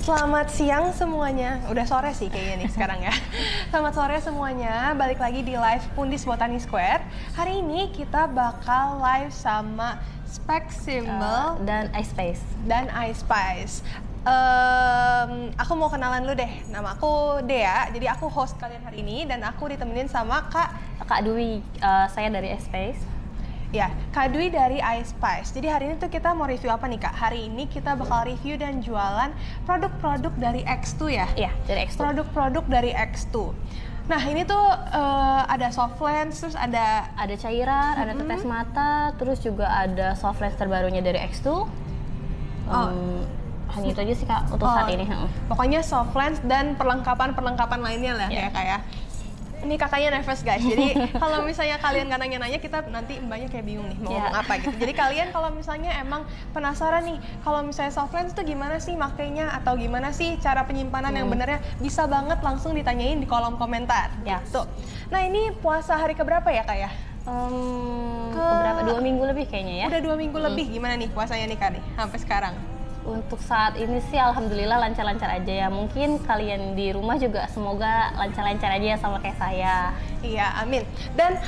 Selamat siang semuanya. Udah sore sih kayaknya nih sekarang ya. Selamat sore semuanya. Balik lagi di live Pundis Botani Square. Hari ini kita bakal live sama Spexible dan iSpace. Aku mau kenalan lu deh. Nama aku Dea. Jadi aku host kalian hari ini dan aku ditemenin sama Kak Dwi. Saya dari iSpace. Ya, Kak Dwi dari iSpace. Jadi hari ini tuh kita mau review apa nih Kak? Hari ini kita bakal review dan jualan produk-produk dari X2 ya? Iya, dari X2. Produk-produk dari X2. Nah ini tuh ada soft lens, terus ada cairan, ada tetes mata, terus juga ada soft lens terbarunya dari X2. Hanya itu aja sih Kak untuk saat ini. Pokoknya soft lens dan perlengkapan lainnya lah ya Kak ya. Ini kakaknya nervous guys, jadi kalau misalnya kalian nggak nanya-nanya, kita nanti mbaknya kayak bingung nih mau ngomong apa gitu. Jadi kalian kalau misalnya emang penasaran nih, kalau misalnya soft lens tuh gimana sih makainya, atau gimana sih cara penyimpanan yang benernya, bisa banget langsung ditanyain di kolom komentar. Tuh. Nah ini puasa hari keberapa ya Kak ya? Keberapa? 2 minggu lebih kayaknya ya. Udah 2 minggu lebih, gimana nih puasanya nih Kak nih, sampai sekarang? Untuk saat ini sih alhamdulillah lancar-lancar aja ya. Mungkin kalian di rumah juga semoga lancar-lancar aja ya sama kayak saya. Iya, amin. Dan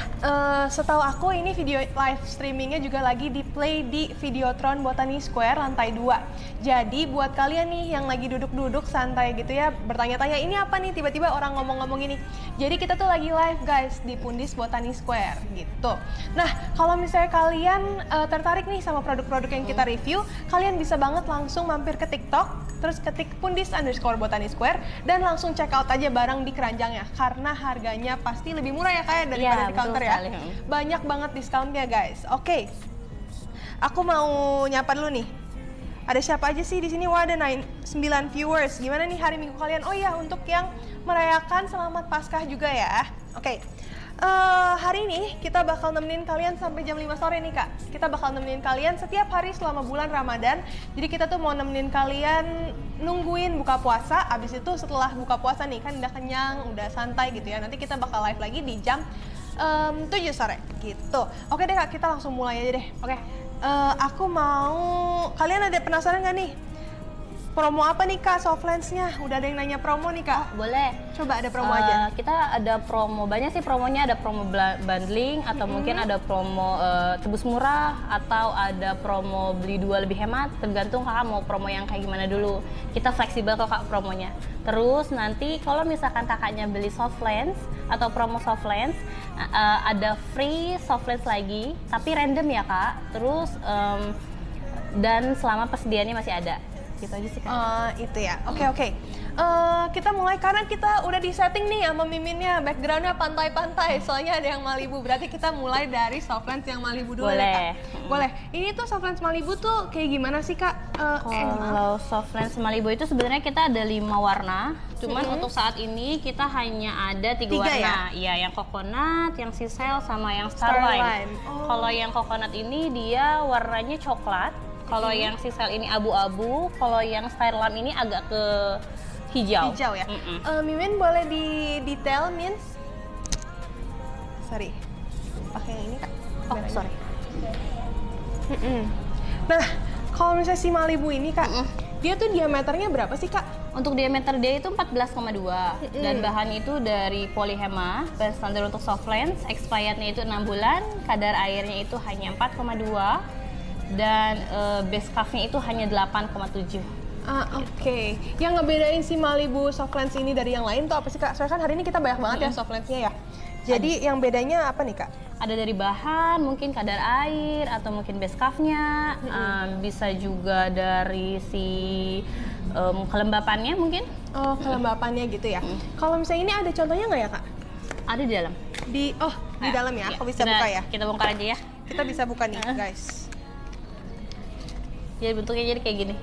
setahu aku ini video live streamingnya juga lagi di play di Videotron Botani Square lantai 2. Jadi buat kalian nih yang lagi duduk-duduk santai gitu ya, bertanya-tanya ini apa nih, tiba-tiba orang ngomong-ngomong ini. Jadi kita tuh lagi live guys di Pundis Botani Square gitu. Nah, kalau misalnya kalian tertarik nih sama produk-produk yang kita review, kalian bisa banget langsung mampir ke TikTok, terus ketik Pundis_Botani Square dan langsung check out aja barang di keranjangnya karena harganya pasti lebih murah ya kayak daripada di counter ya. Banyak banget diskonnya guys. Oke. Aku mau nyapa dulu nih. Ada siapa aja sih di sini? Wah, ada 9 viewers. Gimana nih hari Minggu kalian? Oh iya, untuk yang merayakan selamat Paskah juga ya. Oke. Hari ini kita bakal nemenin kalian sampai jam 5 sore nih Kak. Kita bakal nemenin kalian setiap hari selama bulan Ramadan. Jadi kita tuh mau nemenin kalian nungguin buka puasa. Abis itu setelah buka puasa nih kan udah kenyang, udah santai gitu ya. Nanti kita bakal live lagi di jam 7 sore gitu. Oke deh Kak, kita langsung mulai aja deh. Oke. Aku mau, kalian ada penasaran nggak nih? Promo apa nih Kak soft lens-nya? Udah ada yang nanya promo nih Kak? Boleh. Coba ada promo aja. Kita ada promo, banyak sih promonya. Ada promo bundling, atau mungkin ada promo tebus murah, atau ada promo beli 2 lebih hemat. Tergantung Kakak mau promo yang kayak gimana dulu. Kita fleksibel kok Kak promonya. Terus nanti kalau misalkan kakaknya beli soft lens atau promo soft lens, ada free soft lens lagi, tapi random ya Kak. Terus dan selama persediaannya masih ada. Gitu aja sih Kak. Itu ya. Oke. Kita mulai karena kita udah di setting nih sama miminnya, backgroundnya pantai-pantai. Soalnya ada yang Malibu. Berarti kita mulai dari soft lens yang Malibu dulu. Boleh. Kak. Boleh. Ini tuh soft lens Malibu tuh kayak gimana sih Kak? Kalau soft lens Malibu itu sebenarnya kita ada 5 warna. Cuman untuk saat ini kita hanya ada 3 warna. Iya, yang coconut, yang sisel, sama yang starline. Kalau yang coconut ini dia warnanya coklat. Kalau yang sisel ini abu-abu, kalau yang starline ini agak ke hijau. Hijau ya. Mimin boleh di detail, Min? Sorry. Pakai yang ini Kak. Oh, sorry. Nah, kalau misalnya si Malibu ini Kak, dia tuh diameternya berapa sih Kak? Untuk diameter dia itu 14,2 dan bahan itu dari polyhema, standar untuk soft lens, expirednya itu 6 bulan, kadar airnya itu hanya 4,2 dan base cuff-nya itu hanya 8,7. Oke. Yang ngebedain si Malibu soft lens ini dari yang lain tuh apa sih Kak? Soalnya kan hari ini kita banyak banget ya soft lens-nya ya. Jadi yang bedanya apa nih Kak? Ada dari bahan, mungkin kadar air, atau mungkin base cuff-nya, bisa juga dari si kelembapannya mungkin. Oh, kelembapannya gitu ya. Kalau misalnya ini ada contohnya nggak ya Kak? Ada di dalam. Di dalam ya? Aku bisa buka ya? Kita bongkar aja ya. Kita bisa buka nih guys. Jadi bentuknya jadi kayak gini.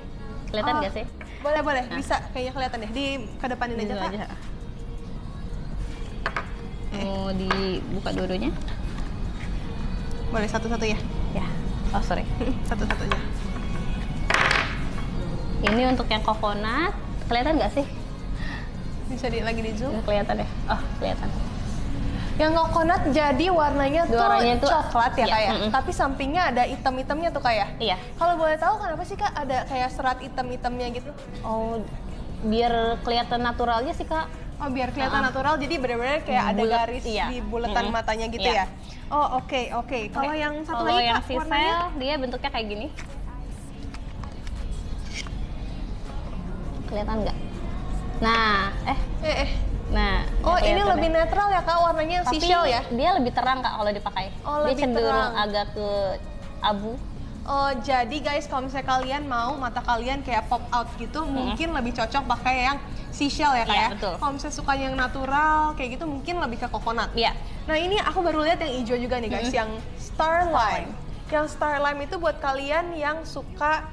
Kelihatan nggak sih? Boleh. Bisa kayaknya kelihatan deh. Di kedepanin aja Kak. Mau dibuka dua-duanya? Boleh satu-satu ya? Ya. Oh, sorry. Satu-satu aja. Ini untuk yang coconut. Kelihatan nggak sih? Bisa lagi di zoom? Kelihatan deh. Oh, kelihatan. Yang coconut jadi warnanya tuh coklat ya Kak ya? Tapi sampingnya ada hitam-hitamnya tuh Kak ya? Iya. Kalau boleh tahu kenapa sih Kak ada kayak serat hitam-hitamnya gitu? Oh, biar kelihatan naturalnya sih Kak. Oh, biar kelihatan natural, jadi benar-benar kayak ada Bulet, garis iya. di bulatan matanya gitu Iya. ya. Oh, oke. Kalau yang satu Kalau lagi yang Kak, si warnanya? Sel, dia bentuknya kayak gini. Kelihatan nggak? Nah, nah. Oh, nggak ini kelihatan lebih ya. netral ya Kak, warnanya yang Tapi seashell ya? dia lebih terang Kak kalau dipakai. Oh, Dia lebih cenderung terang. agak ke abu. Oh, jadi guys, kalau misalnya kalian mau mata kalian kayak pop out gitu, mungkin lebih cocok pakai yang seashell ya Kak Iya, ya? betul. Kalau misalnya suka yang natural kayak gitu, mungkin lebih ke coconut. Iya. Nah, ini aku baru lihat yang hijau juga nih guys, yang Starlime. Yang Starlime itu buat kalian yang suka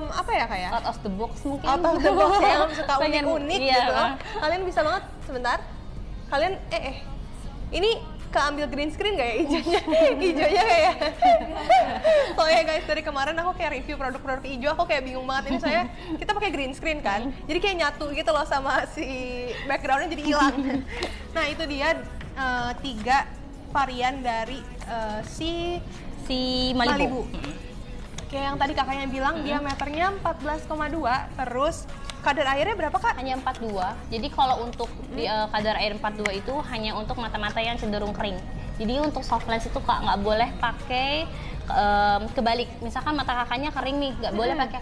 apa ya kayak Out of the box mungkin. out of the box ya, yang suka Pengen- unik-unik iya. gitu. Kalian bisa banget sebentar. Kalian ini keambil green screen gak ya hijaunya? Hijaunya kayak soalnya guys, dari kemarin aku kayak review produk-produk hijau, aku kayak bingung banget ini soalnya kita pakai green screen kan, jadi kayak nyatu gitu loh sama si backgroundnya, jadi hilang. Nah itu dia 3 varian dari si Malibu. Kayak yang tadi kakaknya bilang diameternya 14,2, terus kadar airnya berapa Kak? Hanya 42. Jadi kalau untuk di, kadar air 42 itu hanya untuk mata-mata yang cenderung kering. Jadi untuk soft lens itu Kak nggak boleh pakai kebalik. Misalkan mata kakaknya kering nih, nggak boleh pakai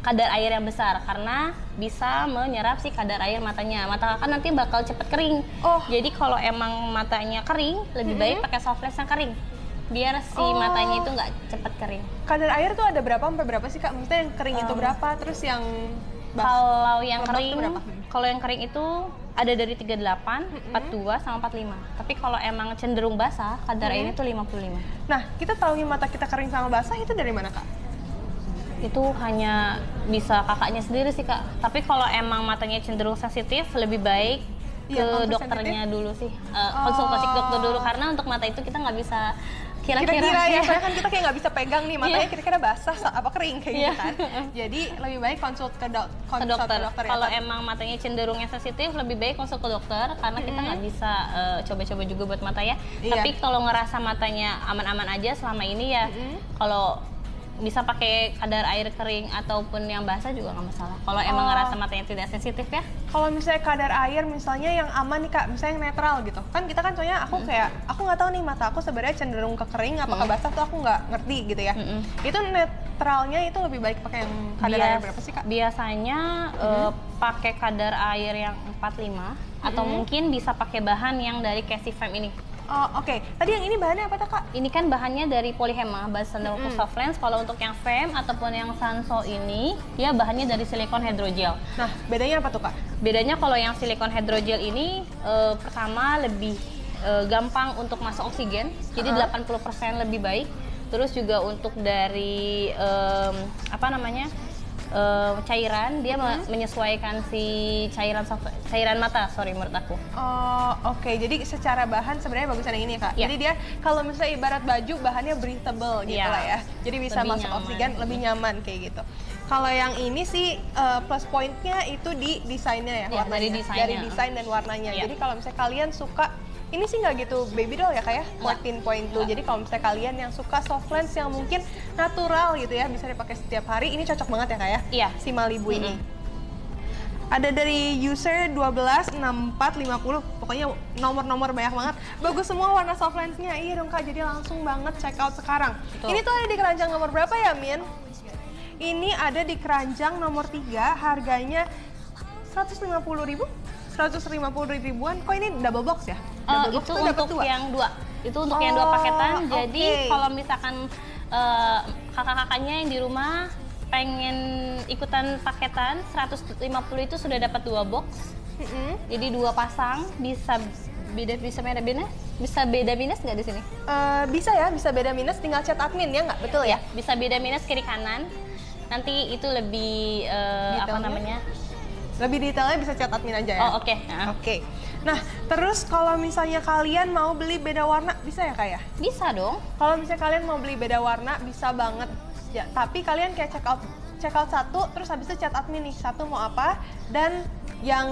kadar air yang besar karena bisa menyerap si kadar air matanya. Mata kakak nanti bakal cepet kering. Oh. Jadi kalau emang matanya kering, lebih baik pakai soft lens yang kering. Biar si matanya itu nggak cepet kering. Kadar air tuh ada berapa sampai berapa sih Kak? Maksudnya yang kering itu berapa? Terus yang Kalau yang lembab kering, tuh berapa? kalau yang kering itu ada dari 38, 42 sama 45. Tapi kalau emang cenderung basah, kadar airnya itu 55. Nah, kita tahu mata kita kering sama basah itu dari mana Kak? Itu hanya bisa kakaknya sendiri sih Kak. Tapi kalau emang matanya cenderung sensitif, lebih baik ke Iya, kalau dokternya dulu sih. Konsultasi ke dokter dulu karena untuk mata itu kita nggak bisa Kira-kira ya, Iya. soalnya kan kita kayak nggak bisa pegang nih matanya, Iya. kira-kira basah apa kering kayak gitu Iya. kan. Jadi lebih baik konsult ke ke dokter. ya. Kalau emang matanya cenderungnya sensitif, lebih baik konsul ke dokter karena kita nggak bisa coba-coba juga buat mata ya. Iya. Tapi kalau ngerasa matanya aman-aman aja selama ini ya, kalau bisa pakai kadar air kering ataupun yang basah juga nggak masalah. Kalau emang ngerasa matanya tidak sensitif ya. Kalau misalnya kadar air misalnya yang aman nih Kak, misalnya yang netral gitu. Kan kita kan soalnya aku nggak tahu nih mata aku sebenarnya cenderung ke kering apa ke basah tuh aku nggak ngerti gitu ya. Itu netralnya itu lebih baik pakai yang kadar air berapa sih Kak? Biasanya pakai kadar air yang 45 atau mungkin bisa pakai bahan yang dari Casifem ini. Oh, oke. Tadi yang ini bahannya apa tuh Kak? Ini kan bahannya dari Polyhema, bahan untuk soft lens. Kalau untuk yang Fem ataupun yang Sanso ini, dia bahannya dari silikon hydrogel. Nah, bedanya apa tuh Kak? Bedanya kalau yang silikon hydrogel ini, pertama lebih gampang untuk masuk oksigen, jadi 80% lebih baik. Terus juga untuk dari cairan, dia menyesuaikan si cairan mata, menurut aku. Oh, oke. Jadi secara bahan sebenarnya bagusan yang ini ya Kak. Iya. Jadi dia kalau misalnya ibarat baju bahannya breathable gitu Iya. lah ya. Jadi bisa Lebih masuk nyaman. oksigen, lebih nyaman kayak gitu. Kalau yang ini sih plus pointnya itu di desainnya ya, Iya, warnanya. dari desainnya. Dari desain dan warnanya. Iya. Jadi kalau misalnya kalian suka ini sih nggak gitu baby doll ya kayak 14.2. Jadi kalau misalnya kalian yang suka soft lens yang mungkin natural gitu ya, bisa dipakai setiap hari, ini cocok banget ya kayak Iya. si Malibu ini. Ada dari user 12, 64, 50, pokoknya nomor-nomor banyak banget. Bagus semua warna soft lens-nya. Iya dong Kak, jadi langsung banget check out sekarang. Betul. Ini tuh ada di keranjang nomor berapa ya, Min? Ini ada di keranjang nomor 3, harganya 150.000? 150 ribuan. Kok ini double box ya? Double box Itu tuh dapat untuk dua? yang dua. Itu untuk yang dua paketan. Jadi oke. kalau misalkan kakak-kakaknya yang di rumah pengen ikutan paketan 150 itu sudah dapat 2 box. Jadi 2 pasang, bisa beda minus nggak di sini? Bisa ya, bisa beda minus, tinggal chat admin ya nggak? Betul ya? Bisa beda minus kiri kanan. Nanti itu lebih Detailnya? Lebih detailnya bisa chat admin aja ya? Oh, oke. Oke. Nah, terus kalau misalnya kalian mau beli beda warna, bisa ya Kak ya? Bisa dong. Kalau misalnya kalian mau beli beda warna, bisa banget. Ya, tapi kalian kayak check out satu, terus habis itu chat admin nih, satu mau apa, dan yang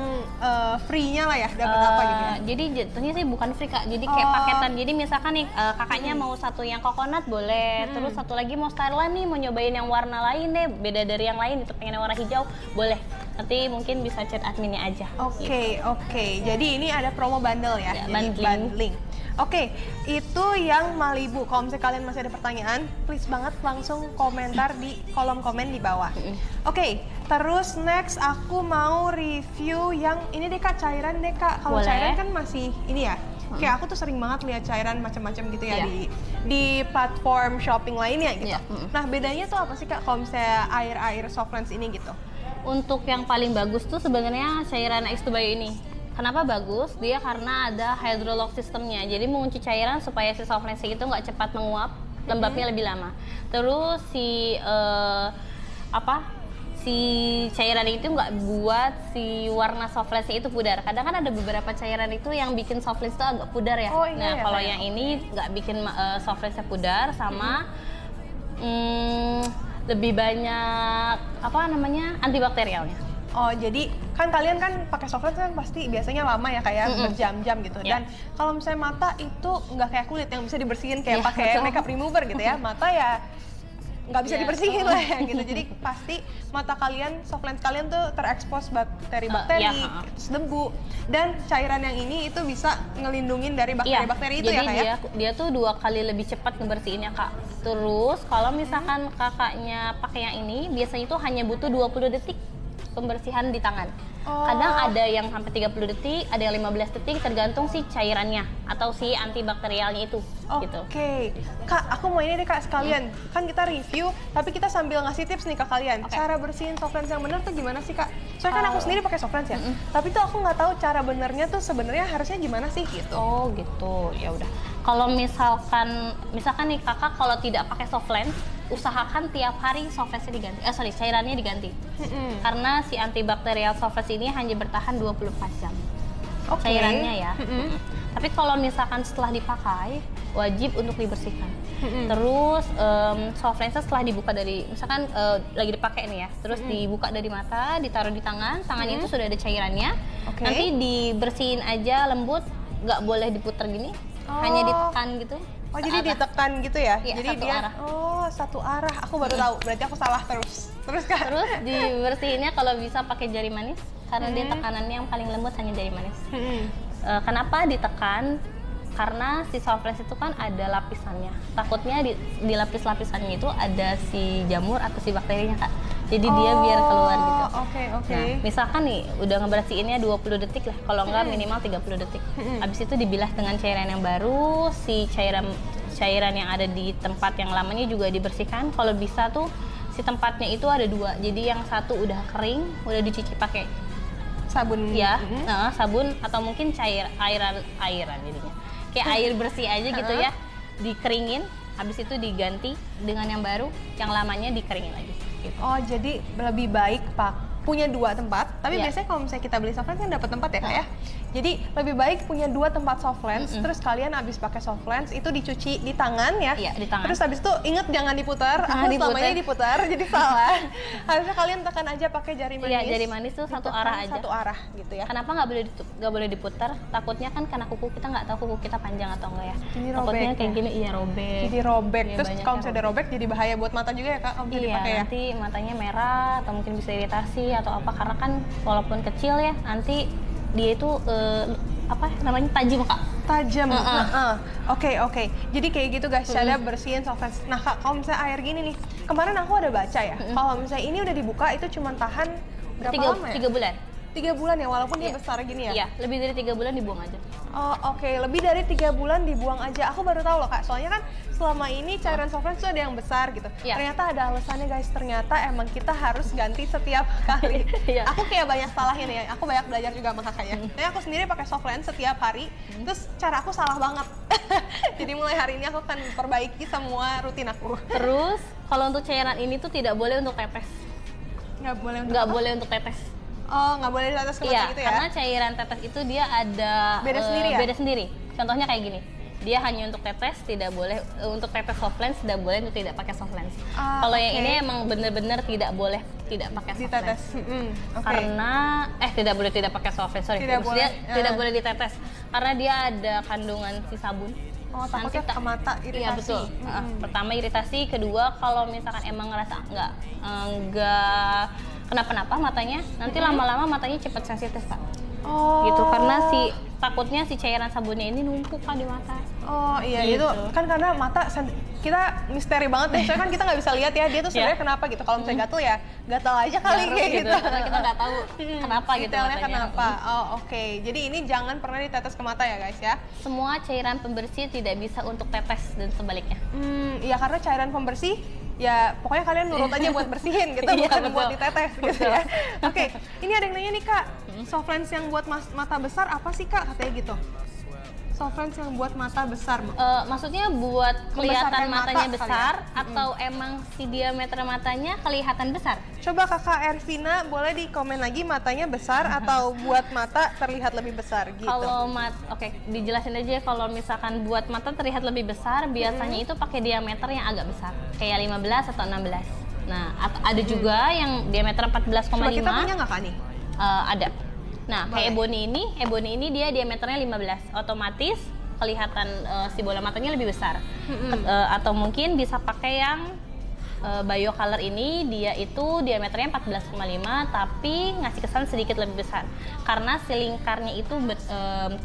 free-nya lah ya, dapat apa gitu ya? Jadi jatuhnya sih bukan free Kak, jadi kayak paketan. Jadi misalkan nih kakaknya mau satu yang coconut boleh, terus satu lagi mau Starline nih, mau nyobain yang warna lain deh, beda dari yang lain, itu pengen yang warna hijau, boleh. nanti mungkin bisa chat adminnya aja. Oke, oke. Jadi ini ada promo bundle ya? Ya, Jadi bundling. Oke, itu yang Malibu. Kalau misalnya kalian masih ada pertanyaan, please banget langsung komentar di kolom komen di bawah. Oke, terus next aku mau review yang ini deh Kak, cairan deh Kak. Kalau Boleh. cairan kan masih ini ya. Kayak aku tuh sering banget lihat cairan macam-macam gitu ya di platform shopping lainnya gitu. Iya. Nah, bedanya tuh apa sih Kak kalau misalnya air-air Softlands ini gitu? Untuk yang paling bagus tuh sebenarnya cairan X2 Bio ini. Kenapa bagus? Dia karena ada hydrolock sistemnya. Jadi mengunci cairan supaya si Softlands itu nggak cepat menguap, lembabnya lebih lama. Terus si si cairan itu nggak buat si warna Softlands itu pudar. Kadang kan ada beberapa cairan itu yang bikin Softlands itu agak pudar ya. Oh, iya, Nah, ya, kalau kayak yang ini nggak bikin Softlandsnya pudar, sama lebih banyak antibakterialnya. Oh, jadi kan kalian kan pakai Softlands kan pasti biasanya lama ya kayak berjam-jam gitu. Iya. Dan kalau misalnya mata itu nggak kayak kulit yang bisa dibersihin kayak Iya, pakai betul. makeup remover gitu ya. Mata ya nggak bisa Iya. dibersihin lah ya gitu. Jadi pasti mata kalian, Softlands kalian tuh terekspos bakteri-bakteri, Iya, terus debu. Dan cairan yang ini itu bisa ngelindungin dari bakteri-bakteri itu jadi ya Kak ya? dia tuh 2 kali lebih cepat ngebersihinnya Kak. Terus kalau misalkan kakaknya pakai yang ini, biasanya itu hanya butuh 20 detik pembersihan di tangan. Oh. Kadang ada yang sampai 30 detik, ada yang 15 detik, tergantung si cairannya atau si antibakterialnya itu. Gitu. Oke, Kak, aku mau ini deh Kak sekalian. Kan kita review, tapi kita sambil ngasih tips nih ke kalian. Oke. Cara bersihin Softlands yang benar tuh gimana sih Kak? Soalnya kan aku sendiri pakai Softlands ya. Tapi tuh aku nggak tahu cara benernya tuh sebenarnya harusnya gimana sih gitu. Oh gitu, ya udah. Kalau misalkan nih kakak kalau tidak pakai Softlands, usahakan tiap hari Softlandsnya diganti. Cairannya diganti. Karena si antibakterial Softlands ini hanya bertahan 24 jam. Oke. Cairannya ya. Tapi kalau misalkan setelah dipakai, wajib untuk dibersihkan. Terus Softlandsnya setelah dibuka dari, misalkan lagi dipakai nih ya, terus dibuka dari mata, ditaruh di tangan, tangannya itu sudah ada cairannya. Oke. Nanti dibersihin aja lembut, nggak boleh diputar gini, hanya ditekan gitu. Oh, jadi ditekan gitu ya? Iya, Jadi satu dia arah. Oh, satu arah. Aku baru tahu. Berarti aku salah terus. Terus Kak. Terus dibersihinnya kalau bisa pakai jari manis, karena dia tekanannya yang paling lembut hanya jari manis. Kenapa ditekan? Karena si Softlands itu kan ada lapisannya. Takutnya di lapis-lapisannya itu ada si jamur atau si bakterinya Kak. Jadi dia biar keluar gitu. Oke. Nah, misalkan nih udah ngebersihinnya 20 detik lah, kalau enggak minimal 30 detik. Habis itu dibilas dengan cairan yang baru, si cairan yang ada di tempat yang lamanya juga dibersihkan. Kalau bisa tuh si tempatnya itu ada 2. Jadi yang satu udah kering, udah dicuci pakai Sabun. ya, sabun atau mungkin airan jadinya. Kayak air bersih aja gitu ya. Dikeringin, habis itu diganti dengan yang baru, yang lamanya dikeringin lagi. Gitu. Oh, jadi lebih baik punya 2 tempat, tapi Iya. biasanya kalau misalnya kita beli Softlands kan dapat tempat ya Kak ya. Jadi lebih baik punya 2 tempat Softlands, terus kalian abis pakai Softlands itu dicuci di tangan ya. Iya, di tangan. Terus habis itu ingat jangan diputar. Jangan Aku selama diputar. ini diputar, jadi salah. Harusnya kalian tekan aja pakai jari manis. Iya, jari manis tuh satu Ditekan arah aja. Satu arah gitu ya. Kenapa nggak boleh diputar? Takutnya kan karena kuku kita nggak tahu kuku kita panjang atau enggak ya. Jadi Takutnya robek kayak ya? gini, iya robek. Jadi robek. Iya, Terus banyak kalau yang misalnya udah robek jadi bahaya buat mata juga ya Kak kalau misalnya Iya, dipakai ya. nanti matanya merah atau mungkin bisa iritasi atau apa, karena kan walaupun kecil ya, nanti dia itu tajam Kak. Tajam. Oke. Jadi kayak gitu guys, cara bersihin Softlands. Nah Kak, kalau misalnya air gini nih, kemarin aku ada baca ya, kalau misalnya ini udah dibuka itu cuma tahan berapa lama ya? 3 bulan. 3 bulan ya, walaupun dia Iya. besar gini ya? Iya, lebih dari 3 bulan dibuang aja. Oh oke, lebih dari 3 bulan dibuang aja. Aku baru tahu loh Kak, soalnya kan selama ini cairan Softlands tuh ada yang besar gitu. Iya. Ternyata ada alasannya guys, ternyata emang kita harus ganti setiap kali. Iya. Aku kayak banyak salahnya nih, aku banyak belajar juga sama kakak ya. Nah, aku sendiri pakai Softlands setiap hari, terus cara aku salah banget. Jadi mulai hari ini aku akan perbaiki semua rutin aku. Terus kalau untuk cairan ini tuh tidak boleh untuk tetes. Nggak boleh untuk Nggak apa? boleh untuk tetes. Oh, nggak boleh di atas ke mata Iya, gitu ya? karena cairan tetes itu dia ada Beda sendiri ya? Beda sendiri. Contohnya kayak gini. Dia hanya untuk tetes, tidak boleh untuk tetes Softlands, tidak boleh untuk tidak pakai Softlands. Kalau yang oke. ini emang bener-bener tidak boleh tidak pakai Ditetes. Softlands. Oke. Karena tidak boleh tidak pakai Softlands, sorry. Tidak Maksudnya boleh, tidak boleh ditetes karena dia ada kandungan si sabun. Oh, takutnya ke mata iritasi. Iya betul. Pertama iritasi, kedua kalau misalkan emang ngerasa nggak kenapa-napa matanya, nanti lama-lama matanya cepat sensitif Kak. Oh. Gitu, karena takutnya si cairan sabunnya ini numpuk Kak di mata. Oh iya, Gitu. itu kan karena mata kita misteri banget deh, soalnya kan kita nggak bisa lihat ya dia tuh sebenarnya kenapa gitu. Kalau misalnya gatel ya gatel aja kali Garuk kayak gitu. Karena kita nggak tahu kenapa gitu Detailnya matanya. kenapa? Oh oke. Jadi ini jangan pernah ditetes ke mata ya guys ya. Semua cairan pembersih tidak bisa untuk tetes dan sebaliknya. Iya karena cairan pembersih ya pokoknya kalian nurut aja buat bersihin gitu, Iya, bukan betul. buat ditetes gitu ya. Oke, ini ada yang nanya nih Kak, soft lens yang buat mata besar apa sih Kak katanya gitu? Soft lens yang buat mata besar, Maksudnya buat kelihatan Membesarkan mata matanya kali besar ya? atau emang si diameter matanya kelihatan besar? Coba Kakak Ervina boleh di komen lagi matanya besar atau buat mata terlihat lebih besar gitu. Kalau oke, dijelasin aja kalau misalkan buat mata terlihat lebih besar, biasanya itu pakai diameter yang agak besar, kayak 15 atau 16. Nah, ada juga yang diameter 14,5. Coba kita punya nggak Kak nih? Ada. Nah, kayak Boleh. Ebony ini dia diameternya 15. Otomatis kelihatan si bola matanya lebih besar. Atau mungkin bisa pakai yang Bio Color ini, dia itu diameternya 14,5 tapi ngasih kesan sedikit lebih besar. Karena si lingkarnya itu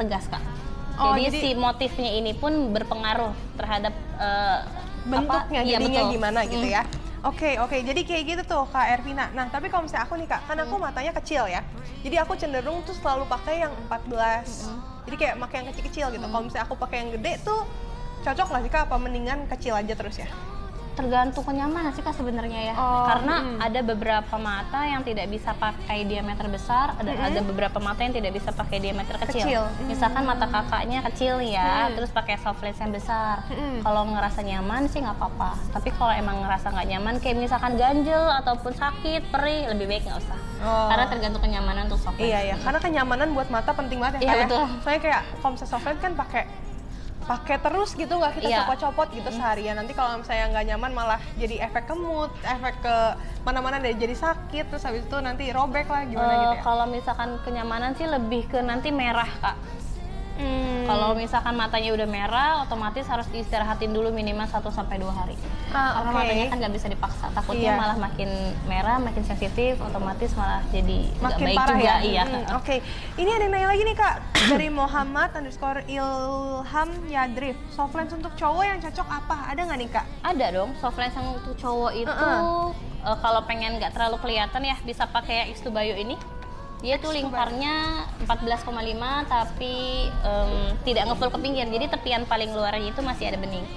tegas, Kak. Oh, jadi jadi si motifnya ini pun berpengaruh terhadap bentuknya iya, jadinya betul. gimana gitu ya. Oke, jadi kayak gitu tuh Kak Ervina. Nah, tapi kalau misalnya aku nih Kak, kan aku matanya kecil ya. Jadi aku cenderung tuh selalu pakai yang 14. Jadi kayak pakai yang kecil-kecil gitu. Kalau misalnya aku pakai yang gede tuh cocok nggak sih Kak? Apa mendingan kecil aja terus ya? Tergantung kenyamanan sih Kak sebenarnya ya. Oh, Karena ada beberapa mata yang tidak bisa pakai diameter besar, ada beberapa mata yang tidak bisa pakai diameter kecil. Misalkan mata kakaknya kecil ya, terus pakai soft lens yang besar. Kalau ngerasa nyaman sih nggak apa-apa. Tapi kalau emang ngerasa nggak nyaman, kayak misalkan ganjel ataupun sakit, perih, lebih baik nggak usah. Karena tergantung kenyamanan untuk soft lens. Iya, karena kenyamanan buat mata penting banget ya Iya, Kak ya. betul. Soalnya kayak kalau misalnya soft lens kan pakai terus gitu, nggak kita Iya. copot-copot gitu seharian. Nanti kalau misalnya nggak nyaman malah jadi efek kemut, efek ke mana-mana dan jadi sakit, terus habis itu nanti robek lah gimana gitu ya. Kalau misalkan kenyamanan sih lebih ke nanti merah Kak. Kalau misalkan matanya udah merah, otomatis harus diistirahatin dulu minimal 1-2 hari. Karena matanya kan nggak bisa dipaksa, takutnya malah makin merah, makin sensitif, otomatis malah jadi nggak makin baik parah juga. ya. Iya. Oke, ini ada yang nanya lagi nih Kak dari Muhammad_Ilham Yadrif. Soft lens untuk cowok yang cocok apa? Ada nggak nih Kak? Ada dong, soft lens yang untuk cowok itu kalau pengen nggak terlalu kelihatan ya bisa pakai yang X2 Bio ini. Dia tuh lingkarnya 14,5 tapi tidak ngefull ke pinggir, jadi tepian paling luarnya itu masih ada bening.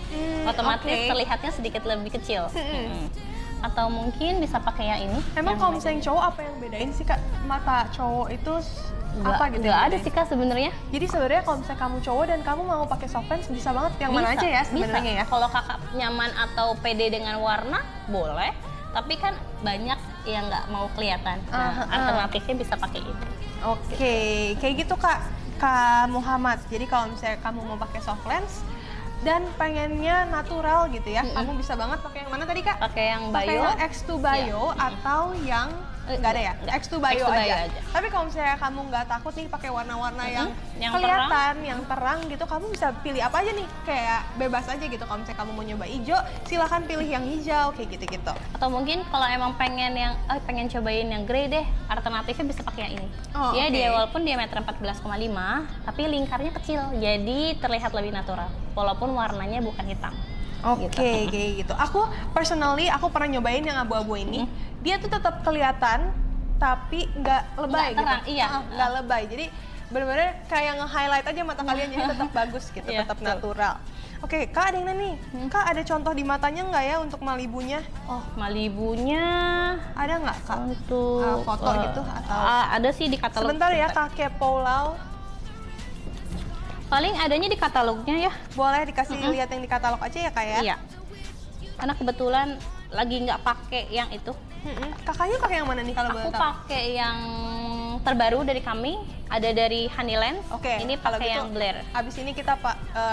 Otomatis terlihatnya sedikit lebih kecil. Atau mungkin bisa pakai yang ini. Emang kalau misalnya yang cowok apa yang bedain sih Kak? Mata cowok itu apa gitu? Nggak ada sih Kak sebenarnya. Jadi sebenarnya kalau misalnya kamu cowok dan kamu mau pakai soft lens bisa banget yang mana aja ya sebenarnya ya. Kalau kakak nyaman atau pede dengan warna boleh, tapi kan banyak yang nggak mau kelihatan. Nah, alternatifnya bisa pakai itu. Oke, kayak gitu Kak Muhammad. Jadi kalau misalnya kamu mau pakai soft lens dan pengennya natural gitu ya, kamu bisa banget pakai yang mana tadi Kak? Pakai yang Pakai Bio. yang X2 Bio atau yang nggak ada ya? X2 Bio aja. Tapi kalau misalnya kamu nggak takut nih pakai warna-warna yang kelihatan, yang terang gitu, kamu bisa pilih apa aja nih? Kayak bebas aja gitu. Kalau misalnya kamu mau nyoba hijau, silahkan pilih yang hijau kayak gitu-gitu. Atau mungkin kalau emang pengen cobain yang grey deh, alternatifnya bisa pakai yang ini. Dia walaupun diameter 14,5, tapi lingkarnya kecil, jadi terlihat lebih natural. Walaupun warnanya bukan hitam. Oke, kayak gitu. Aku personally pernah nyobain yang abu-abu ini. Dia tuh tetap kelihatan, tapi nggak lebay Nggak terang, gitu. iya. Nggak lebay. Jadi benar-benar kayak nge-highlight aja mata kalian, jadi tetap bagus gitu, Iya, tetap betul. natural. Oke, Kak ada yang nanya nih. Kak ada contoh di matanya nggak ya untuk Malibunya? Oh, Malibunya Ada nggak Kak? untuk foto gitu atau? Ada sih di katalog. Sebentar ya Kak Kepoulau. Paling adanya di katalognya ya. Boleh dikasih lihat yang di katalog aja ya Kak ya? Iya. Karena kebetulan lagi nggak pakai yang itu. Kakaknya pakai yang mana nih kalau boleh Aku tahu? pakai yang terbaru dari kami, ada dari Honeylens. Oke, Ini kalau pakai gitu, yang Blair. Abis ini kita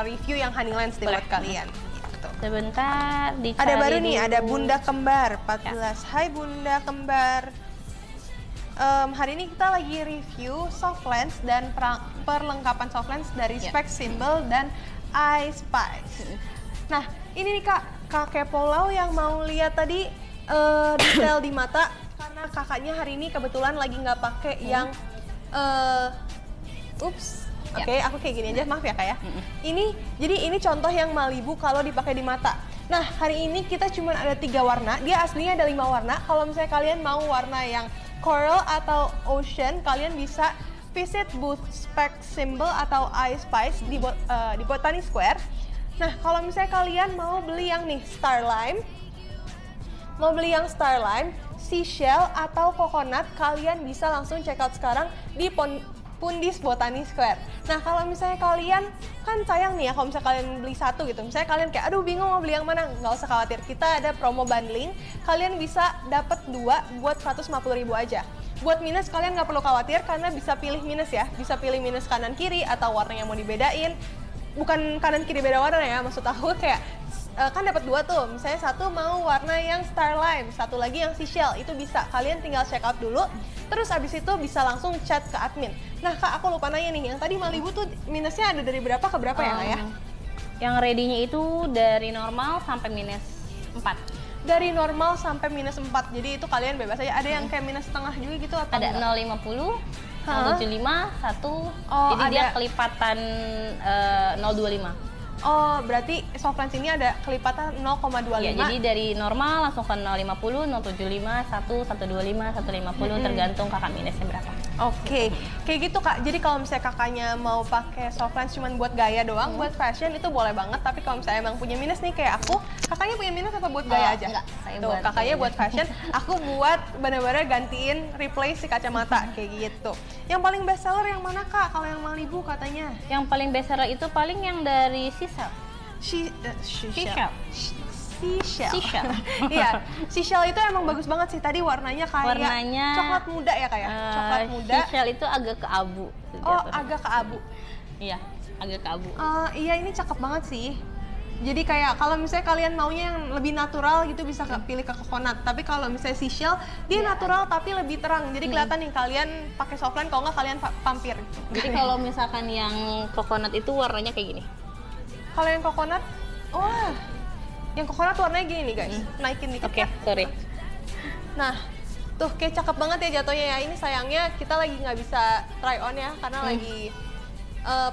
review yang Honeylens deh buat kalian. Gitu. Sebentar, dicari Ada baru nih, dulu. ada Bunda Kembar 14. Hai Bunda Kembar. Hari ini kita lagi review soft lens dan perlengkapan soft lens dari Specs Symbol dan iSpice. Nah, ini nih Kak Kepoulau yang mau lihat tadi detail di mata. Karena kakaknya hari ini kebetulan lagi nggak pakai yang Oke, aku kayak gini aja, maaf ya kak ya. Jadi ini contoh yang Malibu kalau dipakai di mata. Nah, hari ini kita cuma ada 3 warna. Dia aslinya ada 5 warna. Kalau misalnya kalian mau warna yang coral atau ocean, kalian bisa visit booth Spec Symbol atau Ice Spice di Botany Square. Nah, kalau misalnya kalian mau beli yang nih Starlime, seashell atau coconut, kalian bisa langsung check out sekarang di Pundis Botany Square. Nah, kalau misalnya kalian, kan sayang nih ya kalau misalnya kalian beli satu gitu. Misalnya kalian kayak, aduh bingung mau beli yang mana, nggak usah khawatir. Kita ada promo bundling, kalian bisa dapat 2 buat 150.000 aja. Buat minus kalian nggak perlu khawatir karena bisa pilih minus ya. Bisa pilih minus kanan kiri atau warna yang mau dibedain. Bukan kanan kiri beda warna ya, maksud aku kayak kan dapat 2 tuh, misalnya satu mau warna yang Starlime, satu lagi yang seashell, itu bisa. Kalian tinggal check out dulu, terus abis itu bisa langsung chat ke admin. Nah kak, aku lupa nanya nih, yang tadi Malibu tuh minusnya ada dari berapa ke berapa ya kak ya? Yang ready-nya itu dari normal sampai minus 4. Dari normal sampai minus 4, jadi itu kalian bebas aja. Ada yang kayak minus setengah juga gitu atau ada 050, 075, 1, jadi dia kelipatan 025. Oh, berarti Softlands ini ada kelipatan 0,25. Iya, jadi dari normal langsung ke 050, 075, 1, 125, 150, tergantung kakak minusnya berapa. Oke, kayak gitu kak. Jadi kalau misalnya kakaknya mau pakai Softlands cuma buat gaya doang, buat fashion itu boleh banget. Tapi kalau misalnya emang punya minus nih kayak aku, kakaknya punya minus apa buat gaya aja? Enggak, saya tuh, buat kakaknya buat fashion, aku buat bener-bener gantiin, replace si kacamata kayak gitu. Yang paling best seller yang mana kak? Kalau yang Malibu katanya? Yang paling best seller itu paling yang dari Seashell. Iya, seashell itu emang bagus banget sih. Tadi warnanya kayak coklat muda ya kayak coklat muda. Seashell itu agak ke abu. Oh, agak ke abu. Iya, agak ke abu. Iya, ini cakep banget sih. Jadi kayak kalau misalnya kalian maunya yang lebih natural gitu bisa pilih ke coconut. Tapi kalau misalnya seashell dia natural tapi lebih terang. Jadi kelihatan nih kalian pakai Softland, kalau nggak kalian pampir. Jadi kalau misalkan yang coconut itu warnanya kayak gini. Kalau yang coconut, wah, yang coconut warnanya gini nih guys, naikin dikit. Oke, sorry. Nah, tuh kayak cakep banget ya jatuhnya ya. Ini sayangnya kita lagi nggak bisa try on ya, karena lagi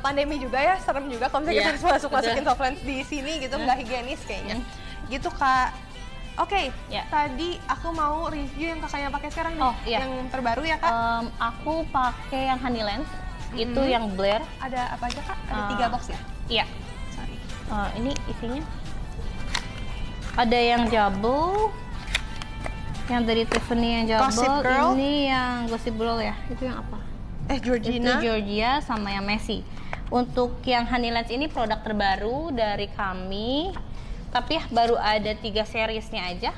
pandemi juga ya, serem juga kalau misalnya kita harus masukin Softlands di sini gitu, nggak higienis kayaknya. Gitu kak. Oke, tadi aku mau review yang kakaknya pakai sekarang nih, yang terbaru ya kak. Aku pakai yang Honeylands, itu yang Blair. Ada apa aja kak? Ada 3 box ya? Iya. Ini isinya ada yang Jabul, yang dari Tiffany yang Jabul, ini yang Gossip Girl ya, itu yang apa? Georgina. Itu Georgia sama yang Messi. Untuk yang Honeylands ini produk terbaru dari kami, tapi baru ada 3 seriesnya aja.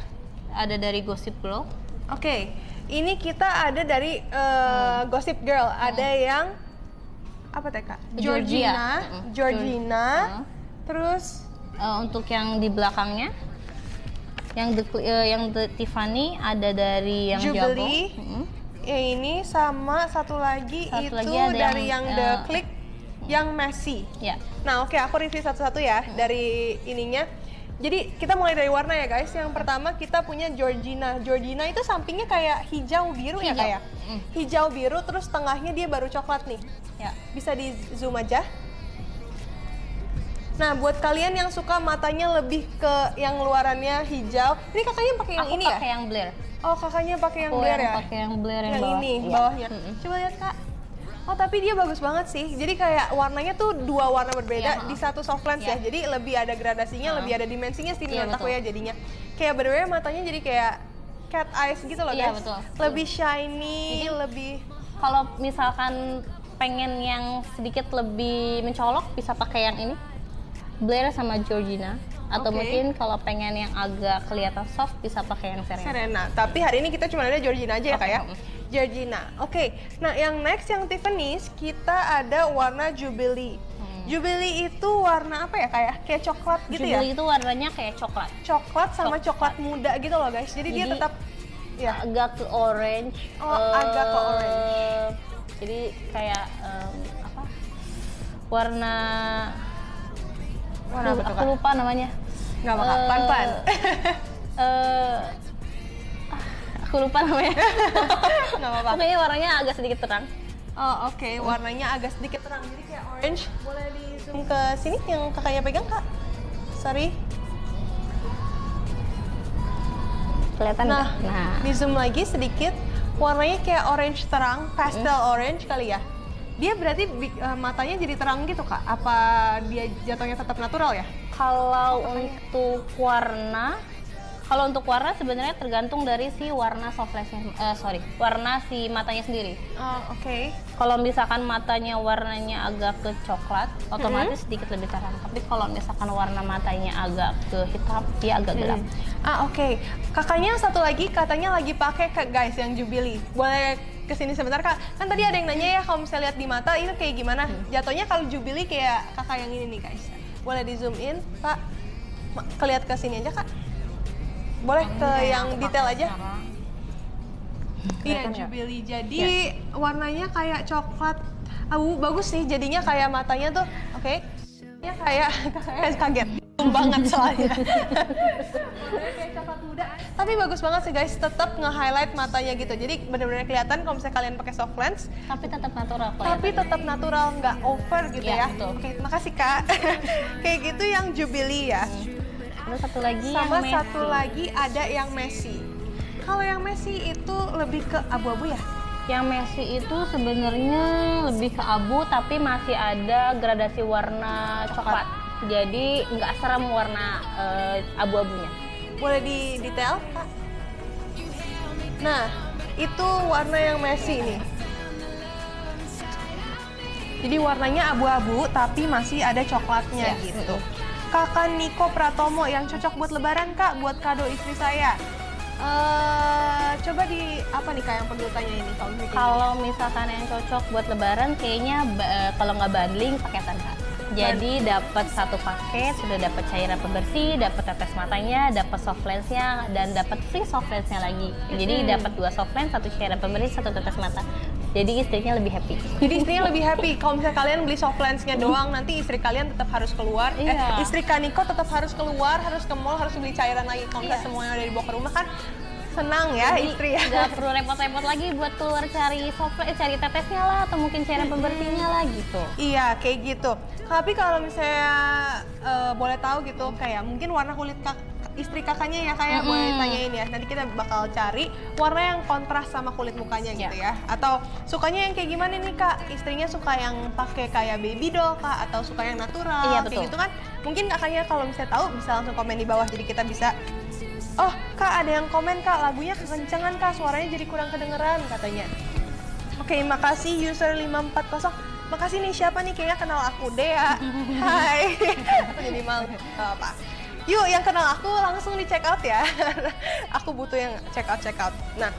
Ada dari Gossip Girl. Oke, ini kita ada dari Gossip Girl, ada yang apa teh kak? Georgina. Terus untuk yang di belakangnya, yang the Tiffany ada dari yang Jubilee. Yang ini sama satu lagi ada dari yang The Click, yang Messi. Ya. Nah oke, aku review satu-satu ya dari ininya. Jadi kita mulai dari warna ya guys. Yang pertama kita punya Georgina. Georgina itu sampingnya kayak hijau biru ya kayak. Hijau biru terus tengahnya dia baru coklat nih. Ya, bisa di zoom aja. Nah, buat kalian yang suka matanya lebih ke yang luarannya hijau, ini kakaknya pakai yang ini ya? Aku pakai yang Blair. Oh, kakaknya pakai yang Blair ya? Pakai yang Blair yang bawah. Ini bawahnya. Coba lihat kak. Oh, tapi dia bagus banget sih. Jadi kayak warnanya tuh 2 warna berbeda di satu Softlands ya. Jadi lebih ada gradasinya, lebih ada dimensinya sih menurut aku ya jadinya. Kayak bener-bener matanya jadi kayak cat eyes gitu loh guys. Betul. Lebih shiny, jadi, lebih. Kalau misalkan pengen yang sedikit lebih mencolok, bisa pakai yang ini. Blair sama Georgina, atau mungkin kalau pengen yang agak kelihatan soft bisa pakai yang Serena. Tapi hari ini kita cuma ada Georgina aja ya kak ya. Georgina. Oke. Nah yang next yang Tiffany's kita ada warna Jubilee. Jubilee itu warna apa ya kayak coklat gitu ya? Jubilee itu warnanya kayak coklat. Coklat sama coklat muda gitu loh guys. Jadi dia tetap ya agak ke orange. Agak ke orange. Jadi kayak apa? Warna aku lupa namanya. Nggak apa-apa, pelan-pelan. Aku lupa namanya. Nggak apa-apa. Pokoknya warnanya agak sedikit terang. Oh oke, warnanya agak sedikit terang, jadi kayak orange. Boleh di zoom ke sini yang kakaknya pegang kak? Sorry. Kelihatan Nah, nggak? Nah, di zoom lagi sedikit, warnanya kayak orange terang, pastel orange kali ya. Dia berarti matanya jadi terang gitu kak? Apa dia jatuhnya tetap natural ya? kalau untuk warna, sebenarnya tergantung dari si warna soft lensnya, warna si matanya sendiri. Oh, oke. Kalau misalkan matanya warnanya agak ke coklat, otomatis sedikit lebih terang. Tapi kalau misalkan warna matanya agak ke hitam, dia agak gelap. Oke. Kakaknya satu lagi katanya lagi pakai guys yang Jubilee. Boleh kesini sebentar kak? Kan tadi ada yang nanya ya kalau misalnya lihat di mata itu kayak gimana? Jatuhnya kalau Jubilee kayak kakak yang ini nih guys. Boleh di zoom in kak? Kelihat ke sini aja kak? Boleh ke yang detail aja? Iya Jubilee. Jadi warnanya kayak coklat abu, bagus sih. Jadinya kayak matanya tuh, oke. Ya kayak kaget banget soalnya. Warnanya kayak coklat muda. Tapi bagus banget sih guys, tetap nge-highlight matanya gitu. Jadi benar-benar kelihatan kalau misalnya kalian pakai soft lens. Tapi tetap natural. Tapi tetap natural, nggak over gitu Iya, ya. betul. Oke, makasih kak. Kayak gitu yang Jubilee ya. Terus satu lagi Sama yang satu lagi ada yang Messi. Kalau yang Messi itu lebih ke abu-abu ya? Yang Messi itu sebenarnya lebih ke abu, tapi masih ada gradasi warna coklat. Jadi nggak serem warna abu-abunya. Boleh di detail kak? Nah, itu warna yang Messi nih. Jadi warnanya abu-abu tapi masih ada coklatnya Ya, gitu. Kakak Niko Pratomo yang cocok buat lebaran kak, buat kado istri saya. Coba di apa nih kak yang perlu tanya ini kalau misalnya Kalau misalkan yang cocok buat lebaran, kayaknya kalau nggak bundling paketan kak. Jadi dapat satu paket, sudah dapat cairan pembersih, dapat tetes matanya, dapat soft lensnya, dan dapat free soft lensnya lagi. Jadi dapat 2 soft lens, 1 cairan pembersih, 1 tetes mata. Jadi istrinya lebih happy. Jadi istrinya lebih happy. Kalau misalnya kalian beli soft lensnya doang, nanti istri kalian tetap harus keluar. Iya. Istri Kaniko tetap harus keluar, harus ke mall, harus beli cairan lagi. Kalau misalnya semuanya udah dibawa ke rumah kan senang ya. Jadi, istri ya. nggak perlu repot-repot lagi buat keluar cari soft lens, cari tetesnya lah, atau mungkin cairan pembersihnya lah gitu. Iya, kayak gitu. Tapi kalau misalnya boleh tahu gitu, kayak mungkin warna kulit istri kakaknya ya kayak boleh tanyain ya. Nanti kita bakal cari warna yang kontras sama kulit mukanya gitu ya. Atau sukanya yang kayak gimana nih kak? Istrinya suka yang pakai kayak baby doll kak? Atau suka yang natural? Iya, kayak betul. gitu kan? Mungkin kakaknya kalau misalnya tahu bisa langsung komen di bawah. Jadi kita bisa, oh kak ada yang komen kak lagunya kekencengan kak, suaranya jadi kurang kedengeran katanya. Oke, makasih user 540. Makasih nih, siapa nih? Kayaknya kenal aku, Dea. Hai. Aku jadi malu. Gak apa. Yuk, yang kenal aku langsung di check out ya. Aku butuh yang check out. Nah,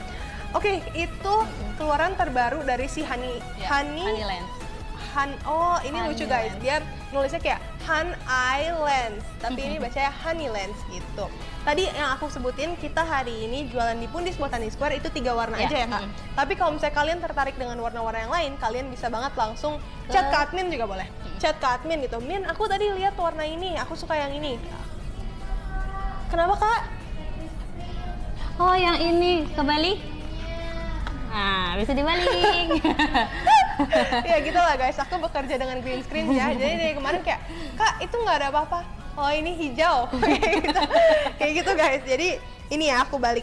oke, itu keluaran terbaru dari si Honey Lens. Oh, ini Honey lucu guys. Lens. Dia nulisnya kayak Han Eye Lens, tapi ini bacanya Honey Lens gitu. Tadi yang aku sebutin, kita hari ini jualan di Pundis Botani Square itu 3 warna aja ya kak. Tapi kalau misalnya kalian tertarik dengan warna-warna yang lain, kalian bisa banget langsung chat ke admin juga boleh. Chat ke admin gitu. Min, aku tadi lihat warna ini, aku suka yang ini. Kenapa kak? Oh, yang ini kebalik. Nah, bisa dibalik. Ya gitu lah guys, aku bekerja dengan green screen ya. Jadi dari kemarin kayak, kak itu nggak ada apa-apa. Oh ini hijau, kayak gitu guys. Jadi ini ya aku balik.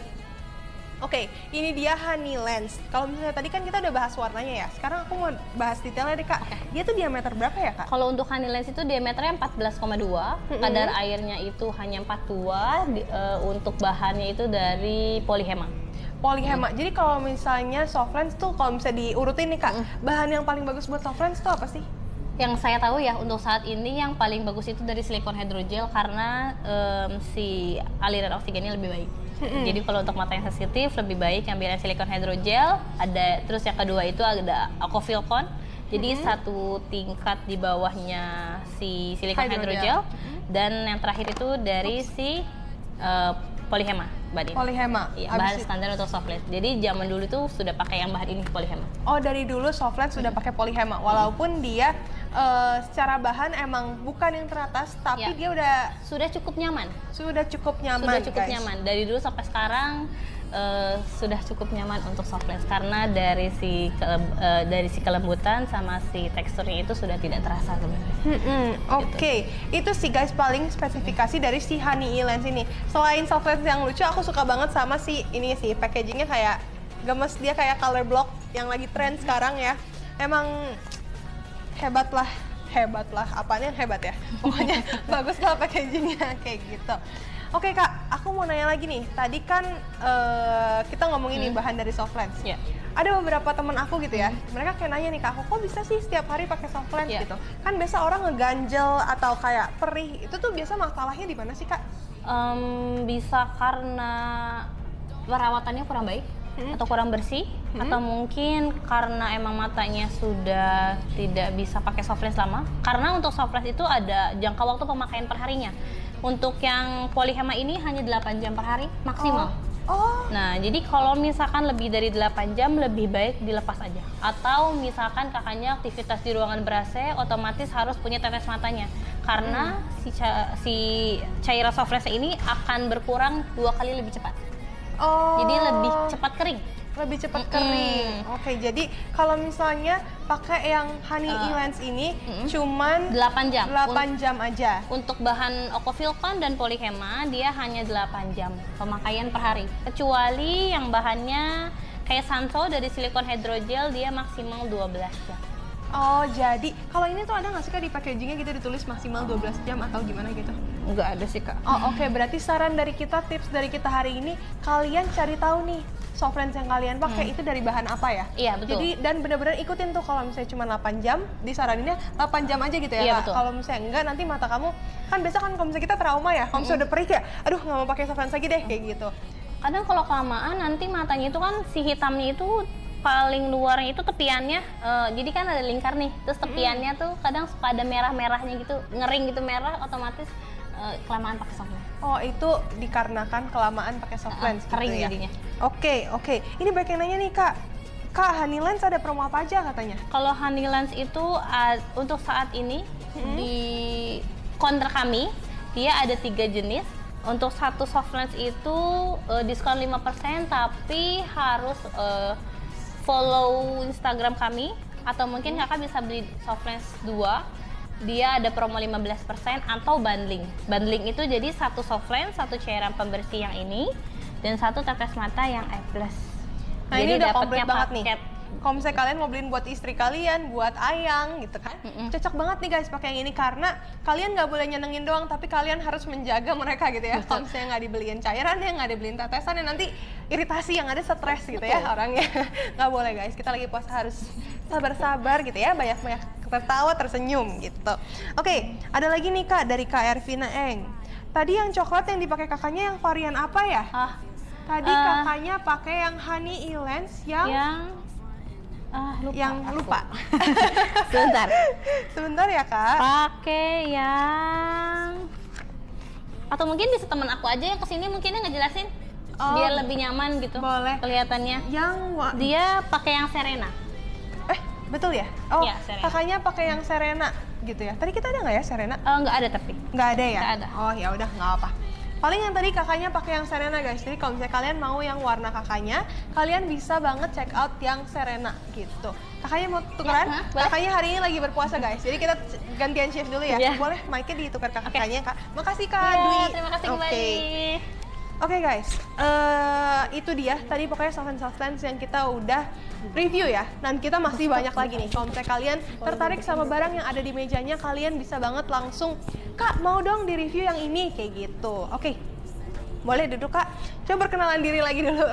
Oke, ini dia Honey Lens. Kalau misalnya tadi kan kita udah bahas warnanya ya. Sekarang aku mau bahas detailnya deh kak. Dia tuh diameter berapa ya kak? Kalau untuk Honey Lens itu diameternya 14,2, kadar airnya itu hanya 42, untuk bahannya itu dari polyhema. Polyhema. Jadi kalau misalnya soft lens tuh kalau misalnya diurutin nih kak, bahan yang paling bagus buat soft lens tuh apa sih? Yang saya tahu ya untuk saat ini yang paling bagus itu dari silikon hydrogel karena si aliran oksigennya lebih baik. Jadi kalau untuk mata yang sensitif lebih baik ambil silikon hydrogel. Ada terus yang kedua itu ada Aquafilcon. Jadi satu tingkat di bawahnya si silikon hydrogel. Dan yang terakhir itu dari si polyhema. Polyhema. Iya, bahan standar untuk soft lens. Jadi zaman dulu tuh sudah pakai yang bahan ini polyhema. Oh, dari dulu soft lens sudah pakai polyhema. Walaupun dia secara bahan emang bukan yang teratas, tapi Ya. dia udah Sudah cukup nyaman. cukup nyaman. Sudah cukup guys. nyaman. Dari dulu sampai sekarang sudah cukup nyaman untuk soft lens karena dari si kelembutan sama si teksturnya itu sudah tidak terasa sebenarnya. Oke, itu sih guys paling spesifikasi dari si Honey E-Lens ini. Selain soft lens yang lucu, aku suka banget sama si ini sih, packagingnya kayak gemes, dia kayak color block yang lagi tren sekarang ya. Emang hebat lah, apanya yang hebat ya? Pokoknya bagus lah packagingnya kayak gitu. Oke Kak, aku mau nanya lagi nih. Tadi kan kita ngomongin nih bahan dari soft lens. Yeah. Ada beberapa temen aku gitu ya, mereka kayak nanya nih Kak, aku kok bisa sih setiap hari pakai soft lens gitu? Kan biasa orang ngeganjel atau kayak perih, itu tuh biasa masalahnya di mana sih Kak? Bisa karena perawatannya kurang baik atau kurang bersih, atau mungkin karena emang matanya sudah tidak bisa pakai soft lens lama. Karena untuk soft lens itu ada jangka waktu pemakaian perharinya. Untuk yang Polyhema ini hanya 8 jam per hari maksimal. Nah, jadi kalau misalkan lebih dari 8 jam lebih baik dilepas aja. Atau misalkan kakaknya aktivitas di ruangan ber-AC, otomatis harus punya tetes matanya. Karena si cairan soft lens ini akan berkurang 2 kali lebih cepat. Jadi lebih cepat kering. Oke, jadi kalau misalnya pakai yang Honey E-Lens ini cuman 8 jam. 8 jam aja. Untuk bahan Okovilcon dan Polyhema dia hanya 8 jam pemakaian per hari. Kecuali yang bahannya kayak Sanso dari silikon hydrogel dia maksimal 12 jam. Jadi kalau ini tuh ada nggak sih Kak di packagingnya gitu ditulis maksimal 12 jam atau gimana gitu? Enggak ada sih Kak. Oke, berarti saran dari kita, tips dari kita hari ini, kalian cari tahu nih soft lens yang kalian pakai itu dari bahan apa ya? Iya, betul. Jadi dan benar-benar ikutin tuh kalau misalnya cuma 8 jam, disaraninnya 8 jam aja gitu ya. Iya, Kak? betul. Kalau misalnya enggak nanti mata kamu kan biasa kan kalau misalnya kita trauma ya, kalau misalnya udah perih kayak aduh nggak mau pakai soft lens lagi deh kayak gitu. Kadang kalau kelamaan nanti matanya itu kan si hitamnya itu paling luarnya itu tepiannya, jadi kan ada lingkar nih, terus tepiannya tuh kadang suka ada merah-merahnya gitu, ngering gitu merah, otomatis kelamaan pakai soft lens. Itu dikarenakan kelamaan pakai soft lens kering gitu ya? jadinya. Oke. Ini banyak yang nanya nih Kak, Honey Lens ada promo apa aja katanya? Kalau Honey Lens itu untuk saat ini di kontrak kami dia ada 3 jenis. Untuk satu soft lens itu diskon 5%, tapi harus follow Instagram kami, atau mungkin kakak bisa beli soft lens 2, dia ada promo 15% atau bundling. Bundling itu jadi satu soft lens, satu cairan pembersih yang ini, dan satu tetes mata yang E+. Nah jadi ini udah dapatnya komplit banget nih. paket. Kalau misalnya kalian mau beliin buat istri kalian, buat ayang gitu kan, cocok banget nih guys pakai yang ini karena kalian nggak boleh nyenengin doang, tapi kalian harus menjaga mereka gitu ya. Kalau misalnya nggak dibeliin cairannya, nggak dibeliin tetesannya, nanti iritasi yang ada stres gitu ya orangnya. Nggak boleh guys, kita lagi puasa harus sabar-sabar gitu ya, banyak-banyak tertawa, tersenyum gitu. Oke, ada lagi nih Kak dari Kak Ervina Eng. Tadi yang coklat yang dipakai kakaknya yang varian apa ya? Tadi kakaknya pakai yang Honey E-Lens lupa. Sebentar ya Kak. Pakai yang atau mungkin bisa teman aku aja yang kesini mungkin ngejelasin biar lebih nyaman gitu. Boleh. Kelihatannya. Dia pakai yang Serena. Betul ya? Iya, Serena. Kakaknya pakai yang Serena gitu ya. Tadi kita ada nggak ya Serena? Nggak ada tapi. Nggak ada ya? Nggak ada. Ya udah nggak apa. Paling yang tadi kakaknya pakai yang Serena guys. Jadi kalau misalnya kalian mau yang warna kakaknya, kalian bisa banget check out yang Serena gitu. Kakaknya mau tukeran? Kakaknya hari ini lagi berpuasa guys. Jadi kita gantian shift dulu ya. Boleh mic-nya ditukar ke kakaknya Kak. Makasih Kak Dwi. Terima kasih kembali. Oke guys, itu dia tadi pokoknya soft lens yang kita udah review ya. Dan kita masih banyak lagi nih. Kalau misalnya kalian tertarik sama barang yang ada di mejanya, kalian bisa banget langsung, Kak mau dong di review yang ini kayak gitu. Oke, boleh duduk Kak. Coba perkenalan diri lagi dulu.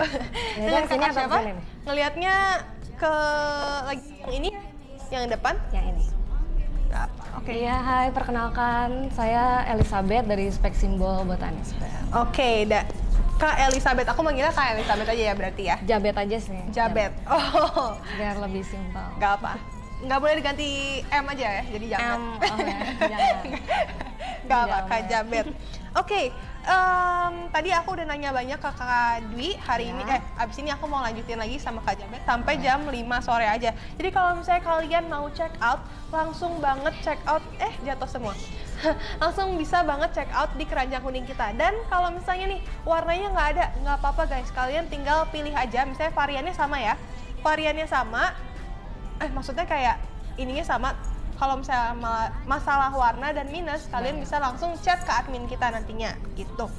Dengan kakak siapa? Ngelihatnya ke lagi yang ini, yang depan? Yang ini. Oke. Iya, hai, perkenalkan saya Elizabeth dari Spek Simbol Botanis. Oke, Kak Elizabeth, aku manggilnya Kak Elizabeth aja ya berarti ya? Jabet aja sih. Jabet. Biar lebih simpel. Gak apa. Nggak boleh diganti M aja ya, jadi Jabet. Jangan. Gak apa, Kak Jabet. Oke, tadi aku udah nanya banyak ke Kak Dwi hari ini, abis ini aku mau lanjutin lagi sama Kak Jabet sampai jam 5 sore aja. Jadi kalau misalnya kalian mau check out, langsung banget check out, jatuh semua. langsung bisa banget check out di keranjang kuning kita. Dan kalau misalnya nih warnanya nggak ada, nggak apa-apa guys, kalian tinggal pilih aja. Misalnya variannya sama ya, variannya sama, maksudnya kayak ininya sama. Kalau misalnya masalah warna dan minus, kalian bisa langsung chat ke admin kita nantinya gitu.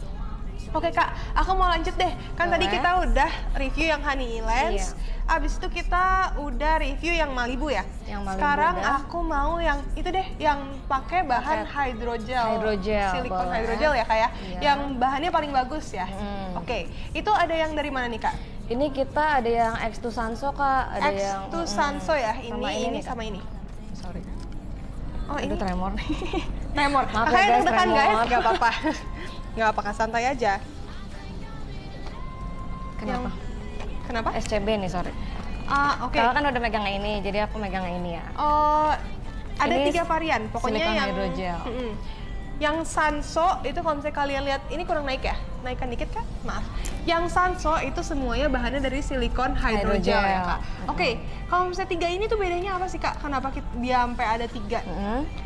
Oke Kak, aku mau lanjut deh. Kan tadi kita udah review yang Honey Lens, abis itu kita udah review yang Malibu ya. Yang Malibu sekarang udah. aku mau yang itu deh, yang pakai bahan hydrogel, silikon boleh. hydrogel ya Kak ya. Iya. Yang bahannya paling bagus ya. Oke, itu ada yang dari mana nih Kak? Ini kita ada yang X2 Sanso Kak, ada yang X2 Sanso ya. sama Ini nih, Kak. sama ini. Sorry. Oh Itu ini tremor. tremor. Maaf ya, Kakaknya guys, deg-degan tremor. guys, nggak apa-apa. Nggak apa-apa, santai aja. Kenapa? Kenapa? SCB nih, sorry. Oke. Kakak kan udah megang yang ini, jadi aku megang yang ini ya. Oh, ada Ini 3 varian. Pokoknya silikon yang hydrogel. Yang Sanso itu kalau misalnya kalian lihat ini kurang naik ya, naikkan dikit kan? Maaf. Yang Sanso itu semuanya bahannya dari silikon hydrogel ya Kak. Oke, kalau misalnya 3 ini tuh bedanya apa sih Kak? Kenapa dia sampai ada 3?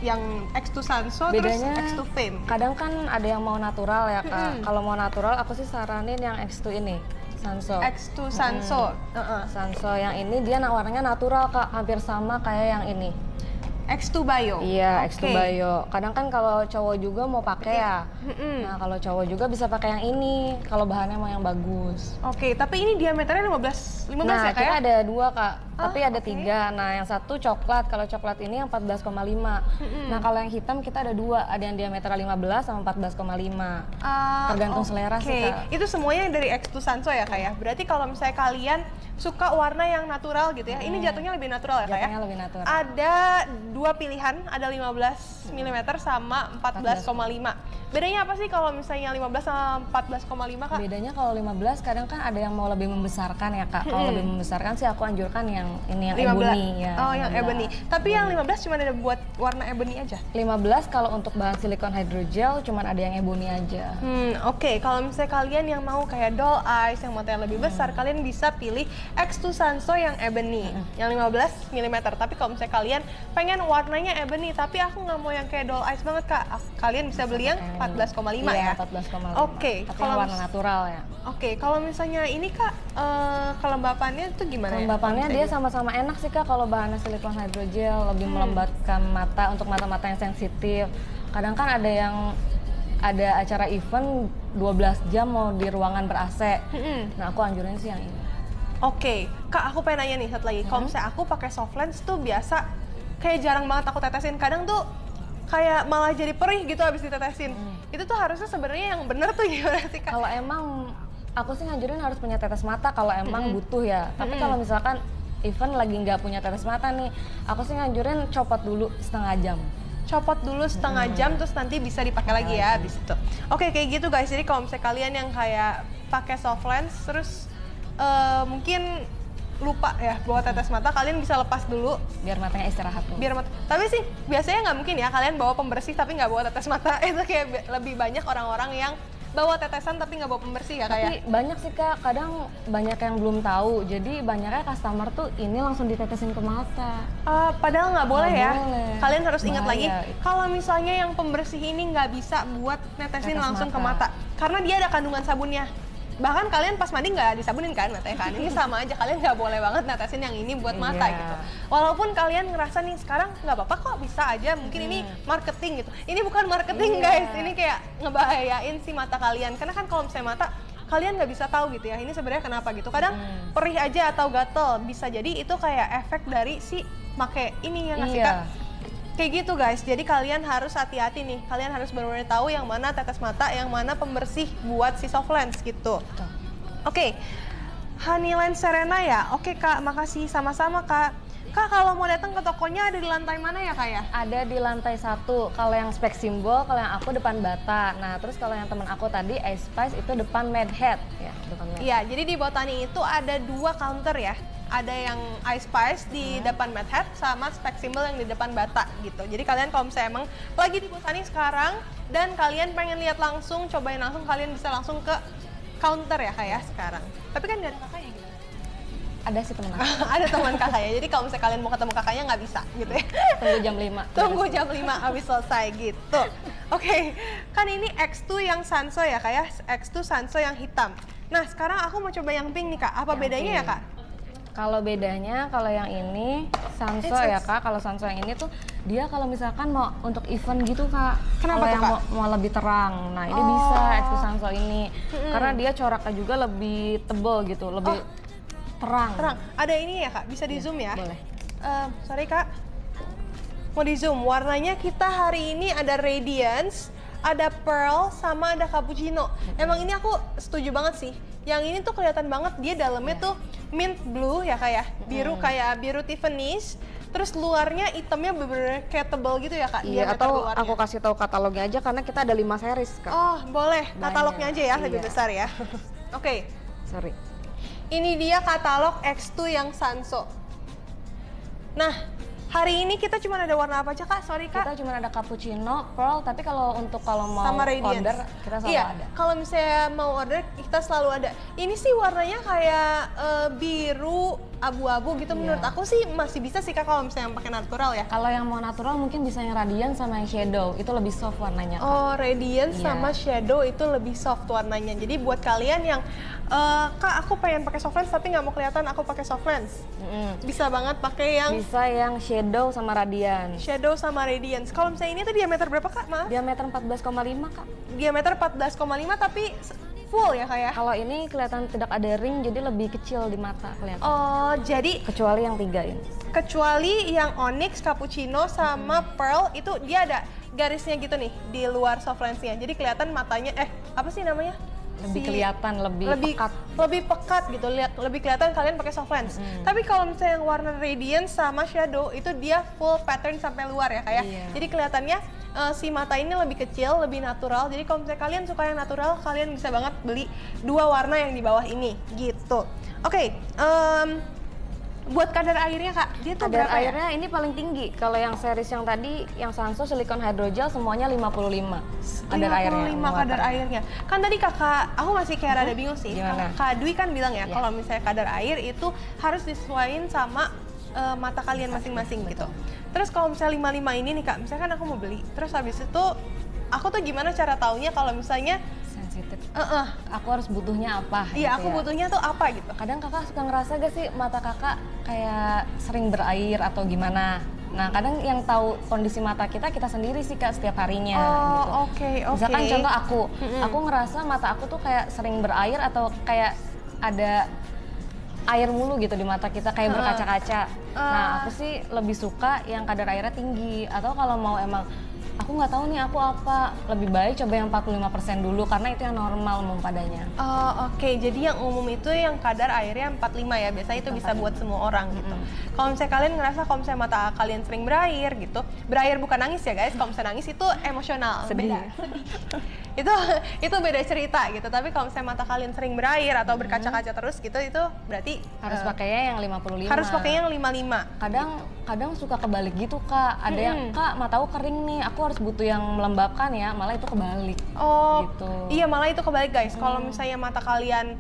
Yang X2 Sanso Bedanya, terus X2 Fame. Kadang kan ada yang mau natural ya Kak. Kalau mau natural aku sih saranin yang X2 ini, Sanso. X2 Sanso. Sanso yang ini dia warnanya natural Kak, hampir sama kayak yang ini. X2 Bio. Iya, Oke. X2 Bio. Kadang kan kalau cowok juga mau pakai ya. Nah, kalau cowok juga bisa pakai yang ini. Kalau bahannya mau yang bagus. Oke, tapi ini diameternya 15 Nah, ya Kak kita ya? ada 2 Kak, tapi ada oke. 3. Nah, yang satu coklat. Kalau coklat ini yang 14,5. Nah, kalau yang hitam kita ada 2. Ada yang diameter 15 sama 14,5. Tergantung selera sih, Kak. Itu semuanya dari X2 Sanso ya Kak ya? Berarti kalau misalnya kalian suka warna yang natural gitu ya, ini jatuhnya lebih natural ya Kak ya? Jatuhnya lebih natural. Ada 2 pilihan, ada 15 mm sama 14,5. Bedanya apa sih kalau misalnya 15 sama 14,5 Kak? Bedanya kalau 15 kadang kan ada yang mau lebih membesarkan ya Kak. Kalau lebih membesarkan sih aku anjurkan yang ini, yang 15. ebony ya. Oh, yang 15. ebony. Tapi yang 15 cuma ada buat warna ebony aja? 15 kalau untuk bahan silikon hydrogel cuman ada yang ebony aja. Oke. Kalau misalnya kalian yang mau kayak doll eyes, yang matanya lebih besar, kalian bisa pilih X2 Sanso yang ebony, yang 15 mm. Tapi kalau misalnya kalian pengen warnanya ebony, tapi aku nggak mau yang kayak doll eyes banget Kak, kalian bisa beli yang 14,5 Iya, ya? 14,5. Oke. Tapi Kalau yang warna natural ya. Oke, kalau misalnya ini Kak, kelembapannya itu gimana ya? Kelembapannya Kalau dia misalnya sama-sama enak sih Kak kalau bahannya silikon hydrogel, lebih melembatkan mata untuk mata-mata yang sensitif. Kadang kan ada acara event 12 jam mau di ruangan ber-AC. Nah, aku anjurin sih yang ini. Oke, Kak, aku pengen nanya nih satu lagi. Kalau misalnya aku pakai soft lens tuh biasa kayak jarang banget aku tetesin. Kadang tuh kayak malah jadi perih gitu habis ditetesin. Itu tuh harusnya sebenarnya yang bener tuh gimana sih Kak? Kalau emang aku sih ngajurin harus punya tetes mata kalau emang butuh ya. Tapi kalau misalkan event lagi nggak punya tetes mata nih, aku sih ngajurin copot dulu setengah jam. Copot dulu setengah jam terus nanti bisa dipakai lagi ya habis itu. Oke, kayak gitu guys. Jadi kalau misalnya kalian yang kayak pakai soft lens terus mungkin lupa ya bawa tetes mata, kalian bisa lepas dulu Biar matanya istirahat dulu. biar mata. Tapi sih biasanya nggak mungkin ya kalian bawa pembersih tapi nggak bawa tetes mata. Itu kayak lebih banyak orang-orang yang bawa tetesan tapi nggak bawa pembersih ya Tapi kayak. banyak sih Kak, kadang banyak yang belum tahu. Jadi banyaknya customer tuh ini langsung ditetesin ke mata. Padahal nggak boleh Nggak ya. boleh. Kalian harus ingat lagi Bahaya itu. kalau misalnya yang pembersih ini nggak bisa buat netesin Tetes langsung ke mata. mata karena dia ada kandungan sabunnya. Bahkan kalian pas mandi nggak disabunin kan matanya kan? Ini sama aja, kalian nggak boleh banget netesin yang ini buat mata Iya. gitu. Walaupun kalian ngerasa nih sekarang nggak apa-apa kok, bisa aja, mungkin ini marketing gitu. Ini bukan marketing guys, ini kayak ngebahayain si mata kalian. Karena kan kalau misalnya mata, kalian nggak bisa tahu gitu ya, ini sebenarnya kenapa gitu. Kadang perih aja atau gatel, bisa jadi itu kayak efek dari si make ini yang ngasih Iya. Kak. Kayak gitu guys, jadi kalian harus hati-hati nih. Kalian harus benar-benar tahu yang mana tetes mata, yang mana pembersih buat si soft lens gitu. Oke, Honey Lens Serena ya? Oke Kak, makasih sama-sama Kak. Kak, kalau mau datang ke tokonya ada di lantai mana ya Kak ya? Ada di lantai 1. Kalau yang spek simbol, kalau yang aku depan Bata. Nah, terus kalau yang teman aku tadi Ice Spice itu depan Mad Hat ya, depan Mad. Iya, jadi di Botani itu ada 2 counter ya. Ada yang Ice Spice di depan Mad Hat sama spek simbol yang di depan Bata gitu. Jadi kalian kalau misalnya emang lagi di Botani sekarang dan kalian pengen lihat langsung, cobain langsung, kalian bisa langsung ke counter ya Kak ya sekarang. Tapi kan nggak ada kakaknya gitu. Ada sih temen aku. Ada teman kakak ya, jadi kalau misalnya kalian mau ketemu kakaknya nggak bisa gitu ya. Tunggu jam 5. Tunggu jam 5 habis selesai gitu. Oke, kan ini X2 yang Sanso ya kak ya, X2 Sanso yang hitam. Nah sekarang aku mau coba yang pink nih kak, apa Yang bedanya ya pink. kak? Kalau bedanya, kalau yang ini Sanso ya kak, kalau Sanso yang ini tuh dia kalau misalkan mau untuk event gitu kak. Kenapa kalau tuh, yang Kak? mau lebih terang, nah ini Oh. bisa X2 Sanso ini, karena dia coraknya juga lebih tebel gitu, lebih terang. Terang, ada ini ya kak, bisa di zoom ya? Boleh. Sorry kak, mau di zoom. Warnanya kita hari ini ada Radiance, ada Pearl, sama ada Cappuccino. Emang ini aku setuju banget sih. Yang ini tuh kelihatan banget dia dalamnya tuh mint blue ya kak ya, biru kayak biru Tiffany's. Terus luarnya hitamnya bener-bener kayak tebel gitu ya kak? Iya, diameter atau luarnya. aku kasih tahu katalognya aja karena kita ada 5 series kak. Oh boleh, katalognya aja ya, Banyak, lebih iya. besar ya. Oke, Sorry. ini dia katalog X2 yang Sanso. Nah, hari ini kita cuma ada warna apa aja kak? Sorry kak. Kita cuma ada cappuccino, pearl, tapi kalau mau Sama Radiance. order kita selalu Iya, ada. kalau misalnya mau order kita selalu ada. Ini sih warnanya kayak biru abu-abu gitu. Iya. Menurut aku sih masih bisa sih kak kalau misalnya yang pakai natural ya. Kalau yang mau natural mungkin bisa yang radiant sama yang shadow, itu lebih soft warnanya. Kak. Oh, radiance Iya. sama shadow itu lebih soft warnanya. Jadi buat kalian yang kak aku pengen pakai soft lens tapi nggak mau kelihatan aku pakai soft lens, bisa banget pakai yang Bisa yang shadow sama radiant. shadow sama radiance. Kalau misalnya ini tuh diameter berapa kak? Maaf. Diameter 14,5 kak. Diameter 14,5 tapi full ya kak ya? Kalau ini kelihatan tidak ada ring, jadi lebih kecil di mata kelihatan. Oh, jadi Kecuali yang 3 ini. kecuali yang onyx, cappuccino, sama pearl itu dia ada garisnya gitu nih di luar soft lensnya. Jadi kelihatan matanya, apa sih namanya? Lebih kelihatan, lebih pekat. Lebih pekat gitu, lebih kelihatan kalian pakai soft lens. Tapi kalau misalnya yang warna radiance sama shadow itu dia full pattern sampai luar ya kayak. Iya. Jadi kelihatannya si mata ini lebih kecil, lebih natural. Jadi kalau misalnya kalian suka yang natural, kalian bisa banget beli 2 warna yang di bawah ini gitu. Oke, buat kadar airnya kak, dia tuh Kadar berapa ya? airnya ini paling tinggi. Kalau yang series yang tadi, yang Sanso silikon hydrogel semuanya 55. Kadar airnya. 55 kadar airnya. Kan tadi kakak, aku masih kayak rada bingung sih. Gimana? Kak Dwi kan bilang ya, Iya. kalau misalnya kadar air itu harus disesuaikan sama mata kalian masing-masing gitu. Terus kalau misalnya 55 ini nih kak, misalkan aku mau beli, terus habis itu aku tuh gimana cara taunya kalau misalnya Sensitif. eh Aku harus butuhnya apa? iya gitu aku ya. butuhnya tuh apa gitu. Kadang kakak suka ngerasa gak sih mata kakak kayak sering berair atau gimana? Nah kadang yang tahu kondisi mata kita sendiri sih kak setiap harinya gitu. Oh, oke. Misalkan contoh aku ngerasa mata aku tuh kayak sering berair atau kayak ada air mulu gitu di mata kita kayak berkaca-kaca. Nah aku sih lebih suka yang kadar airnya tinggi, atau kalau mau emang aku nggak tahu nih aku apa, lebih baik coba yang 45% dulu karena itu yang normal umum padanya. Oh, oke. Jadi yang umum itu yang kadar airnya 45 ya. Biasanya itu bisa buat semua orang gitu. Kalau misalnya kalian ngerasa kalau misalnya mata kalian sering berair gitu. Berair bukan nangis ya guys. Kalau misalnya nangis itu emosional. Sedih. Beda. Sedih. itu beda cerita gitu. Tapi kalau misalnya mata kalian sering berair atau berkaca-kaca terus gitu, itu berarti Harus pakainya yang 55. harus pakainya yang 55. Kadang suka kebalik gitu kak, ada yang kak mataku kering nih, aku harus butuh yang melembabkan ya, malah itu kebalik. Oh, Gitu. iya malah itu kebalik guys. Kalau misalnya mata kalian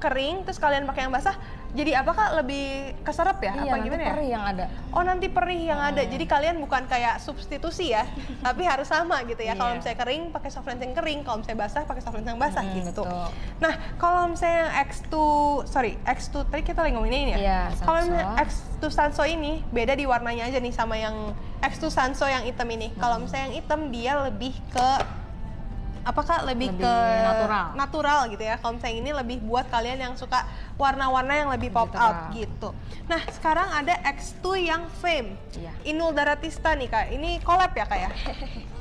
kering, terus kalian pakai yang basah, jadi apa kak? Lebih keserap ya? Iya, Apa nanti gimana ya? perih yang ada. Oh nanti perih yang ada. Jadi kalian bukan kayak substitusi ya, tapi harus sama gitu ya. Kalau Iya. misalnya kering pakai soft lens yang kering, kalau misalnya basah pakai soft lens yang basah gitu. betul. Nah kalau misalnya yang X2 tadi kita lagi ngomongin ini ya. Iya, Kalau Sanso. misalnya X2 Sanso ini beda di warnanya aja nih sama yang X2 Sanso yang hitam ini. Kalau misalnya yang hitam dia lebih ke apakah lebih Lebih ke natural. gitu ya. Kalau misalnya ini lebih buat kalian yang suka warna-warna yang lebih pop out terang. gitu. Nah sekarang ada X2 yang Fame, Iya. Inul Daratista nih kak. Ini collab ya kak ya?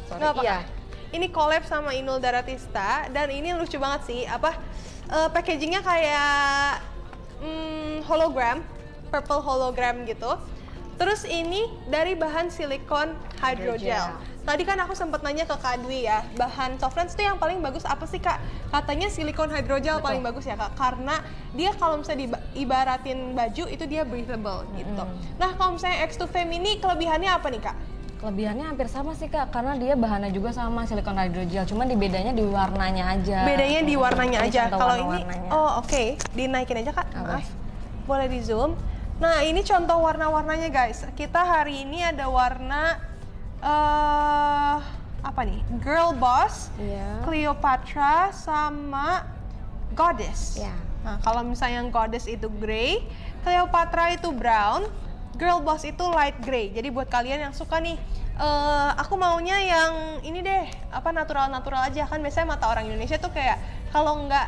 Sorry, Nggak apa, iya. Kak? Ini collab sama Inul Daratista dan ini lucu banget sih. Packagingnya kayak hologram, purple hologram gitu. Terus ini dari bahan silikon hydrogel. Tadi kan aku sempat nanya ke Kak Dwi ya, bahan soft lens itu yang paling bagus apa sih kak? Katanya silikon hydrogel paling bagus ya kak, karena dia kalau misalnya diibaratin baju itu dia breathable gitu. Nah kalau misalnya X2 Fame ini kelebihannya apa nih kak? Kelebihannya hampir sama sih kak, karena dia bahannya juga sama silikon hydrogel, cuman bedanya di warnanya aja. Bedanya di warnanya Ini aja. contoh Kalau ini, warna-warnanya. oh oke, dinaikin aja kak. Oke. Maaf. Boleh di zoom. Nah, ini contoh warna-warnanya guys. Kita hari ini ada warna apa nih? Girl Boss, Iya. Cleopatra, sama Goddess. Iya. Nah, kalau misalnya yang Goddess itu grey, Cleopatra itu brown, Girl Boss itu light grey. Jadi buat kalian yang suka nih, aku maunya yang ini deh, apa natural-natural aja. Kan biasanya mata orang Indonesia tuh kayak kalau nggak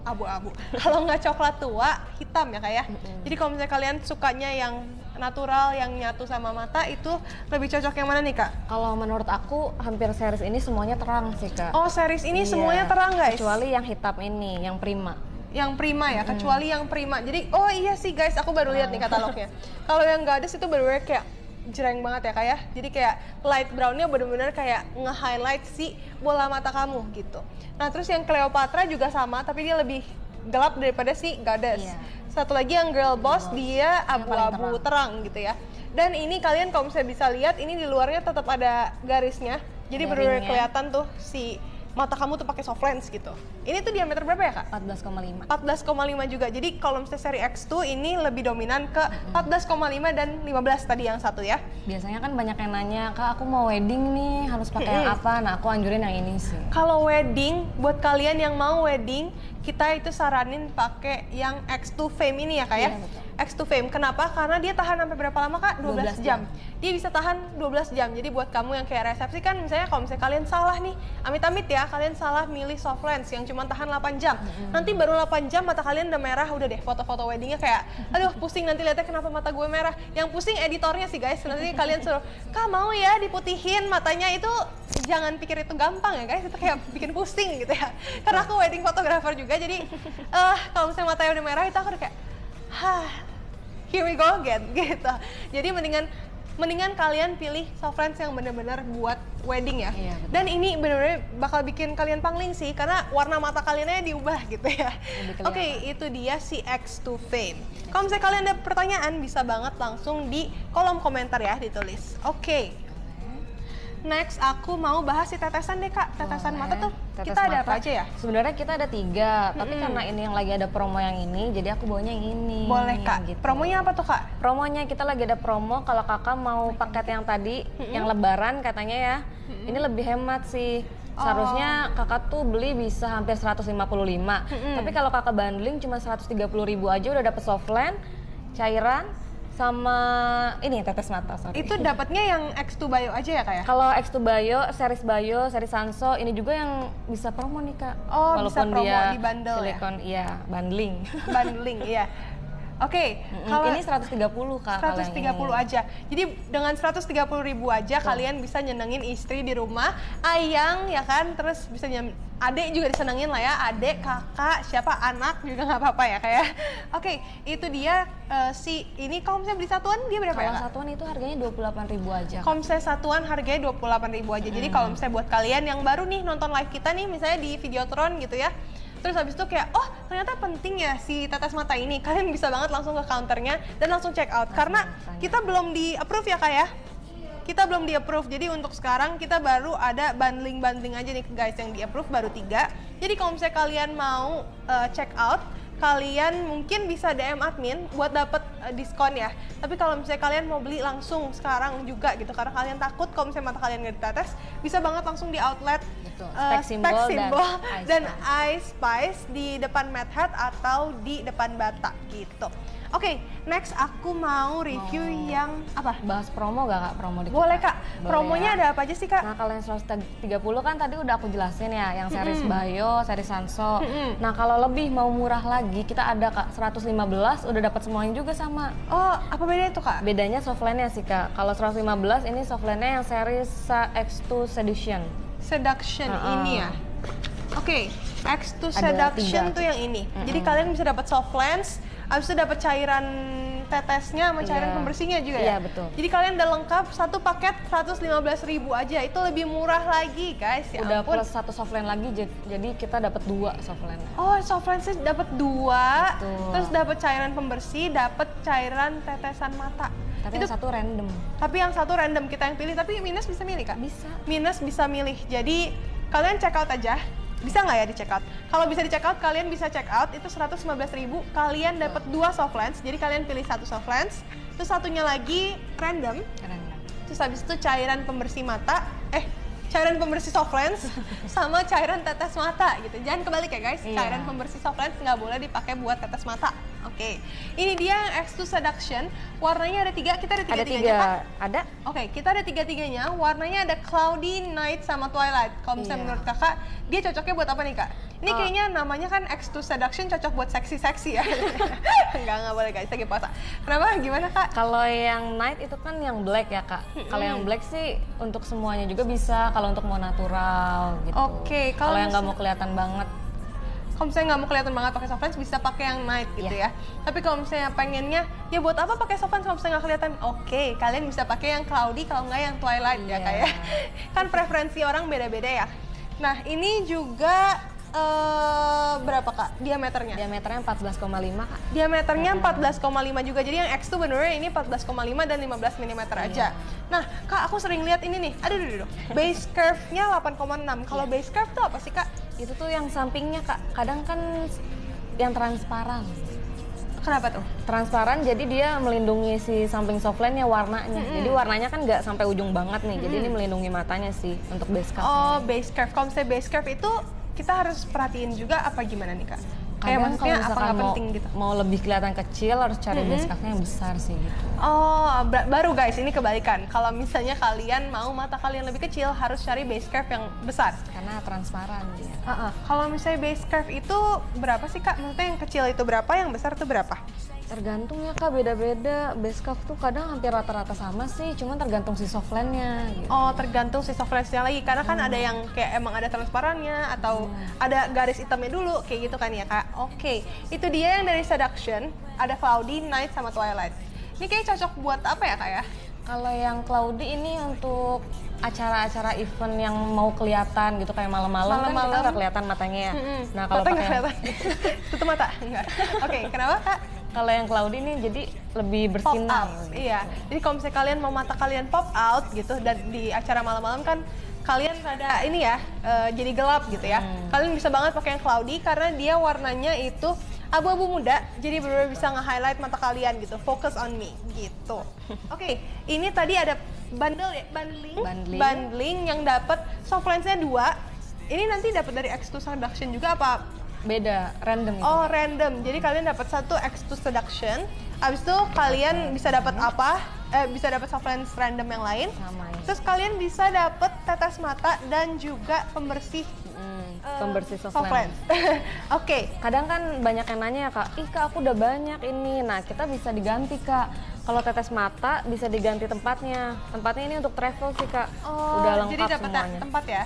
abu-abu, kalau nggak coklat tua, hitam ya kayak. Jadi kalau misalnya kalian sukanya yang natural, yang nyatu sama mata, itu lebih cocok yang mana nih Kak? Kalau menurut aku hampir series ini semuanya terang sih Kak. Oh, series ini Iya. semuanya terang guys. Kecuali yang hitam ini, yang prima. Yang prima ya, kecuali yang prima. Jadi, oh iya sih guys, aku baru lihat nih katalognya. Kalau yang Goddess itu bener-bener kayak jereng banget ya Kak ya. Jadi kayak light brownnya bener-bener kayak nge-highlight si bola mata kamu gitu. Nah terus yang Cleopatra juga sama, tapi dia lebih gelap daripada si Goddess. Iya. Satu lagi yang Girl Boss, dia Yang paling abu-abu terang gitu ya. Dan ini kalian kalau misalnya bisa lihat, ini di luarnya tetap ada garisnya. Jadi Ada bener-bener ringnya. kelihatan tuh si mata kamu tuh pakai soft lens gitu. Ini tuh diameter berapa ya Kak? 14,5. 14,5 juga. Jadi kalau misalnya seri X2 ini lebih dominan ke 14,5 dan 15 tadi yang satu ya. Biasanya kan banyak yang nanya, Kak aku mau wedding nih, harus pakai yang apa? Nah aku anjurin yang ini sih. Kalau wedding, buat kalian yang mau wedding, kita itu saranin pakai yang X2 Fame ini ya Kak ya. Iya, betul. X2 Fame. Kenapa? Karena dia tahan sampai berapa lama Kak? 12 jam. Dia bisa tahan 12 jam. Jadi buat kamu yang kayak resepsi kan, misalnya kalau misalnya kalian salah nih, amit-amit ya, kalian salah milih soft lens yang cuma tahan 8 jam. Nanti baru 8 jam mata kalian udah merah, udah deh foto-foto weddingnya kayak, aduh pusing nanti lihatnya kenapa mata gue merah. Yang pusing editornya sih guys. Nanti kalian suruh, Kak mau ya diputihin matanya, itu jangan pikir itu gampang ya guys, itu kayak bikin pusing gitu ya. Karena aku wedding photographer juga, jadi kalau misalnya matanya udah merah itu aku udah kayak, here we go again gitu. Jadi mendingan kalian pilih soft lens yang bener-bener buat wedding ya. Iya, betul. Dan ini bener-bener bakal bikin kalian pangling sih, karena warna mata kaliannya diubah gitu ya. Lebih kelihatan. Oke, itu dia si X2 Fame. Kalau misalnya kalian ada pertanyaan, bisa banget langsung di kolom komentar ya, ditulis. Oke. Next, aku mau bahas si tetesan deh Kak. Tetesan mata tuh Tetes kita ada mata, apa aja ya? Sebenarnya kita ada 3, tapi karena ini yang lagi ada promo yang ini, jadi aku bawanya yang ini. Boleh Kak. Gitu. Promonya apa tuh Kak? Promonya kita lagi ada promo, kalau kakak mau paket yang tadi, yang lebaran katanya ya, ini lebih hemat sih. Seharusnya kakak tuh beli bisa hampir 155, tapi kalau kakak bundling cuma 130.000 aja udah dapet soft lens, cairan, sama ini tetes mata, sorry. Itu dapatnya yang X2 Bio aja ya Kak ya? Kalau X2 Bio, series Sanso, ini juga yang bisa promo nih Kak. Oh, bisa promo dia di bundle ya? silikon, iya, bundling. Bundling, iya. Oke, kalau Ini 130 Kak. kalau yang 130 ini. aja. Jadi dengan 130.000 aja kalian bisa nyenengin istri di rumah, ayang ya kan, terus bisa adek juga disenengin lah ya, adek, kakak, siapa, anak juga nggak apa-apa ya kayak. Oke, itu dia ini kalau misalnya beli satuan dia berapa ya Kalau Kak? satuan itu harganya 28.000 aja. Kalau misalnya satuan harganya 28.000 aja. Jadi kalau misalnya buat kalian yang baru nih nonton live kita nih, misalnya di Videotron gitu ya, terus habis itu kayak, oh ternyata penting ya si tetes mata ini, kalian bisa banget langsung ke counternya dan langsung check out. Karena kita belum di approve ya Kak ya? Kita belum di approve, jadi untuk sekarang kita baru ada bundling aja nih guys, yang di approve baru 3. Jadi kalau misalnya kalian mau check out, kalian mungkin bisa DM admin buat dapet diskon ya. Tapi kalau misalnya kalian mau beli langsung sekarang juga gitu, karena kalian takut kalau misalnya mata kalian nggak ditetes, bisa banget langsung di outlet Betul. Spek Spek Symbol Symbol dan dan Ice Spice di depan Mad Hat atau di depan Bata gitu. Oke, next aku mau review yang apa? Bahas promo gak Kak? Promo di Boleh kita? Kak, Boleh promonya ya. ada apa aja sih Kak? Nah kalau yang 130 kan tadi udah aku jelasin ya, yang series Bio, series Sanso. Nah kalau lebih mau murah lagi, kita ada Kak 115, udah dapat semuanya juga sama. Oh, apa bedanya itu Kak? Bedanya softline-nya sih Kak. Kalau 115 ini softline-nya yang series X2 Seduction. Seduction ini ya. Oke, X2 Ada Seduction 3. tuh yang ini. Jadi kalian bisa dapat soft lens, habis itu dapat cairan tetesnya sama cairan Iya. pembersihnya juga ya. Iya, betul. Jadi kalian udah lengkap, satu paket 115.000 aja. Itu lebih murah lagi guys. Ya Udah ampun. plus satu softline lagi, jadi kita dapat 2 softline. Oh, soft lensnya dapat 2, Betul. terus dapat cairan pembersih, dapat cairan tetesan mata. Tapi Itu yang satu random. tapi yang satu random kita yang pilih, tapi minus bisa milih Kak? Bisa. Minus bisa milih. Jadi kalian check out aja Bisa nggak ya di check out? Kalau bisa di check out, kalian bisa check out itu 115.000, kalian dapat 2 soft lens. Jadi kalian pilih 1 soft lens, terus satunya lagi random. Terus habis itu cairan pembersih mata, cairan pembersih soft lens sama cairan tetes mata gitu. Jangan kebalik ya guys, cairan pembersih soft lens nggak boleh dipakai buat tetes mata. Oke, ini dia yang X2 Seduction. Warnanya ada 3, kita ada tiga-tiganya kan? Ada. Oke, kita ada tiga-tiganya. Warnanya ada Cloudy, Night, sama Twilight. Kalau misalnya menurut kakak, dia cocoknya buat apa nih kak? Ini kayaknya namanya kan X2 Seduction, cocok buat seksi-seksi ya. Enggak boleh guys, lagi puasa. Kenapa? Gimana kak? Kalau yang night itu kan yang black ya kak. Kalau yang black sih untuk semuanya juga bisa. Kalau untuk mau natural gitu. Oke, kalau yang nggak mau kelihatan banget. Kalau misalnya nggak mau kelihatan banget pakai soft lens, bisa pakai yang night gitu ya. Tapi kalau misalnya pengennya, ya buat apa pakai soft lens kalau misalnya nggak kelihatan? Oke, kalian bisa pakai yang cloudy, kalau nggak yang twilight ya kayak. Kan preferensi orang beda-beda ya. Nah ini juga berapa kak diameternya? Diameternya 14,5 kak. Diameternya 14,5 juga, jadi yang X tuh benernya ini 14,5 dan 15 mm aja. Nah kak, aku sering lihat ini nih, aduh, base curve-nya 8,6. Kalau base curve tuh apa sih kak? Itu tuh yang sampingnya kak, kadang kan yang transparan. Kenapa tuh? Transparan, jadi dia melindungi si samping softline-nya warnanya. Jadi warnanya kan nggak sampai ujung banget nih, jadi ini melindungi matanya sih untuk base curve. Oh, base curve. Kalau misalnya base curve itu kita harus perhatiin juga apa gimana nih kak? Kayak Kadang maksudnya kalau apa misalkan nggak penting gitu? mau lebih kelihatan kecil harus cari base curve-nya yang besar sih gitu. Oh, baru guys, ini kebalikan. Kalau misalnya kalian mau mata kalian lebih kecil, harus cari base curve yang besar. Karena transparan dia. Kalau misalnya base curve itu berapa sih kak? Maksudnya yang kecil itu berapa, yang besar itu berapa? Tergantung ya kak, beda-beda. Base curve tuh kadang hampir rata-rata sama sih, cuman tergantung si softline-nya gitu. Oh, tergantung si soft lens-nya lagi. Karena kan ada yang kayak emang ada transparannya atau ada garis hitamnya dulu, kayak gitu kan ya kak? Oke, itu dia yang dari Seduction. Ada Cloudy, Night, sama Twilight. Ini kayak cocok buat apa ya kak ya? Kalau yang cloudy ini untuk acara-acara event yang mau kelihatan gitu, kayak malam-malam kan kita nggak kelihatan matanya ya. Nah kalau Mata nggak pakai kelihatan. Tutup mata? Enggak. Oke, kenapa kak? kalau yang cloudy ini jadi lebih Pop bersinar. out, iya. Jadi kalau misalnya kalian mau mata kalian pop out gitu, dan di acara malam-malam kan kalian ada ini ya, jadi gelap gitu ya. Kalian bisa banget pakai yang cloudy karena dia warnanya itu abu-abu muda, jadi benar-benar bisa nge-highlight mata kalian gitu. Focus on me gitu. Oke, ini tadi ada bundling yang dapat soft lens-nya 2. Ini nanti dapat dari X2 Seduction juga apa? Beda, random itu. Oh, random. Jadi kalian dapat satu X2 Seduction. Abis itu kalian bisa dapat apa? Bisa dapat soft lens random yang lain. Sama ya. Terus kalian bisa dapat tetes mata dan juga pembersih Pembersih soft soft lens. Oke. Kadang kan banyak yang nanya ya kak, ih kak aku udah banyak ini. Nah kita bisa diganti kak. Kalau tetes mata bisa diganti tempatnya. Tempatnya ini untuk travel sih kak. Oh, udah lengkap jadi dapat semuanya. tempat ya?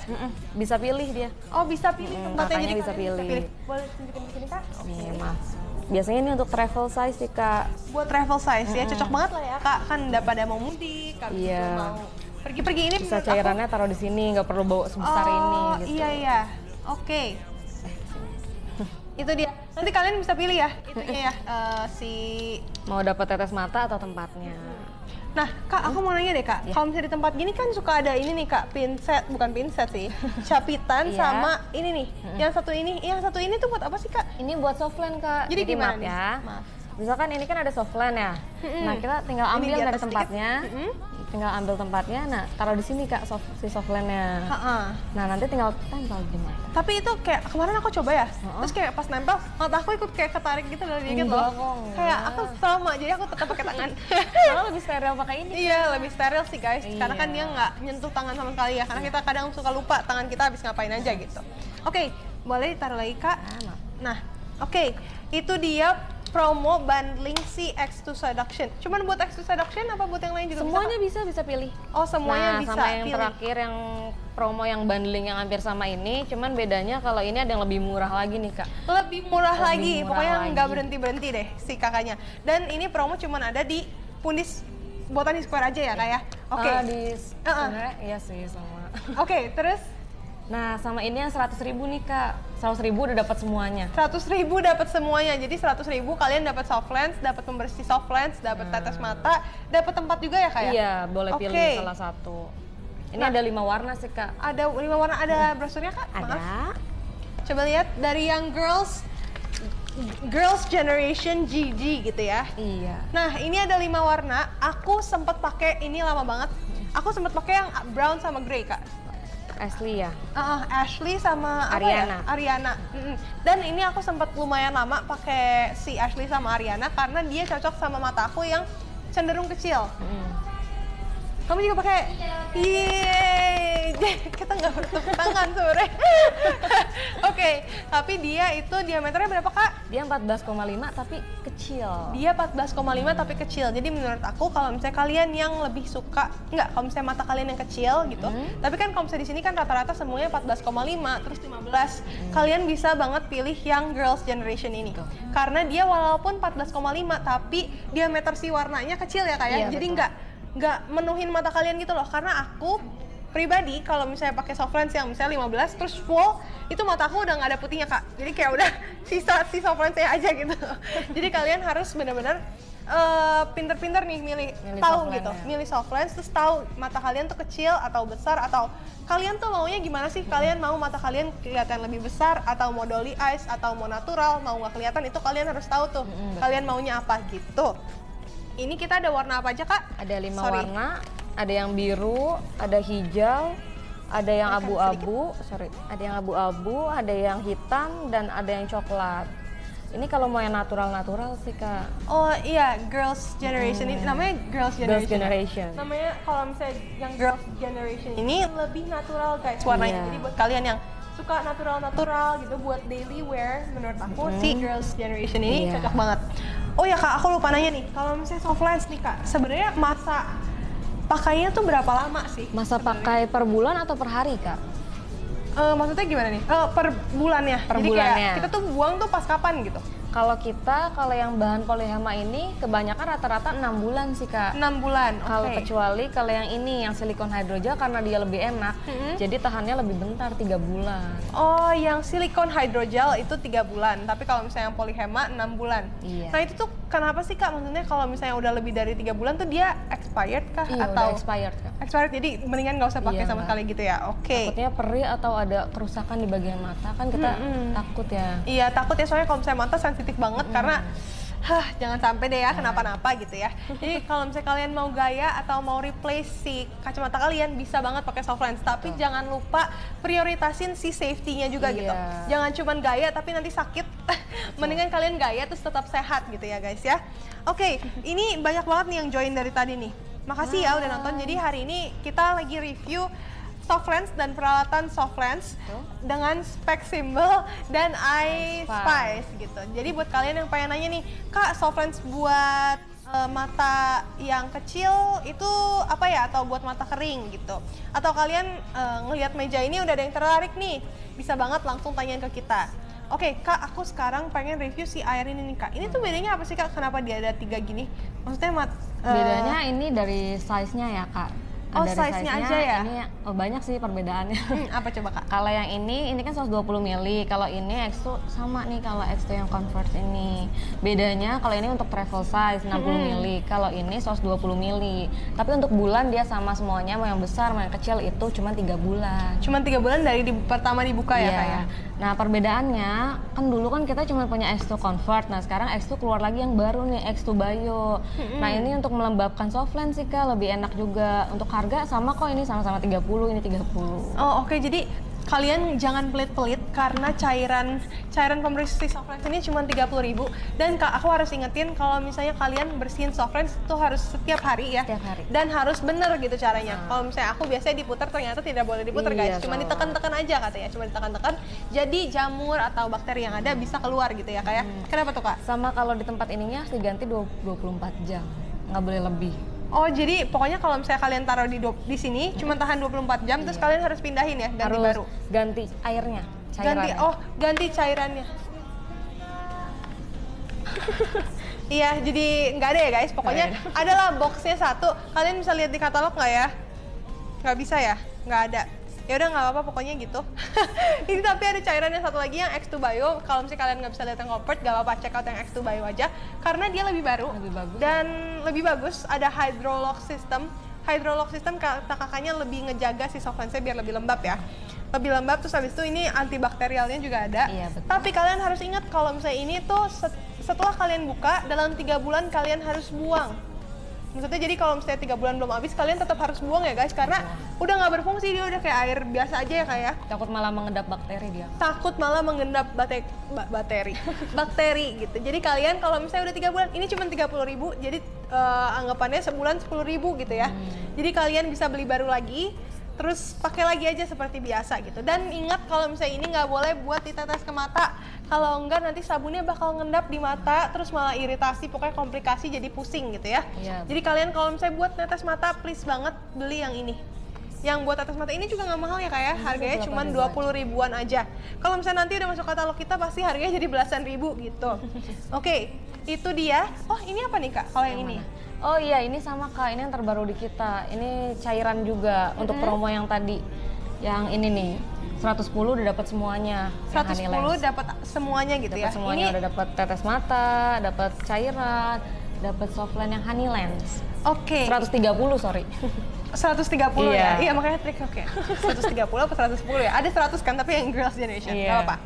Bisa pilih dia. Oh, bisa pilih tempatnya, makanya jadi bisa kalian pilih. Boleh tunjukin di sini kak? Nih mas. Biasanya ini untuk travel size sih kak. Buat travel size ya, cocok banget lah ya kak. Kan udah pada mau mudik, habis itu mau pergi-pergi, ini Bisa menurut aku- cairannya taruh di sini, nggak perlu bawa sebesar ini gitu. Iya. Oke. Itu dia. Nanti kalian bisa pilih ya, itunya ya, si... Mau dapat tetes mata atau tempatnya. Nah, Kak, aku mau nanya deh, Kak. Kalau misalnya di tempat gini kan suka ada ini nih, Kak, bukan pinset sih, capitan sama ini nih. Yang satu ini tuh buat apa sih, Kak? Ini buat softline kak. Jadi gimana maaf nih? ya. Maaf. Misalkan ini kan ada softline ya. Nah kita tinggal ambil di dari atas tempatnya. Tinggal ambil tempatnya. Nah taruh di sini kak si softline-nya. Nah nanti tinggal tempel di mata. Tapi itu kayak kemarin aku coba ya, terus kayak pas nempel, mata aku ikut kayak ketarik gitu dari dikit loh. Enggak kok, enggak. Kayak aku sama, jadi aku tetap pakai tangan. Soalnya lebih steril pakai ini. Iya, lebih steril sih guys, karena kan dia nggak nyentuh tangan sama sekali ya, karena kita kadang suka lupa tangan kita habis ngapain aja gitu. Oke, boleh ditaruh lagi kak? Nah, oke, itu dia promo bundling si X2 Seduction. Cuman buat X2 Seduction apa buat yang lain juga Semuanya bisa? bisa pilih. Oh, semuanya Nah, bisa sama yang pilih. terakhir yang promo yang bundling yang hampir sama ini, cuman bedanya kalau ini ada yang lebih murah lagi nih kak. Lebih murah Lebih lagi, murah pokoknya lagi. nggak berhenti deh si kakaknya. Dan ini promo cuman ada di Pundis Botani Square aja ya kak ya? Oke. Sebenarnya iya sih sama. Oke, terus Nah sama ini yang 100.000 nih kak. 100.000 udah dapat semuanya. 100.000 dapat semuanya. Jadi 100.000 kalian dapat soft lens, dapat pembersih soft lens, dapat tetes mata, dapat tempat juga ya kak ya? Iya, boleh Oke. pilih salah satu. Ini ada 5 warna sih kak. Ada 5 warna, ada brosurnya kak? Ada. Maaf. Coba lihat dari yang Girls Generation GG gitu ya. Iya. Nah, ini ada 5 warna. Aku sempat pakai ini lama banget. Aku sempat pakai yang brown sama grey, Kak. Ashley ya. Ashley sama Ariana. apa ya? Ariana. Dan ini aku sempat lumayan lama pakai si Ashley sama Ariana karena dia cocok sama mata aku yang cenderung kecil. Kamu juga pakai? Yeay, kita nggak bertepuk tangan sore. Oke, tapi dia itu diameternya berapa, Kak? Dia 14,5 tapi kecil. Dia 14,5 tapi kecil. Jadi menurut aku kalau misalnya kalian yang lebih suka, kalau misalnya mata kalian yang kecil gitu. Tapi kan kalau misalnya di sini kan rata-rata semuanya 14,5 terus 15. Kalian bisa banget pilih yang Girls Generation ini. Karena dia walaupun 14,5 tapi diameter si warnanya kecil ya, Kak ya. Iya, Jadi betul. nggak menuhin mata kalian gitu loh. Karena aku pribadi kalau misalnya pakai soft lens yang misalnya 15 terus full, itu mata aku udah nggak ada putihnya, Kak. Jadi kayak udah sisa si soft lens saya aja gitu. Jadi kalian harus benar-benar pinter-pinter nih milih tahu gitu, milih soft lens terus tahu mata kalian tuh kecil atau besar, atau kalian tuh maunya gimana sih? Kalian mau mata kalian kelihatan lebih besar atau mau dolly eyes atau mau natural, mau nggak kelihatan, itu kalian harus tahu tuh. Kalian maunya apa gitu. Ini kita ada warna apa aja, Kak? Ada 5 warna, ada yang biru, ada hijau, ada yang abu-abu, ada yang abu-abu, ada yang hitam, dan ada yang coklat. Ini kalau mau yang natural-natural sih, Kak. Oh iya, Girls Generation ini namanya Girls Generation. Girls Generation. Namanya kalau misalnya yang Girls Generation ini lebih natural, guys, warnanya. Jadi buat kalian yang suka natural-natural gitu buat daily wear, menurut aku si Girls Generation ini cocok banget. Oh ya, Kak, aku lupa nanya nih, kalau misalnya soft lens nih, Kak, sebenarnya masa pakainya tuh berapa lama sih? Masa pakai per bulan atau per hari, Kak? Maksudnya gimana nih? Per bulannya. Per Jadi bulannya. kayak kita tuh buang tuh pas kapan gitu? Kalau yang bahan polyhema ini kebanyakan rata-rata 6 bulan sih, Kak. 6 bulan, oke. Kalau kecuali kalau yang ini, yang silikon hydrogel karena dia lebih enak, jadi tahannya lebih bentar, 3 bulan. Oh, yang silikon hydrogel itu 3 bulan, tapi kalau misalnya yang polyhema 6 bulan. Iya. Nah itu tuh kenapa sih, Kak? Maksudnya kalau misalnya udah lebih dari 3 bulan tuh dia expired kah? Iya, atau udah expired, Kak. Expired, jadi mendingan nggak usah pakai Iya, sama Mbak. sekali gitu ya? Oke. Takutnya perih atau ada kerusakan di bagian mata, kan kita takut ya. Iya, takut ya, soalnya kalau misalnya mata sensitif banget karena jangan sampai deh ya kenapa-napa gitu ya. Jadi kalau misalnya kalian mau gaya atau mau replace si kacamata kalian, bisa banget pakai soft lens. Tapi jangan lupa prioritasin si safety-nya juga gitu. Jangan cuman gaya tapi nanti sakit. Mendingan kalian gaya terus tetap sehat gitu ya, guys ya. Oke, ini banyak banget nih yang join dari tadi nih. Makasih ya udah nonton. Jadi hari ini kita lagi review soft lens dan peralatan soft lens dengan spek simbol dan iSpice gitu. Jadi buat kalian yang pengen nanya nih, Kak, soft lens buat mata yang kecil itu apa ya, atau buat mata kering gitu, atau kalian ngelihat meja ini udah ada yang tertarik nih, bisa banget langsung tanyain ke kita. Oke, Kak, aku sekarang pengen review si air ini nih, Kak. Ini tuh bedanya apa sih, Kak? Kenapa dia ada 3 gini? Maksudnya Bedanya ini dari size-nya ya, Kak. Oh, size-nya aja ya? Ini banyak sih perbedaannya. Apa coba, Kak? Kalau yang ini kan 120 mili. Kalau ini X2 sama nih, kalau X2 yang Converse ini. Bedanya kalau ini untuk travel size 60 mili. Kalau ini 120 mili. Tapi untuk bulan dia sama semuanya, mau yang besar, mau yang kecil itu cuma 3 bulan. Cuma 3 bulan dari pertama dibuka ya, Kak ya? Nah, perbedaannya kan dulu kan kita cuma punya X2 Convert. Nah, sekarang X2 keluar lagi yang baru nih, X2 Bio. Nah, ini untuk melembabkan soft lens sih, Kak, lebih enak juga. Untuk harga sama kok, ini sama-sama 30, ini 30. Oh, oke. Jadi kalian jangan pelit-pelit karena cairan pembersih soft lens ini cuma 30.000. Dan Kak, aku harus ingetin kalau misalnya kalian bersihin soft lens itu harus setiap hari ya. Setiap hari. Dan harus bener gitu caranya. Kalau misalnya aku biasanya diputar, ternyata tidak boleh diputar, guys. Cuma ditekan-tekan aja katanya, cuma ditekan-tekan. Jadi jamur atau bakteri yang ada bisa keluar gitu ya, Kak ya. Kenapa tuh, Kak? Sama kalau di tempat ininya harus diganti 24 jam. Nggak boleh lebih. Oh, jadi pokoknya kalau misalnya kalian taruh di sini cuma tahan 24 jam, terus kalian harus pindahin ya, ganti Harus baru. ganti airnya, cairannya. Ganti cairannya. Iya, jadi nggak ada ya, guys. Pokoknya adalah boxnya satu. Kalian bisa lihat di katalog nggak ya? Nggak bisa ya? Nggak ada. Ya udah, nggak apa-apa, pokoknya gitu. Ini tapi ada cairan yang satu lagi yang X2 Bio. Kalau misalnya kalian nggak bisa lihat yang Comfort, nggak apa-apa, check out yang X2 Bio aja karena dia lebih baru, Lebih bagus. dan lebih bagus. Ada hydrolock system. Hydrolock system kata kakaknya lebih ngejaga si soft lensnya biar lebih lembab ya. lebih lembab, terus habis itu ini antibakterialnya juga ada. Iya, betul. Tapi kalian harus ingat kalau misalnya ini tuh setelah kalian buka dalam 3 bulan kalian harus buang. Maksudnya jadi kalau misalnya 3 bulan belum habis kalian tetap harus buang ya guys, karena udah nggak berfungsi, dia udah kayak air biasa aja ya kayak. Takut malah mengendap bakteri dia. Takut malah mengendap bakteri gitu. Jadi kalian kalau misalnya udah 3 bulan, ini cuma 30.000, jadi anggapannya sebulan 10.000 gitu ya. Jadi kalian bisa beli baru lagi, terus pakai lagi aja seperti biasa gitu. Dan ingat kalau misalnya ini nggak boleh buat ditetes ke mata, kalau enggak nanti sabunnya bakal ngendap di mata, terus malah iritasi, pokoknya komplikasi, jadi pusing gitu ya. Iya. Jadi kalian kalau misalnya buat netes mata, please banget beli yang ini. Yang buat tetes mata ini juga nggak mahal ya kayak, harganya cuma 20 ribuan aja. Kalau misalnya nanti udah masuk katalog kita pasti harganya jadi belasan ribu gitu. Oke, itu dia. Oh ini apa nih kak, kalau yang ini? Oh iya, ini sama Kak, ini yang terbaru di kita. Ini cairan juga untuk promo yang tadi. Yang ini nih, 110 udah dapat semuanya. 110 dapat semuanya gitu ya. Dapat semuanya, Ini udah dapat tetes mata, dapat cairan, dapat Softland yang Honey Lens. oke. 130, sorry. 130 Iya. ya? Iya makanya trik, oke. 130 apa 110 ya? Ada 100 kan, tapi yang Girls' Generation, Iya. nggak apa-apa.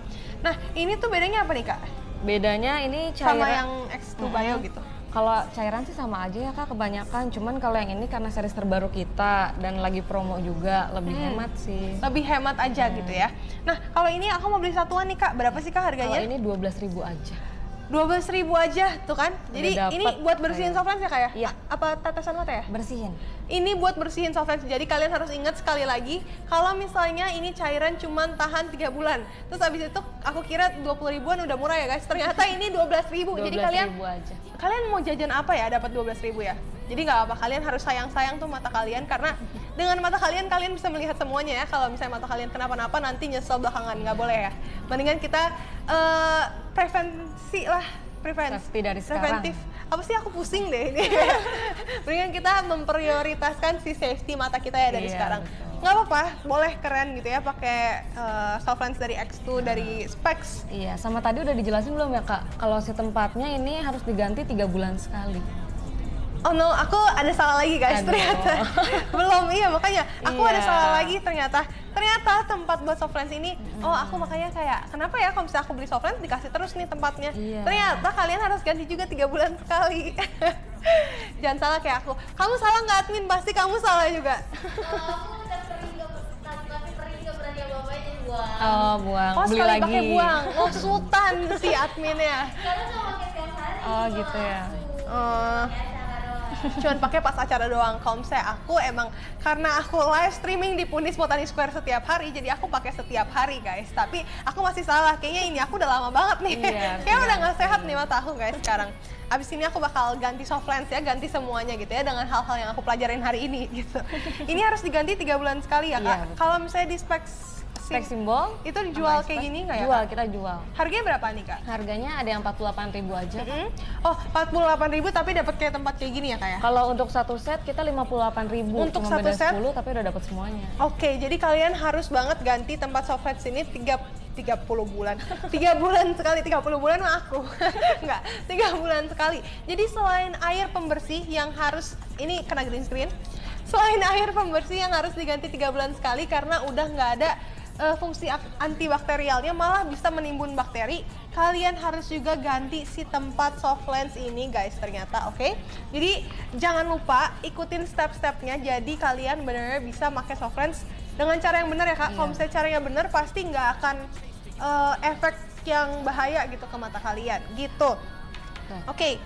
Nah, ini tuh bedanya apa nih kak? Bedanya ini cairan Sama yang X2 Bio gitu? Kalau cairan sih sama aja ya Kak, kebanyakan. Cuman kalau yang ini karena series terbaru kita dan lagi promo juga, lebih hemat sih. Lebih hemat aja gitu ya. Nah, kalau ini aku mau beli satuan nih kak, berapa sih kak Kalau harganya? ini 12.000 aja. 12.000 aja tuh kan. Jadi dapet ini buat bersihin kayak- soft lens ya kak ya? Iya. Apa tetesan mata ya? Bersihin. Ini buat bersihin soft lens. Jadi kalian harus ingat sekali lagi, kalau misalnya ini cairan cuman tahan 3 bulan. Terus habis itu aku kira 20 ribuan udah murah ya guys. Ternyata ini 12.000. Jadi 12.000 aja. kalian mau jajan apa ya dapat 12.000 ya? Jadi nggak apa, kalian harus sayang-sayang tuh mata kalian, karena dengan mata kalian bisa melihat semuanya ya. Kalau misalnya mata kalian kenapa-napa nanti nyesel belakangan, nggak boleh ya. Mendingan kita prevensi lah, Safety dari sekarang. preventif. Apa sih, aku pusing deh ini. Mendingan kita memprioritaskan si safety mata kita ya dari Iya, sekarang. betul. Nggak apa-apa, boleh keren gitu ya pakai soft lens dari X2 dari Specs. Iya, sama tadi udah dijelasin belum ya Kak? Kalau si tempatnya ini harus diganti 3 bulan sekali. Oh no, aku ada salah lagi guys, Aduh. ternyata. Belum, iya makanya. Aku ada Iya. salah lagi ternyata. Ternyata tempat buat soft lens ini, oh aku makanya kayak, kenapa ya kalau misalnya aku beli soft lens dikasih terus nih tempatnya. Iya. Ternyata kalian harus ganti juga 3 bulan sekali. Jangan salah kayak aku. Kamu salah nggak admin? Pasti kamu salah juga. Aku udah sering tapi sering nggak berani apa-apa jadi buang. Oh, buang. Oh Beli sekali lagi. pakai buang. Oh sultan si adminnya. Karena cuma pakai setiap hari. Oh, gitu ya. Oh. Cuman pakai pas acara doang. Kalau misalnya aku emang karena aku live streaming di Punis Botani Square setiap hari, jadi aku pakai setiap hari guys. Tapi aku masih salah. Kayaknya ini aku udah lama banget nih. Iya, Kayak udah nggak sehat nih mata aku guys sekarang. Abis ini aku bakal ganti soft lens ya, ganti semuanya gitu ya dengan hal-hal yang aku pelajarin hari ini gitu. Ini harus diganti 3 bulan sekali ya kak. Iya, betul. Kalau misalnya di specs Spek simbol itu dijual kayak gini nggak ya? Jual, Kak? kita jual. Harganya berapa nih kak? Harganya ada yang 48.000 aja. Oh 48.000 tapi dapat kayak tempat kayak gini ya kak ya? Kalau untuk satu set kita 58.000. Untuk Cuma satu beda set? 10 tapi udah dapat semuanya. Oke, jadi kalian harus banget ganti tempat soft lens ini 30 bulan. 3 bulan sekali, 30 bulan mah aku. Enggak, 3 bulan sekali. Jadi selain air pembersih yang harus, ini kena green screen. Selain air pembersih yang harus diganti 3 bulan sekali karena udah nggak ada fungsi antibakterialnya, malah bisa menimbun bakteri. Kalian harus juga ganti si tempat soft lens ini guys ternyata, oke? Jadi jangan lupa ikutin step-stepnya, jadi kalian benar-benar bisa pakai soft lens dengan cara yang benar ya kak. Kalau misalnya caranya benar pasti nggak akan efek yang bahaya gitu ke mata kalian gitu. Oke,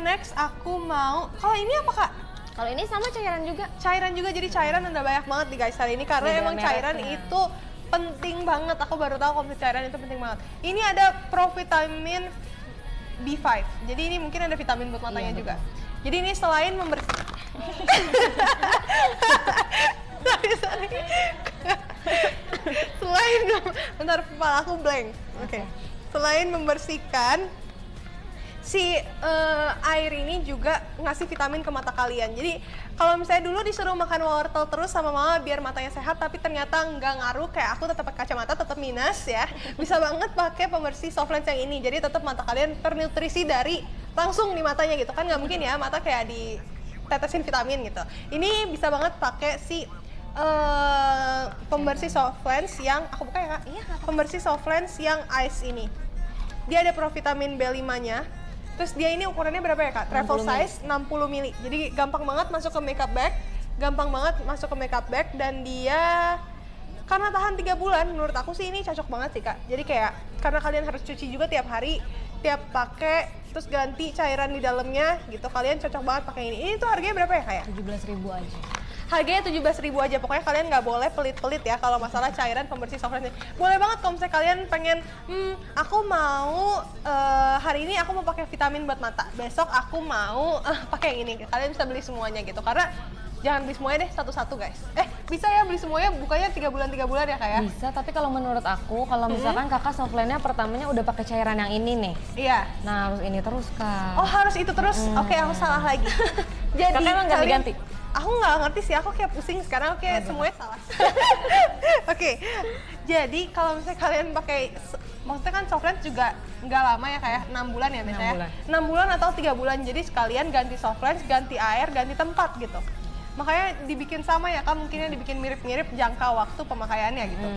next aku mau, kalau ini apa kak? Kalau ini sama cairan juga. Cairan juga, jadi cairan udah banyak banget nih guys hari ini karena Beda emang cairan mereknya. itu penting banget. Aku baru tahu kalau cairan itu penting banget. Ini ada provitamin B5. Jadi ini mungkin ada vitamin buat matanya Iya, juga. Jadi ini selain membersihkan sorry. Selain bentar, kepala aku blank. Oke. Selain membersihkan, si air ini juga ngasih vitamin ke mata kalian. Jadi kalau misalnya dulu disuruh makan wortel terus sama mama biar matanya sehat, tapi ternyata nggak ngaruh, kayak aku tetap pakai kacamata tetap minus ya. Bisa banget pakai pembersih soft lens yang ini. Jadi tetap mata kalian ternutrisi dari langsung di matanya gitu kan, nggak mungkin ya mata kayak ditetesin vitamin gitu. Ini bisa banget pakai si pembersih soft lens yang aku buka ya Kak. Iya, Pembersih soft lens yang ice ini. Dia ada provitamin B5-nya. Terus dia ini ukurannya berapa ya Kak? Travel 60 size 60 mili. Jadi gampang banget masuk ke makeup bag. Gampang banget masuk ke makeup bag dan dia karena tahan 3 bulan, menurut aku sih ini cocok banget sih Kak. Jadi kayak karena kalian harus cuci juga tiap hari, tiap pakai terus ganti cairan di dalamnya gitu. Kalian cocok banget pakai ini. Ini tuh harganya berapa ya Kak ya? 17.000 aja. Harganya 17.000 aja, pokoknya kalian nggak boleh pelit-pelit ya kalau masalah cairan pembersih soft lens ini. Boleh banget kalau misalnya kalian pengen, aku mau hari ini aku mau pakai vitamin buat mata, besok aku mau pakai yang ini. Kalian bisa beli semuanya gitu, karena jangan beli semuanya deh satu-satu guys. Bisa ya beli semuanya, bukannya 3 bulan ya kayak? Bisa, tapi kalau menurut aku, kalau misalkan kakak soft lens-nya pertamanya udah pakai cairan yang ini nih. Iya. Nah, harus ini terus Kak. Oh harus itu terus? Oke, aku salah lagi. Jadi Kakak emang ganti-ganti? Aku nggak ngerti sih, aku kayak pusing sekarang, kayak semuanya salah. Oke, jadi kalau misalnya kalian pakai, maksudnya kan soft lens juga nggak lama ya, kayak 6 bulan ya biasanya. 6 bulan atau 3 bulan, jadi sekalian ganti soft lens, ganti air, ganti tempat gitu. Makanya dibikin sama ya Kak, mungkinnya dibikin mirip-mirip jangka waktu pemakaiannya gitu.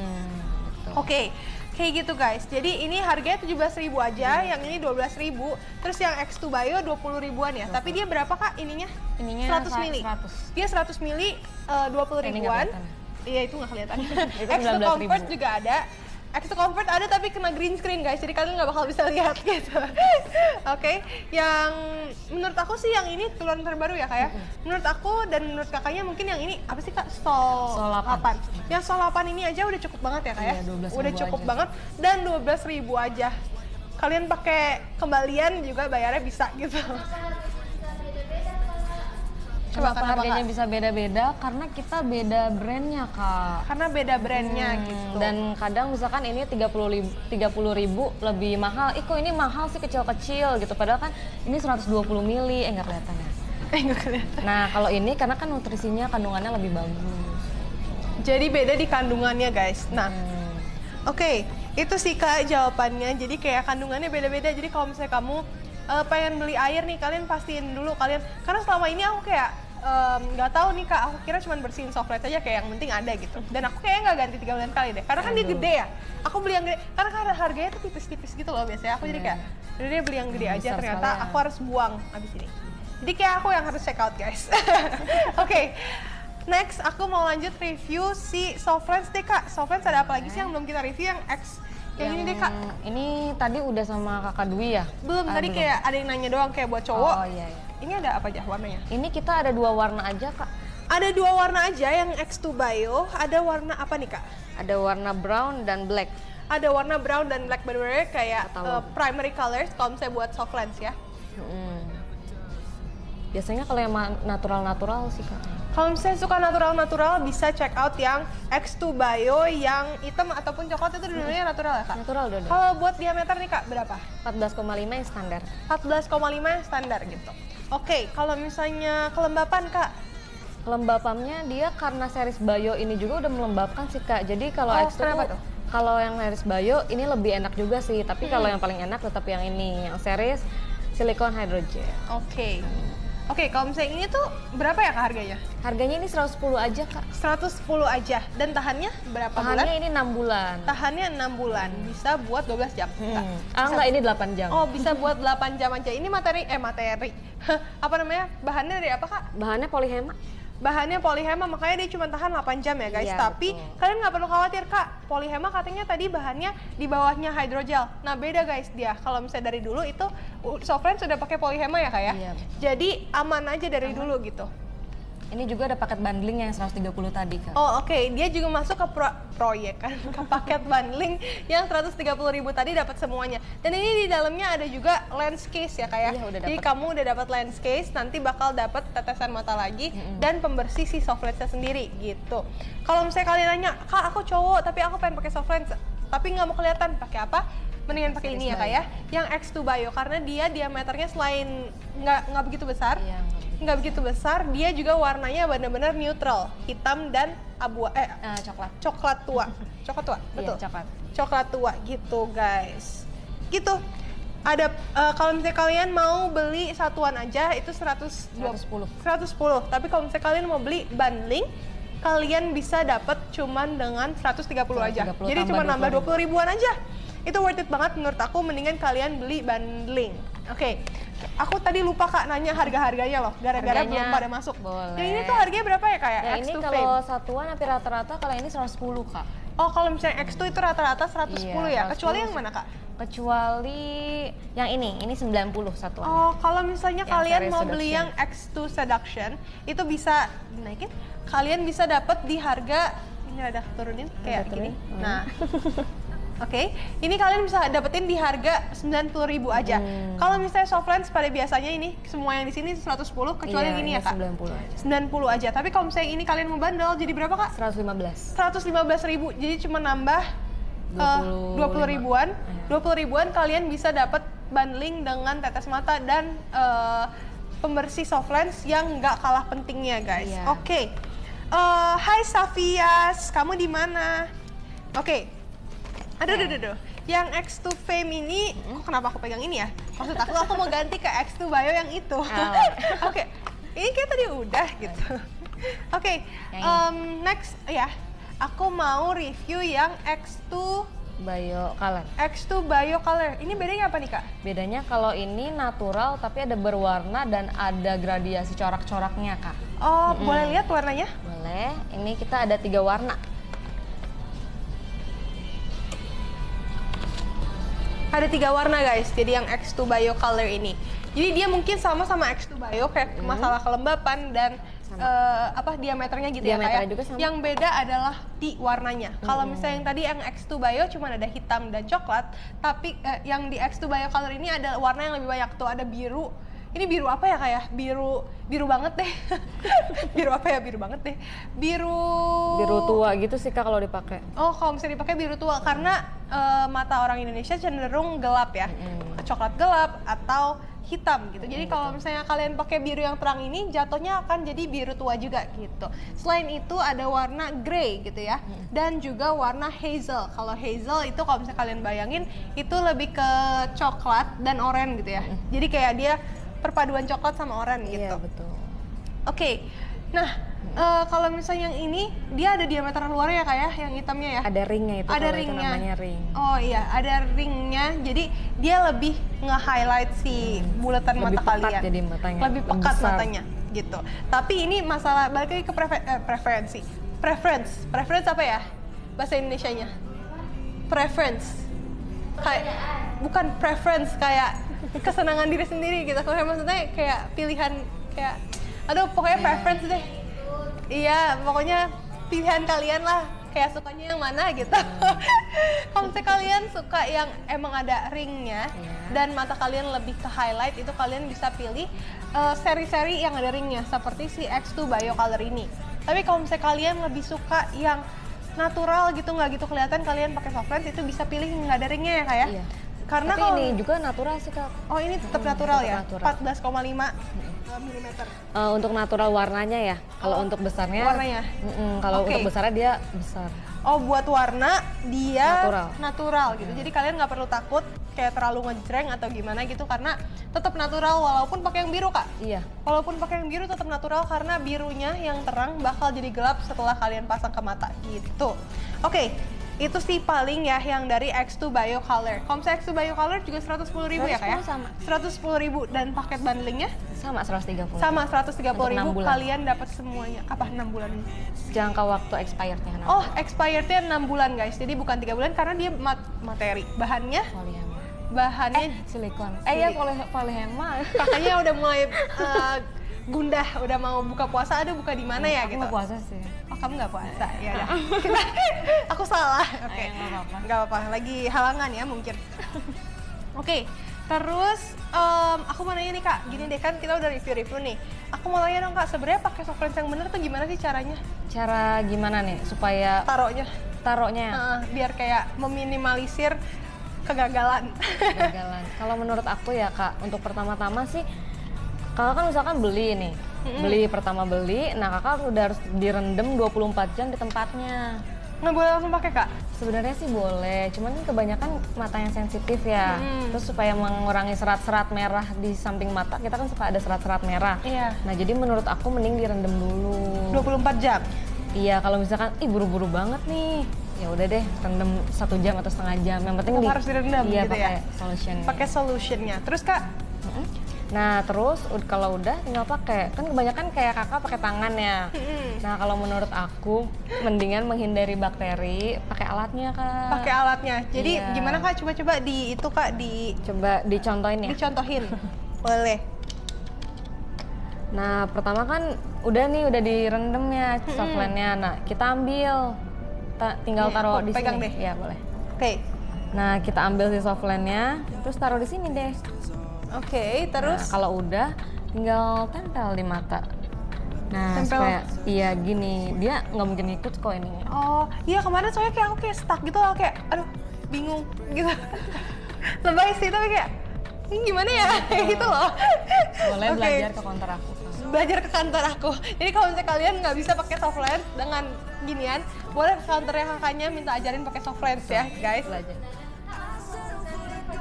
Oke, kayak gitu guys. Jadi ini harganya 17.000 aja, yang ini 12.000. Terus yang X2 Bio 20 ribuan ya. Tapi dia berapa Kak ininya? Ininya 100 mili. 100. Dia 100 mili 20 Ini nggak ribuan. kelihatan. Iya itu nggak kelihatan. Itu X2 19.000. Comfort juga ada. X2 Comfort ada tapi kena green screen guys, jadi kalian nggak bakal bisa lihat gitu. Oke, yang menurut aku sih yang ini keluaran terbaru ya Kak ya. Menurut aku dan menurut kakaknya mungkin yang ini apa sih Kak? Sol 8. Yang Sol 8 ini aja udah cukup banget ya Kak ya. Iya, 12.000 udah cukup aja. banget dan 12.000 aja. Kalian pakai kembalian juga bayarnya bisa gitu. Kenapa kenapa, harganya Kak? bisa beda-beda? Karena kita beda brandnya Kak. Karena beda brandnya gitu. Dan kadang misalkan ini 30.000 lebih mahal. Kok ini mahal sih kecil-kecil gitu. Padahal kan ini 120 mili, nggak kelihatan ya. Nggak kelihatan. Nah kalau ini karena kan nutrisinya kandungannya lebih bagus. Jadi beda di kandungannya guys. Nah, oke, itu sih Kak jawabannya. Jadi kayak kandungannya beda-beda. Jadi kalau misalnya kamu pengen beli air nih, kalian pastiin dulu kalian. Karena selama ini aku kayak nggak tahu nih Kak, aku kira cuma bersihin soft lens aja kayak yang penting ada gitu. Dan aku kayaknya nggak ganti 3 bulan kali deh. Karena kan dia gede ya. Aku beli yang gede. Karena harganya tuh tipis-tipis gitu loh biasanya. Aku jadi kayak, udah deh beli yang gede aja. besar Ternyata sekalian. aku harus buang abis ini. Jadi kayak aku yang harus check out guys. Oke. Next, aku mau lanjut review si soft lens deh Kak. Soft lens ada apa lagi sih yang belum kita review yang X? Yang ini deh Kak. Ini tadi udah sama Kakak Dwi ya? Belum, tadi belum. kayak ada yang nanya doang kayak buat cowok. Oh iya. Ini ada apa aja warnanya? Ini kita ada 2 warna aja Kak. Ada 2 warna aja yang X2 Bio. Ada warna apa nih Kak? Ada warna brown dan black. Ada warna brown dan black, bener-bener kayak Tahu. primary colors kalau misalnya buat soft lens ya. Biasanya kalau yang natural-natural sih Kak. Kalau misalnya suka natural-natural bisa check out yang X2 Bio yang hitam ataupun coklat, itu dulunya natural ya Kak? Natural udah. Kalau buat diameter nih Kak berapa? 14,5 yang standar. 14,5 standar gitu. Oke, kalau misalnya kelembapan Kak? Kelembapannya dia karena series Bio ini juga udah melembabkan sih Kak. Jadi kalau Oh, X2 kenapa tuh, tuh? kalau yang series Bio ini lebih enak juga sih. Tapi kalau yang paling enak tetap yang ini, yang series silicone hydrogel. Oke. Oke, kalau misalnya ini tuh berapa ya Kak harganya? Harganya ini 110 aja Kak. 110 aja. Dan tahannya berapa bulan? Tahannya ini 6 bulan. Tahannya 6 bulan. Bisa buat 12 jam. Enggak, ini 8 jam. Oh, bisa buat 8 jam aja. Ini materi. Apa namanya? Bahannya dari apa Kak? Bahannya polyhema. Bahannya polyhema, makanya dia cuma tahan 8 jam ya guys. Iya, Tapi betul. kalian nggak perlu khawatir Kak. Polyhema katanya tadi bahannya di bawahnya hydrogel. Nah beda guys dia. Kalau misalnya dari dulu itu soft lens sudah pakai polyhema ya Kak ya. Iya, betul. Jadi aman aja dari dulu gitu. Ini juga ada paket bundling yang 130 tadi Kak. Oh oke, dia juga masuk ke proyek kan, ke paket bundling yang 130.000 tadi dapat semuanya. Dan ini di dalamnya ada juga lens case ya kayak. Iya, udah Jadi dapet. kamu udah dapat lens case, nanti bakal dapat tetesan mata lagi dan pembersih si soft lensnya sendiri gitu. Kalau misalnya kalian nanya, Kak aku cowok tapi aku pengen pakai soft lens, tapi nggak mau kelihatan, pakai apa? Mendingan pakai ini ya Kak ya, yang X2 Bio karena dia diameternya selain nggak begitu besar. Iya, Nggak begitu besar, dia juga warnanya benar-benar neutral, hitam dan coklat. coklat tua. Coklat tua, betul. Iya, coklat. Coklat tua gitu, guys. Gitu. Ada kalau misalnya kalian mau beli satuan aja itu 110. 110. 110. Tapi kalau misalnya kalian mau beli bundling, kalian bisa dapat cuman dengan 130 aja. 130 Jadi cuma tambah nambah 20 ribuan aja. Itu worth it banget menurut aku, mendingan kalian beli bundling. Oke. Aku tadi lupa Kak nanya harga-harganya loh, gara-gara Harganya belum pada masuk. boleh. Yang ini tuh harganya berapa ya Kak ya? Yang ini X2 kalau Fame. satuan hampir rata-rata kalau ini 110 Kak. Oh, kalau misalnya X2 itu rata-rata 110 Iya, ya? Kecuali 110. yang mana Kak? Kecuali yang ini 90 satuan. Oh, kalau misalnya Yang kalian seri mau beli seduction. yang X2 Seduction, itu bisa dinaikin. Kalian bisa dapat di harga ini ada turunin kayak Ada gini. turunin. Nah. Oke, ini kalian bisa dapetin di harga 90.000 aja. Kalau misalnya soft lens pada biasanya ini semua yang di sini 110 kecuali Iya, yang ini ya Kak. 90 aja. 90 aja. Tapi kalau misalnya ini kalian mau bandel jadi berapa Kak? 115. 115.000. Jadi cuma nambah 20 ribuan. 20 ribuan kalian bisa dapat bundling dengan tetes mata dan pembersih soft lens yang nggak kalah pentingnya guys. Iya. Oke. Hai Safias, kamu di mana? Oke. Aduh. Yang X2 Fame ini, kok kenapa aku pegang ini ya? Maksud aku mau ganti ke X2 Bio yang itu. Oke. Ini kayak tadi udah gitu. Oke. Next ya. Aku mau review yang X2 Bio Color. X2 Bio Color. Ini bedanya apa nih Kak? Bedanya kalau ini natural tapi ada berwarna dan ada gradiasi corak-coraknya Kak. Oh, boleh lihat warnanya? Boleh. Ini kita ada 3 warna. Ada 3 warna guys, jadi yang X2 Bio Color ini. Jadi dia mungkin sama X2 Bio kayak masalah kelembapan dan diameternya gitu ya Diameternya Kak. juga sama. Yang beda adalah di warnanya. Kalau misalnya yang tadi yang X2 Bio cuma ada hitam dan coklat, tapi yang di X2 Bio Color ini ada warna yang lebih banyak tuh, ada biru. Ini biru apa ya kayak biru banget deh. Biru apa ya? Biru banget deh. Biru tua gitu sih Kak kalau dipakai. Oh, kalau misalnya dipakai biru tua karena mata orang Indonesia cenderung gelap ya, coklat gelap atau hitam gitu. Jadi kalau misalnya kalian pakai biru yang terang ini, jatuhnya akan jadi biru tua juga gitu. Selain itu ada warna grey gitu ya, dan juga warna hazel. Kalau hazel itu kalau misalnya kalian bayangin itu lebih ke coklat dan oranye gitu ya. Jadi kayak dia perpaduan coklat sama oranye gitu. Iya betul. Oke, nah kalau misalnya yang ini dia ada diameter luarnya ya Kak ya, yang hitamnya ya? Ada ringnya itu. Ada kalau ringnya. Itu namanya ring. Oh iya, ada ringnya. Jadi dia lebih nge-highlight si bulatan Lebih mata pekat kalian. jadi matanya, Lebih lebih pekat besar. matanya gitu. Tapi ini masalah balik lagi ke preferensi. Preference apa ya? Bahasa Indonesianya? Preference. Kayak bukan preference kayak kesenangan diri sendiri gitu. Kalau maksudnya kayak pilihan kayak pokoknya preference deh. Iya, pokoknya pilihan kalian lah, kayak sukanya yang mana gitu. Kalau misalnya kalian suka yang emang ada ringnya dan mata kalian lebih ke highlight, itu kalian bisa pilih seri-seri yang ada ringnya seperti si X2 Bio Color ini. Tapi kalau misalnya kalian lebih suka yang natural gitu, nggak gitu kelihatan, kalian pakai soft lens, itu bisa pilih yang nggak ada ringnya ya Kak ya. Iya. Karena Tapi kalau ini juga natural sih Kak. oh ini tetap natural ya, natural. 14,5 mm. Untuk natural warnanya ya. Kalau untuk besarnya. Warnanya? Kalau Oke. untuk besarnya dia besar. Oh, buat warna dia Natural. natural gitu. Jadi kalian nggak perlu takut kayak terlalu ngejreng atau gimana gitu, karena tetap natural walaupun pakai yang biru Kak. Iya. Walaupun pakai yang biru tetap natural karena birunya yang terang bakal jadi gelap setelah kalian pasang ke mata gitu. Oke. Itu sih paling ya yang dari X2 Bio Color. Kalau misalnya X2 Bio Color juga 110.000 ya Kak ya? 110 sama. 110.000 dan paket bundlingnya Sama 130. sama 130.000 Untuk 6 bulan. kalian dapat semuanya. Apa 6 bulan ini? Jangka waktu expirednya. Oh, expirednya 6 bulan guys. Jadi bukan 3 bulan karena dia materi. Bahannya Polyamide. Silikon. Ya polyamide. kakaknya udah mulai gundah, udah mau buka puasa. Aduh, buka di mana ya Aku gitu. nggak puasa sih. Oh, kamu nggak puasa? Ya udah. Aku salah. Oke. Nggak apa-apa. Nggak apa-apa. Lagi halangan ya mungkin. Oke. Terus aku mau nanya nih Kak, gini deh kan kita udah review nih. Aku mau nanya dong Kak, sebenarnya pakai soft lens yang bener tuh gimana sih caranya? Cara gimana nih supaya taruhnya Biar kayak meminimalisir kegagalan. kegagalan. Kalau menurut aku ya Kak, untuk pertama-tama sih Kakak kan misalkan beli nih. Pertama beli, nah Kakak udah harus direndam 24 jam di tempatnya. Nggak boleh langsung pakai Kak? Sebenarnya sih boleh, cuman kan kebanyakan matanya sensitif ya. Terus supaya mengurangi serat-serat merah di samping mata, kita kan suka ada serat-serat merah. Iya. Nah jadi menurut aku mending direndam dulu. 24 jam? Iya, kalau misalkan buru-buru banget nih, ya udah deh rendam 1 jam atau setengah jam. Yang penting Tetap harus direndam iya, gitu ya? pakai solution. Pakai solutionnya. Terus Kak, Nah terus kalau udah tinggal pakai, kan kebanyakan kayak kakak pakai tangan ya. Nah kalau menurut aku mendingan menghindari bakteri pakai alatnya kak. pakai alatnya. Jadi Iya. gimana Kak? Coba-coba di itu Kak, Coba dicontohin ya. dicontohin. Boleh. Nah pertama kan udah direndam ya softline-nya. Nah kita ambil, tinggal Nih, taruh aku di pegang sini. deh. Ya boleh. Oke. Nah kita ambil si softline-nya, terus taruh di sini deh. Oke, terus Nah, kalau udah tinggal tempel di mata. Nah, Tempel. supaya iya gini, dia nggak mungkin ikut kok ini. oh, iya kemarin soalnya kayak aku kayak stuck gitu loh, kayak aduh, bingung gitu. Lebay sih tapi kayak ini gimana ya? Kayak gitu loh. Boleh Oke. belajar ke counter aku. Belajar ke kantor aku. Jadi kalau misalnya kalian nggak bisa pakai soft lens dengan ginian, boleh ke kantornya kakaknya minta ajarin pakai soft lens ya, guys. Belajar.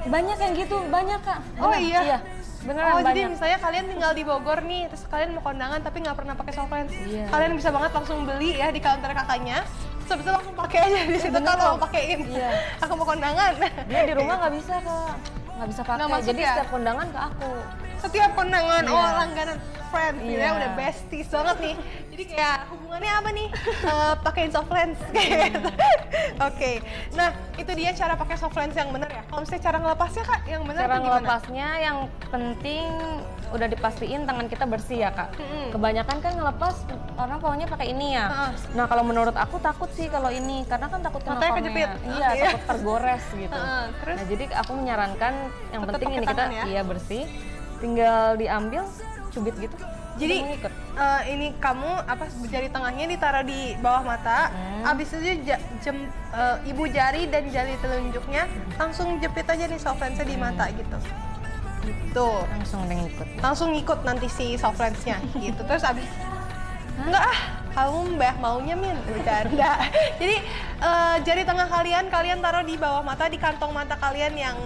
Banyak yang gitu, banyak kak. Oh, Bener, iya? Iya, beneran Oh, jadi banyak. misalnya kalian tinggal di Bogor nih, terus kalian mau kondangan tapi nggak pernah pakai soft lens. Iya. Kalian bisa banget langsung beli ya di counter kakaknya. Terus habis itu langsung pakai aja di situ bener kalau kok. mau pakein. Iya. Aku mau kondangan. Dia di rumah nggak bisa kak, nggak bisa pakai. Nggak masuk Jadi ya? setiap kondangan ke aku. Setiap kondangan, Iya. oh langganan friends gitu ya, Iya. udah besties banget nih. Jadi kayak hubungannya apa nih? Pakein soft lens kayak gitu. Oke, nah itu dia cara pakai soft lens yang benar ya. Kalau misalnya cara ngelepasnya kak, yang benar Cara tuh gimana? ngelepasnya yang penting udah dipastiin tangan kita bersih ya kak. Mm-mm. Kebanyakan kan ngelepas orang pokoknya pakai ini ya. Heeh. Nah kalau menurut aku takut sih kalau ini karena kan takut kena Matanya kornea. kejepit. Iya, Iya. takut tergores gitu. Heeh, terus? Nah jadi aku menyarankan yang Tetep penting pakai ini kita tangan ya? iya bersih, tinggal diambil cubit gitu. Jadi udah mengikut. ini kamu jari tengahnya ditaruh di bawah mata, abis itu ibu jari dan jari telunjuknya langsung jepit aja nih soft lensnya di mata gitu. Gitu. Langsung udah ngikut. Langsung ngikut nanti si soft lensnya gitu. Terus abis enggak kamu mbak maunya min bercanda. Jadi jari tengah kalian taruh di bawah mata, di kantong mata kalian yang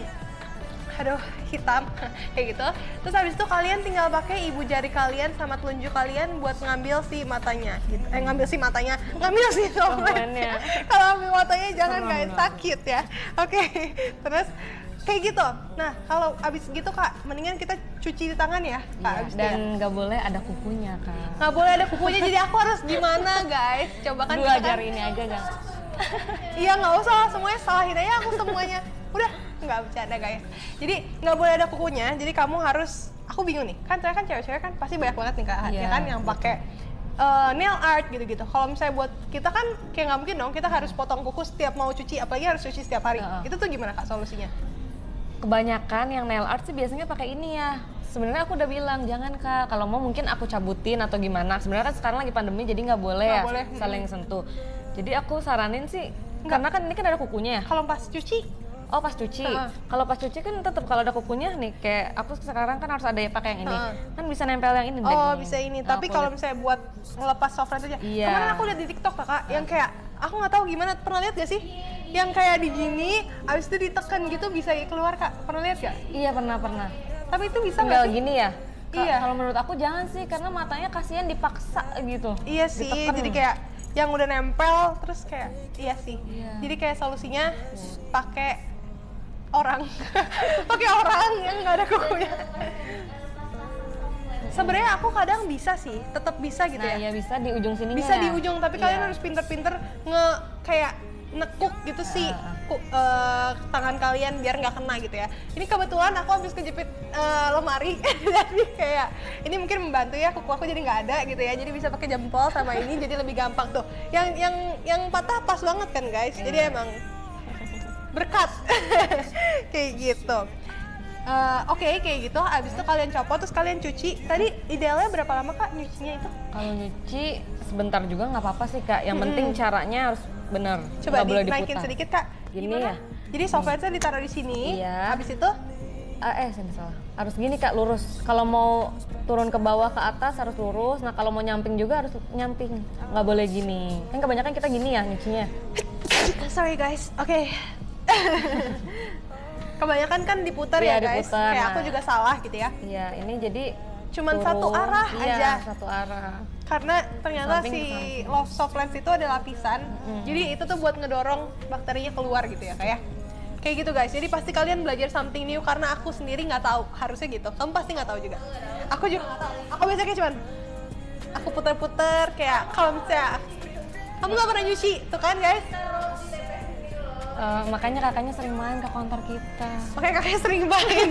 hitam kayak gitu. Terus habis itu kalian tinggal pakai ibu jari kalian sama telunjuk kalian buat ngambil si matanya gitu. Ngambil si soft lensnya. Kalau ambil matanya jangan guys, sakit ya. Oke. Terus kayak gitu. Nah, kalau abis gitu kak, mendingan kita cuci di tangan ya kak. Iya, Abis itu ya. dan nggak boleh ada kukunya kak. Nggak boleh ada kukunya, jadi aku harus gimana guys? Coba kan 2 kita kan- jari ini aja kan. Iya nggak usah, semuanya salahin aja aku semuanya. Udah, nggak bercanda guys. Jadi nggak boleh ada kukunya, jadi kamu harus, aku bingung nih, kan saya kan cewek-cewek kan pasti banyak banget nih kak, Iya, ya kan yang pakai nail art gitu-gitu. Kalau misalnya buat kita kan kayak nggak mungkin dong, kita harus potong kuku setiap mau cuci, apalagi harus cuci setiap hari. Heeh. Itu tuh gimana kak solusinya? Kebanyakan yang nail art sih biasanya pakai ini ya. Sebenarnya aku udah bilang jangan kak, kalau mau mungkin aku cabutin atau gimana. Sebenarnya kan sekarang lagi pandemi jadi nggak boleh Nggak ya boleh, saling sentuh. Jadi aku saranin sih, karena kan ini kan ada kukunya ya. Kalau pas cuci, Oh pas cuci, Heeh. kalau pas cuci kan tetap kalau ada kukunya nih, kayak aku sekarang kan harus ada yang pakai yang ini, Heeh. kan bisa nempel yang ini. deh, oh gini. bisa ini. Nah, Tapi aku kalau liat- misalnya buat ngelepas soft lens aja, Iya. kemarin aku lihat di TikTok kakak, yang kayak aku nggak tahu gimana, pernah lihat gak sih? Yang kayak di gini, abis itu ditekan gitu bisa keluar kak, pernah lihat gak? Iya pernah. Tapi itu bisa Tinggal nggak sih? gini ya. Iya. Kalau menurut aku jangan sih, karena matanya kasihan dipaksa gitu. Iya sih, Ditekan. jadi kayak yang udah nempel terus kayak iya sih. Iya. Jadi kayak solusinya pakai orang, pakai orang yang nggak ada kukunya. Sebenarnya aku kadang bisa sih, tetap bisa gitu Nah ya. ya bisa di ujung sininya. Bisa ya? di ujung, tapi Iya. kalian harus pinter-pinter kayak nekuk gitu sih tangan kalian biar nggak kena gitu ya. Ini kebetulan aku habis kejepit lemari, jadi kayak ini mungkin membantu ya, kuku aku jadi nggak ada gitu ya. Jadi bisa pakai jempol sama ini, jadi lebih gampang tuh. Yang patah pas banget kan guys. Jadi emang berkat kayak gitu. Oke, kayak gitu. Abis itu kalian copot, terus kalian cuci. Tadi idealnya berapa lama kak nyucinya itu? Kalau nyuci sebentar juga nggak apa-apa sih kak. Yang penting caranya harus bener. Coba Nggak boleh dinaikin diputar. sedikit kak. Gini Gimana? ya? Jadi soft lensnya ditaruh di sini. Iya. Abis itu Sini salah. Harus gini kak, lurus. Kalau mau turun ke bawah ke atas harus lurus. Nah kalau mau nyamping juga harus nyamping. Nggak boleh gini. Kan kebanyakan kita gini ya nyucinya. sorry guys. Oke. Kebanyakan kan diputar Iya, ya guys. diputar, Kayak nah. aku juga salah gitu ya. Iya, ini jadi cuman turun. satu arah Iya, aja. satu arah. Karena ternyata Samping si ke samping. Love Soft Lens itu ada lapisan, jadi itu tuh buat ngedorong bakterinya keluar gitu ya kayak gitu guys. Jadi pasti kalian belajar something new karena aku sendiri nggak tahu, harusnya gitu. Kamu pasti nggak tahu juga. Aku juga nggak tahu. Aku biasanya cuman aku puter-puter kayak kalau misalnya kamu nggak pernah nyuci, tuh kan guys? Makanya kakaknya sering main ke counter kita. Makanya kakaknya sering main.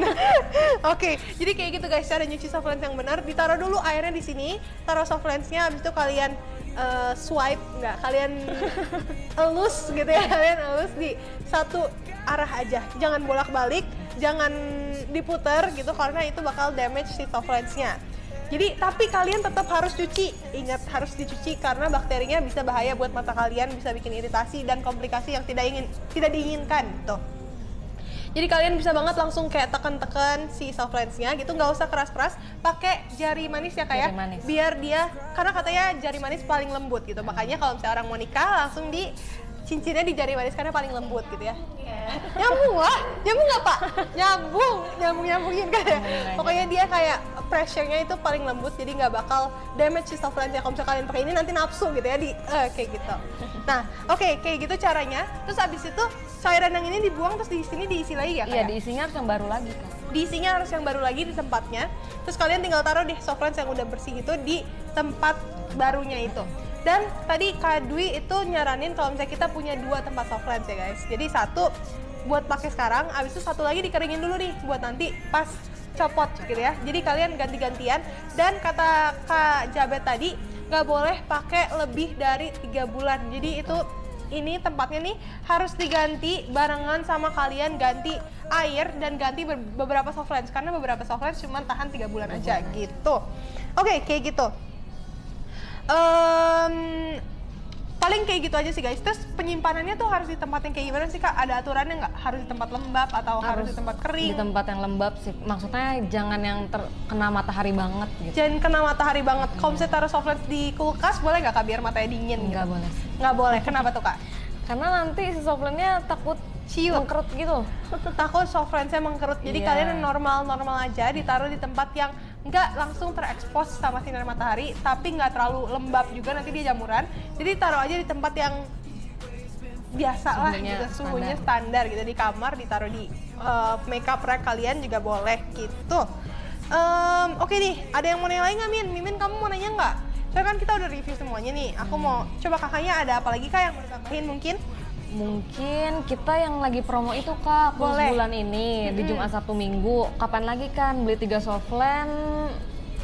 Oke, jadi kayak gitu guys cara nyuci soft lens yang benar. Ditaruh dulu airnya di sini, taruh soft lensnya, habis itu kalian swipe, kalian elus gitu ya, kalian elus di satu arah aja. Jangan bolak-balik, jangan diputer gitu karena itu bakal damage si soft lensnya. Jadi tapi kalian tetap harus cuci, ingat harus dicuci karena bakterinya bisa bahaya buat mata kalian, bisa bikin iritasi dan komplikasi yang tidak diinginkan tuh. Jadi kalian bisa banget langsung kayak tekan-tekan si soft lensnya gitu, nggak usah keras-keras, pakai jari manis ya kayak, Jari manis. biar dia, karena katanya jari manis paling lembut gitu, makanya kalau misalnya orang mau nikah langsung di cincinnya di jari manis karena paling lembut gitu ya. Nyambung lah, nyambung nggak Pak? Nyambungin kan ya. Pokoknya dia kayak pressure-nya itu paling lembut, jadi nggak bakal damage si soft lens-nya. Kalau misalnya kalian pakai ini nanti nafsu gitu ya di kayak gitu. Nah, oke, kayak gitu caranya. Terus abis itu cairan yang ini dibuang terus di sini diisi lagi ya? Iya, Kak? diisinya harus yang baru lagi kan. Diisinya harus yang baru lagi di tempatnya. Terus kalian tinggal taruh deh soft lens yang udah bersih itu di tempat barunya itu. Dan tadi Kak Dwi itu nyaranin kalau misalnya kita punya 2 tempat soft lens ya guys. Jadi satu buat pakai sekarang, abis itu satu lagi dikeringin dulu nih buat nanti pas copot gitu ya. Jadi kalian ganti-gantian. Dan kata Kak Jabet tadi nggak boleh pakai lebih dari 3 bulan. Jadi itu ini tempatnya nih harus diganti barengan sama kalian ganti air dan ganti beberapa soft lens karena beberapa soft lens cuma tahan 3 bulan aja gitu. Oke, kayak gitu. Paling kayak gitu aja sih guys. Terus penyimpanannya tuh harus di tempat yang kayak gimana sih Kak? Ada aturannya nggak? Harus di tempat lembab atau harus di tempat kering? Di tempat yang lembab sih. Maksudnya jangan yang terkena matahari banget gitu. Jangan kena matahari banget. Kalau misalnya taruh soft lens di kulkas boleh nggak Kak biar matanya dingin? Nggak gitu? boleh. Nggak boleh. Kenapa tuh Kak? Karena nanti si soft lens-nya takut Ciut. mengkerut gitu. Takut soft lens-nya mengkerut. Jadi Iya. kalian normal-normal aja ditaruh di tempat yang nggak langsung terekspos sama sinar matahari, tapi nggak terlalu lembab juga nanti dia jamuran. Jadi taruh aja di tempat yang biasa lah Suhunya gitu, suhunya standar gitu di kamar, ditaruh di makeup rack kalian juga boleh gitu. Oke nih, ada yang mau nanya lagi nggak Min? Mimin kamu mau nanya nggak? Soalnya kan kita udah review semuanya nih. Aku mau coba kakaknya ada apa lagi Kak yang mau ditambahin mungkin? Mungkin kita yang lagi promo itu Kak, khusus Boleh. bulan ini di Jumat Sabtu Minggu. Kapan lagi kan beli 3 soft lens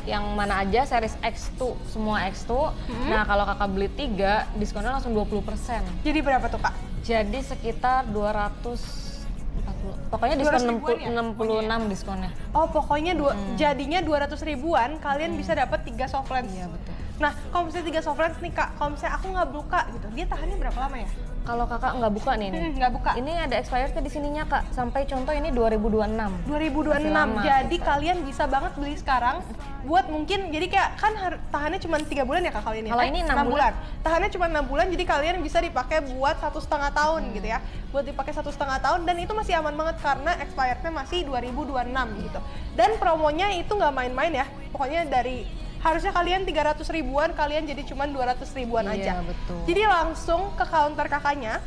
yang mana aja series X2, semua X2. Nah, kalau Kakak beli 3, diskonnya langsung 20%. Jadi berapa tuh Kak? Jadi sekitar 240. Pokoknya diskon 200 ribuan ya? 66 diskonnya. Oh pokoknya jadinya 200 ribuan kalian bisa dapat 3 soft lens. Iya, betul. Nah kalau misalnya 3 soft lens nih Kak, kalau misalnya aku nggak buka gitu, dia tahannya berapa lama ya? Kalau Kakak nggak buka nih, Nggak buka. ini ada expirednya di sininya Kak. Sampai contoh ini 2026. 2026. Masih lama. Jadi kalian bisa banget beli sekarang buat mungkin jadi kayak kan tahannya cuma 3 bulan ya Kak kali ini. Kalau ini 6 bulan. Tahannya cuma 6 bulan jadi kalian bisa dipakai buat 1,5 tahun gitu ya. Buat dipakai 1,5 tahun dan itu masih aman banget karena expirednya masih 2026 gitu. Dan promonya itu nggak main-main ya. Pokoknya dari harusnya kalian 300 ribuan, kalian jadi cuma 200 ribuan aja. Iya, betul. Jadi langsung ke counter kakaknya.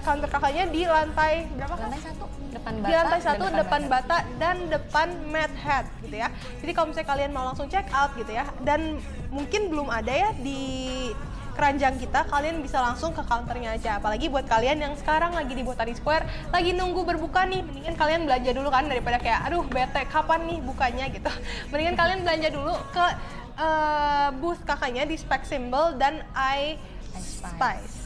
Counter kakaknya di lantai berapa Kak? Lantai 1 depan Di bata. lantai dan 1 depan bata dan depan Mad Hat gitu ya. Jadi kalau misalnya kalian mau langsung check out gitu ya, dan mungkin belum ada ya di keranjang kita, kalian bisa langsung ke counternya aja. Apalagi buat kalian yang sekarang lagi di Botani Square, lagi nunggu berbuka nih, mendingan kalian belanja dulu kan daripada kayak aduh bete kapan nih bukanya gitu. Mendingan kalian belanja dulu ke booth kakaknya di Spec Symbol dan I Spice.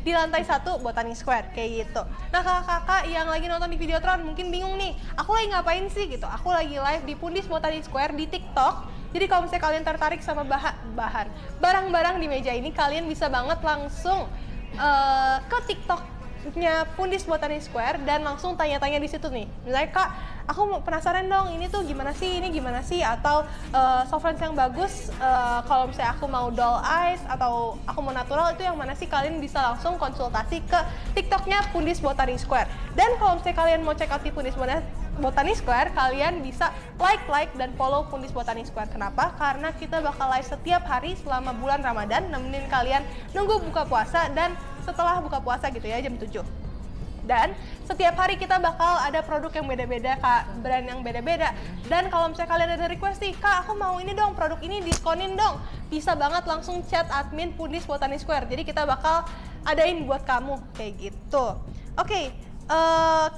Di lantai 1 Botani Square kayak gitu. Nah kakak-kakak yang lagi nonton di Videotron mungkin bingung nih, aku lagi ngapain sih gitu? Aku lagi live di Pundis Botani Square di TikTok. Jadi kalau misalnya kalian tertarik sama barang-barang di meja ini, kalian bisa banget langsung ke TikTok TikToknya Pundis Botani Square dan langsung tanya-tanya di situ nih. Misalnya Kak, aku mau penasaran dong ini tuh gimana sih, ini gimana sih, atau soft lens yang bagus kalau misalnya aku mau doll eyes atau aku mau natural itu yang mana sih, kalian bisa langsung konsultasi ke TikToknya Pundis Botani Square. Dan kalau misalnya kalian mau check out di Pundis Botani Square, kalian bisa like dan follow Pundis Botani Square. Kenapa? Karena kita bakal live setiap hari selama bulan Ramadan, nemenin kalian nunggu buka puasa dan setelah buka puasa gitu ya, jam 7. Dan setiap hari kita bakal ada produk yang beda-beda, Kak, brand yang beda-beda. Dan kalau misalnya kalian ada request nih, Kak, aku mau ini dong, produk ini diskonin dong, bisa banget langsung chat admin Pundis Botani Square. Jadi kita bakal adain buat kamu, kayak gitu. Oke.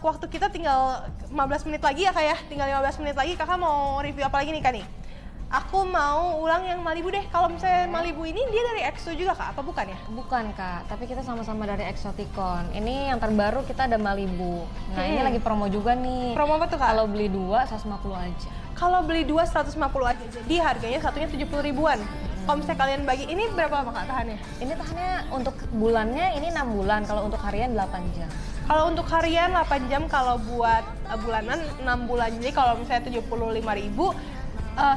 Waktu kita tinggal 15 menit lagi ya Kak ya, tinggal 15 menit lagi. Kakak mau review apa lagi nih Kak nih? Aku mau ulang yang Malibu deh. Kalau misalnya Malibu ini dia dari EXO juga Kak, apa bukan ya? Bukan Kak, tapi kita sama-sama dari Exoticon. Ini yang terbaru kita ada Malibu. Nah ini lagi promo juga nih. Promo apa tuh Kak? Kalau beli 2 150 aja. Kalau beli 2 150 aja, jadi harganya satunya 70 ribuan. Kalau misalnya kalian bagi, ini berapa lama Kak tahannya? Ini Tahannya untuk bulannya ini 6 bulan, kalau untuk harian 8 jam. Kalau untuk harian 8 jam, kalau buat bulanan 6 bulan. Jadi kalau misalnya 75.000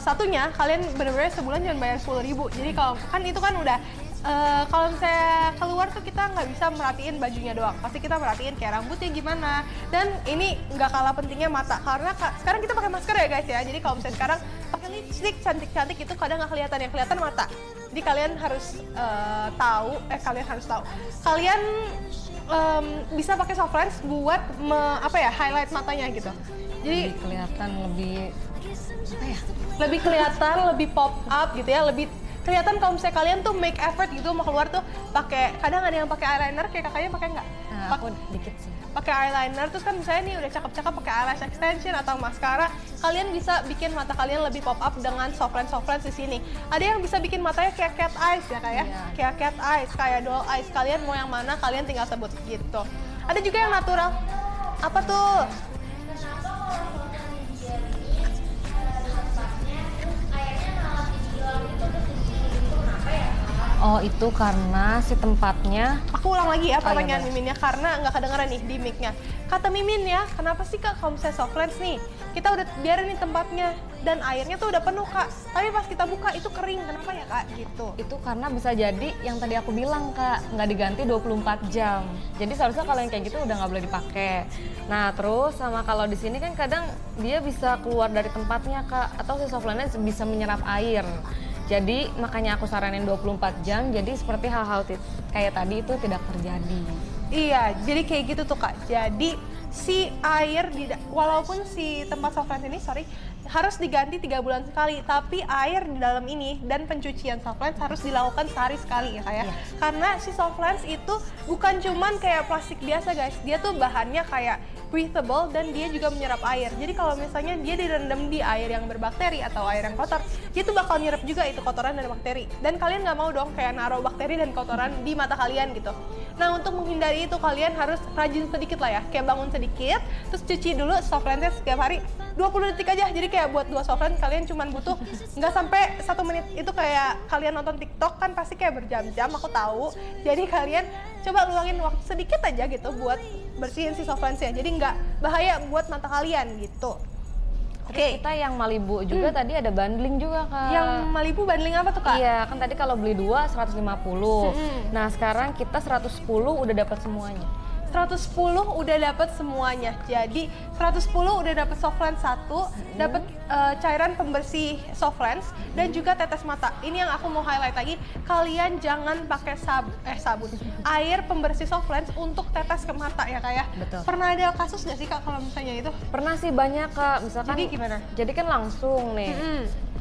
satunya, kalian bener-bener sebulan cuma bayar 10.000. Jadi kalau kan itu kan udah kalau misalnya keluar tuh kita nggak bisa merhatiin bajunya doang, pasti kita merhatiin kayak rambutnya gimana. Dan ini nggak kalah pentingnya mata, karena sekarang kita pakai masker ya guys ya. Jadi kalau misalnya sekarang pakai lipstick cantik-cantik itu kadang nggak kelihatan, yang kelihatan mata. Jadi kalian harus tahu, kalian bisa pakai soft lens buat highlight matanya gitu. Jadi kelihatan lebih kelihatan, lebih pop up gitu ya, lebih kelihatan kalau misalnya kalian tuh make effort gitu mau keluar tuh pakai, kadang ada yang pakai eyeliner, kayak kakaknya pakai nggak? Nah, aku dikit sih. Pakai eyeliner, terus kan misalnya nih udah cakep-cakep pakai eyelash extension atau maskara, kalian bisa bikin mata kalian lebih pop up dengan soft lens di sini. Ada yang bisa bikin matanya kayak cat eyes ya kayak, kayak cat eyes, kayak doll eyes. Kalian mau yang mana, kalian tinggal sebut gitu. Ada juga yang natural. Apa tuh? Kenapa kalau foto dia di tempatnya itu kayaknya malah hilang gitu terus itu kenapa ya? Oh itu karena si tempatnya. Aku ulang lagi ya pertanyaan boleh. Miminnya karena nggak kedengeran nih di mic-nya. Kata Mimin ya, kenapa sih Kak kalau misalnya soft lens nih, kita udah biarin nih tempatnya dan airnya tuh udah penuh Kak, tapi pas kita buka itu kering, kenapa ya Kak gitu? Itu karena bisa jadi yang tadi aku bilang Kak, nggak diganti 24 jam. Jadi seharusnya kalau yang kayak gitu udah nggak boleh dipakai. Nah terus sama kalau di sini kan kadang dia bisa keluar dari tempatnya Kak, atau si soft lens bisa menyerap air. Jadi makanya aku saranin 24 jam, jadi seperti hal-hal kayak tadi itu tidak terjadi. Iya, jadi kayak gitu tuh Kak. Jadi si air walaupun si tempat soft lens ini harus diganti 3 bulan sekali, tapi air di dalam ini dan pencucian soft lens harus dilakukan sehari sekali ya Kak ya. Karena si soft lens itu bukan cuman kayak plastik biasa guys, dia tuh bahannya kayak breathable dan dia juga menyerap air. Jadi kalau misalnya dia direndam di air yang berbakteri atau air yang kotor, dia tuh bakal nyerap juga itu kotoran dan bakteri. Dan kalian nggak mau dong kayak naruh bakteri dan kotoran di mata kalian gitu. Nah untuk menghindari itu kalian harus rajin sedikit lah ya, kayak bangun sedikit, terus cuci dulu soft lensnya setiap hari 20 detik aja. Jadi kayak buat 2 soft lens kalian cuman butuh nggak sampai 1 menit. Itu kayak kalian nonton TikTok kan pasti kayak berjam-jam, aku tahu. Jadi kalian coba luangin waktu sedikit aja gitu buat bersihin si soft lensnya. Jadi nggak bahaya buat mata kalian gitu. Oke. Kita yang Malibu juga tadi ada bundling juga Kak. Yang Malibu bundling apa tuh Kak? Iya, kan tadi kalau beli 2 150. Nah, sekarang kita 110 udah dapat semuanya. 110 udah dapat semuanya. Jadi 110 udah dapat soft lens 1, dapat cairan pembersih soft lens dan juga tetes mata. Ini yang aku mau highlight lagi, kalian jangan pakai sabun. Air pembersih soft lens untuk tetes ke mata ya Kak ya. Betul. Pernah ada kasus nggak sih Kak kalau misalnya itu? Pernah sih banyak Kak, misalkan. Jadi gimana? Jadi kan langsung nih.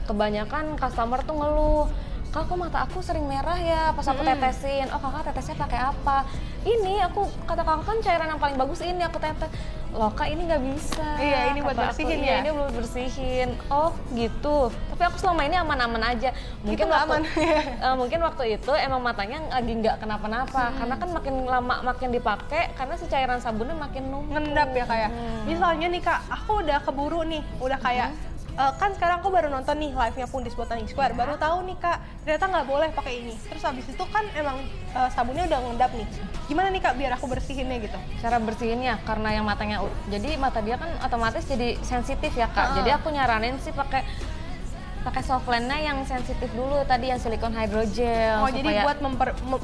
Kebanyakan customer tuh ngeluh, Kak, kok mata aku sering merah ya pas aku tetesin. Oh, Kakak tetesnya pakai apa? Ini kata Kakak kan cairan yang paling bagus ini aku tetes. Loh Kak, ini nggak bisa. Iya, ini buat Kata bersihin aku, ya? Iya, ini buat bersihin. Oh gitu. Tapi aku selama ini aman-aman aja. Mungkin Itu nggak aman. mungkin waktu itu emang matanya lagi nggak kenapa-napa. Karena kan makin lama makin dipakai, karena si cairan sabunnya makin numpuk. Ngendap ya Kak ya. Misalnya nih Kak, aku udah keburu nih, udah kayak kan sekarang aku baru nonton nih live-nya Pundis Botanic Square, baru tahu nih Kak, ternyata nggak boleh pakai ini. Terus habis itu kan emang sabunnya udah ngendap nih. Gimana nih Kak biar aku bersihinnya gitu? Cara bersihinnya karena yang matanya jadi mata dia kan otomatis jadi sensitif ya Kak. Jadi aku nyaranin sih pakai softlandnya yang sensitif dulu tadi yang silikon hydrogel. Oh jadi buat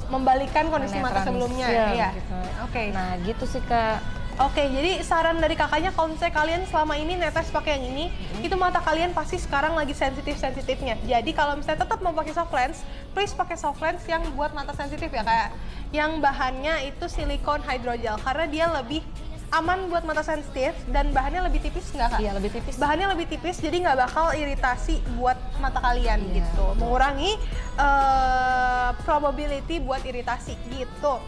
membalikan kondisi mata sebelumnya ya? Gitu. Oke. Nah gitu sih Kak. Oke, jadi saran dari kakaknya kalau misalnya kalian selama ini netes pakai yang ini, itu mata kalian pasti sekarang lagi sensitif-sensitifnya. Jadi kalau misalnya tetap mau pakai soft lens, please pakai soft lens yang buat mata sensitif ya, kayak yang bahannya itu silikon hydrogel karena dia lebih aman buat mata sensitif dan bahannya lebih tipis nggak Kak? Iya lebih tipis. Bahannya lebih tipis jadi nggak bakal iritasi buat mata kalian gitu, mengurangi probability buat iritasi gitu.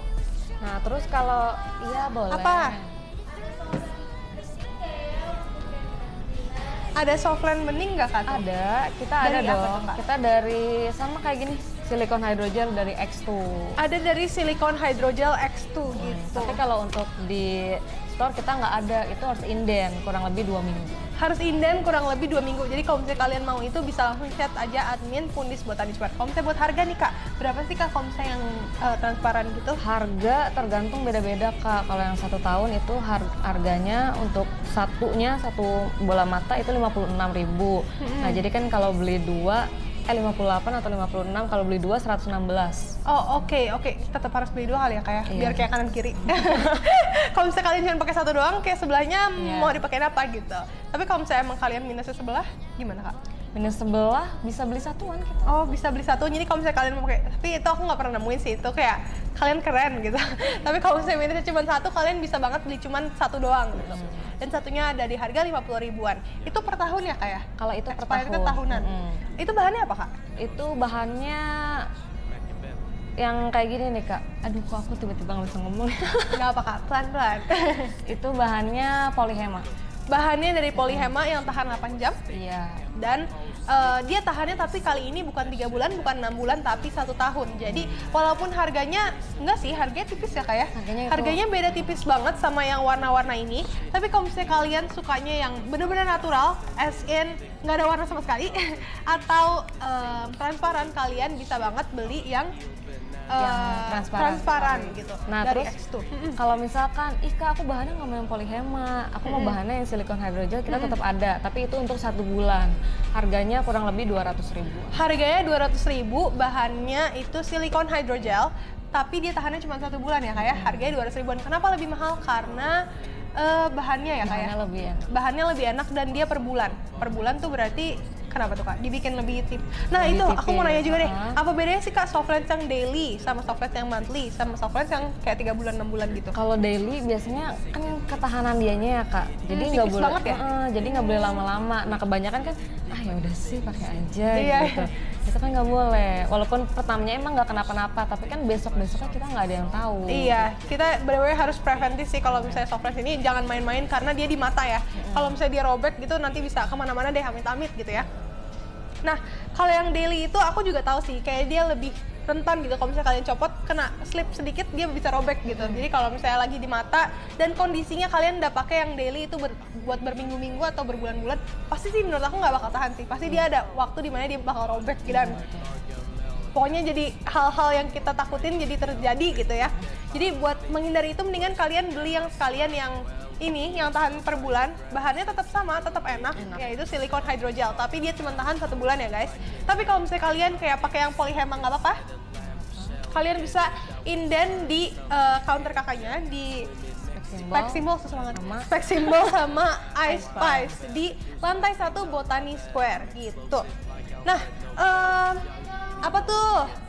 Nah terus kalau iya boleh. Apa? Ada softland bening nggak Kak? Ada, kita Dari ada apa dong. tuh, Kak? Kita dari sama kayak gini, silikon hydrogel dari X2. Ada dari silikon hydrogel X2 gitu. Tapi kalau untuk di store kita nggak ada, itu harus inden kurang lebih 2 minggu. Harus inden kurang lebih 2 minggu. Jadi kalau misalnya kalian mau itu bisa langsung chat aja admin Pundis Botanic Square. Kalau misalnya buat harga nih Kak, berapa sih Kak kalau misalnya yang transparan gitu? Harga tergantung beda-beda Kak. Kalau yang 1 tahun itu harganya untuk satu bola mata itu 56.000. Nah jadi kan kalau beli 58 atau 56, kalau beli 2 116. Oh oke. Tetap harus beli 2 kali ya Kak ya, Iya. biar kayak kanan kiri. Kalau misalnya kalian cuma pakai 1 doang, kayak sebelahnya mau dipakai apa gitu. Tapi kalau misalnya emang kalian minusnya sebelah, gimana Kak? Minus sebelah bisa beli satuan kita. Oh bisa beli satu, jadi kalau misalnya kalian mau pakai, tapi itu aku nggak pernah nemuin sih, itu kayak kalian keren gitu. Tapi kalau misalnya minusnya cuma 1, kalian bisa banget beli cuma 1 doang gitu. Dan satunya ada di harga 50 ribuan. Itu per tahun ya Kak ya? Kalau itu per Expired tahun. tahunan. Itu bahannya apa Kak? Itu bahannya yang kayak gini nih Kak. Aduh kok aku tiba-tiba nggak bisa ngomong. Nggak apa Kak, pelan-pelan. Itu bahannya polyhema. Bahannya dari polyhema yang tahan 8 jam. Iya. Dan dia tahannya tapi kali ini bukan 3 bulan, bukan 6 bulan, tapi 1 tahun. Jadi walaupun harganya, enggak sih, harganya tipis ya Kak ya? Harganya beda tipis banget sama yang warna-warna ini. Tapi kalau misalnya kalian sukanya yang bener-bener natural, as in nggak ada warna sama sekali, atau transparan, kalian bisa banget beli yang transparan gitu. Nah dari terus X2. kalau misalkan, Kak aku bahannya nggak mau yang polyhema, aku mau bahannya yang silikon hydrogel, kita tetap ada. Tapi itu untuk 1 bulan. Harganya kurang lebih 200.000. Harganya 200.000, bahannya itu silikon hydrogel, tapi dia tahannya cuma 1 bulan ya Kak ya. Harganya 200 ribuan. Kenapa lebih mahal? Karena bahannya ya Kak ya. Lebih enak. Bahannya lebih enak dan dia per bulan. Per bulan tuh berarti kenapa tuh Kak? Dibikin lebih tip. Nah Lebih itu aku mau nanya juga deh, tipis. apa bedanya sih Kak soft lens yang daily sama soft lens yang monthly sama soft lens yang kayak 3 bulan 6 bulan gitu? Kalau daily biasanya kan ketahanan dianya ya Kak. Jadi nggak tipis boleh banget ya? jadi nggak boleh lama-lama. Nah kebanyakan kan ya udah sih pakai aja Iya. gitu. Itu kan nggak boleh. Walaupun pertamanya emang nggak kenapa-napa, tapi kan besok-besoknya kita nggak ada yang tahu. Iya, kita benar-benar harus preventif sih kalau misalnya soft lens ini, jangan main-main karena dia di mata ya. Kalau misalnya dia robek gitu nanti bisa kemana-mana deh, amit-amit gitu ya. Nah, kalau yang daily itu aku juga tahu sih, kayak dia lebih rentan gitu. Kalau misalnya kalian copot, kena slip sedikit, dia bisa robek gitu. Jadi kalau misalnya lagi di mata dan kondisinya kalian udah pakai yang daily itu buat berminggu-minggu atau berbulan-bulan, pasti sih menurut aku nggak bakal tahan sih. Pasti dia ada waktu dimana dia bakal robek gitu. Dan pokoknya jadi hal-hal yang kita takutin jadi terjadi gitu ya. Jadi buat menghindari itu mendingan kalian beli yang sekalian yang ini, yang tahan per bulan. Bahannya tetap sama, tetap enak. Yaitu silikon hydrogel, tapi dia cuma tahan 1 bulan ya guys. Tapi kalau misalnya kalian kayak pakai yang polyhema nggak apa-apa, kalian bisa inden di counter kakaknya di spek simbol sama Ice Spice di lantai 1 Botani Square gitu. Nah, apa tuh?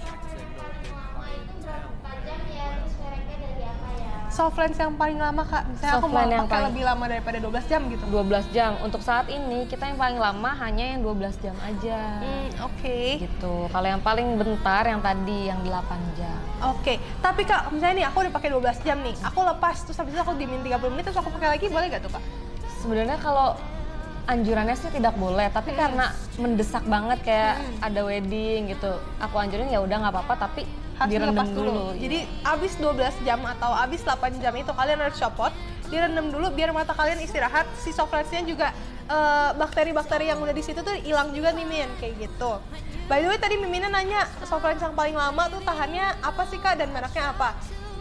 Soft lens yang paling lama Kak, misalnya aku mau pakai lebih lama daripada 12 jam gitu. 12 jam. Untuk saat ini kita yang paling lama hanya yang 12 jam aja. Oke. Gitu. Kalau yang paling bentar yang tadi yang 8 jam. Oke. Tapi Kak, misalnya nih aku udah pakai 12 jam nih, aku lepas terus habis itu aku diemin 30 menit terus aku pakai lagi, boleh gak tuh Kak? Sebenarnya kalau anjurannya sih tidak boleh, tapi karena mendesak banget kayak ada wedding gitu, aku anjurin ya udah nggak apa-apa, tapi Harus direndam dilepas dulu. Jadi abis 12 jam atau abis 8 jam itu kalian harus copot, direndam dulu biar mata kalian istirahat, si soft lensnya juga bakteri-bakteri yang udah di situ tuh hilang juga nih Min, kayak gitu. By the way tadi Miminnya nanya soft lens yang paling lama tuh tahannya apa sih Kak dan mereknya apa?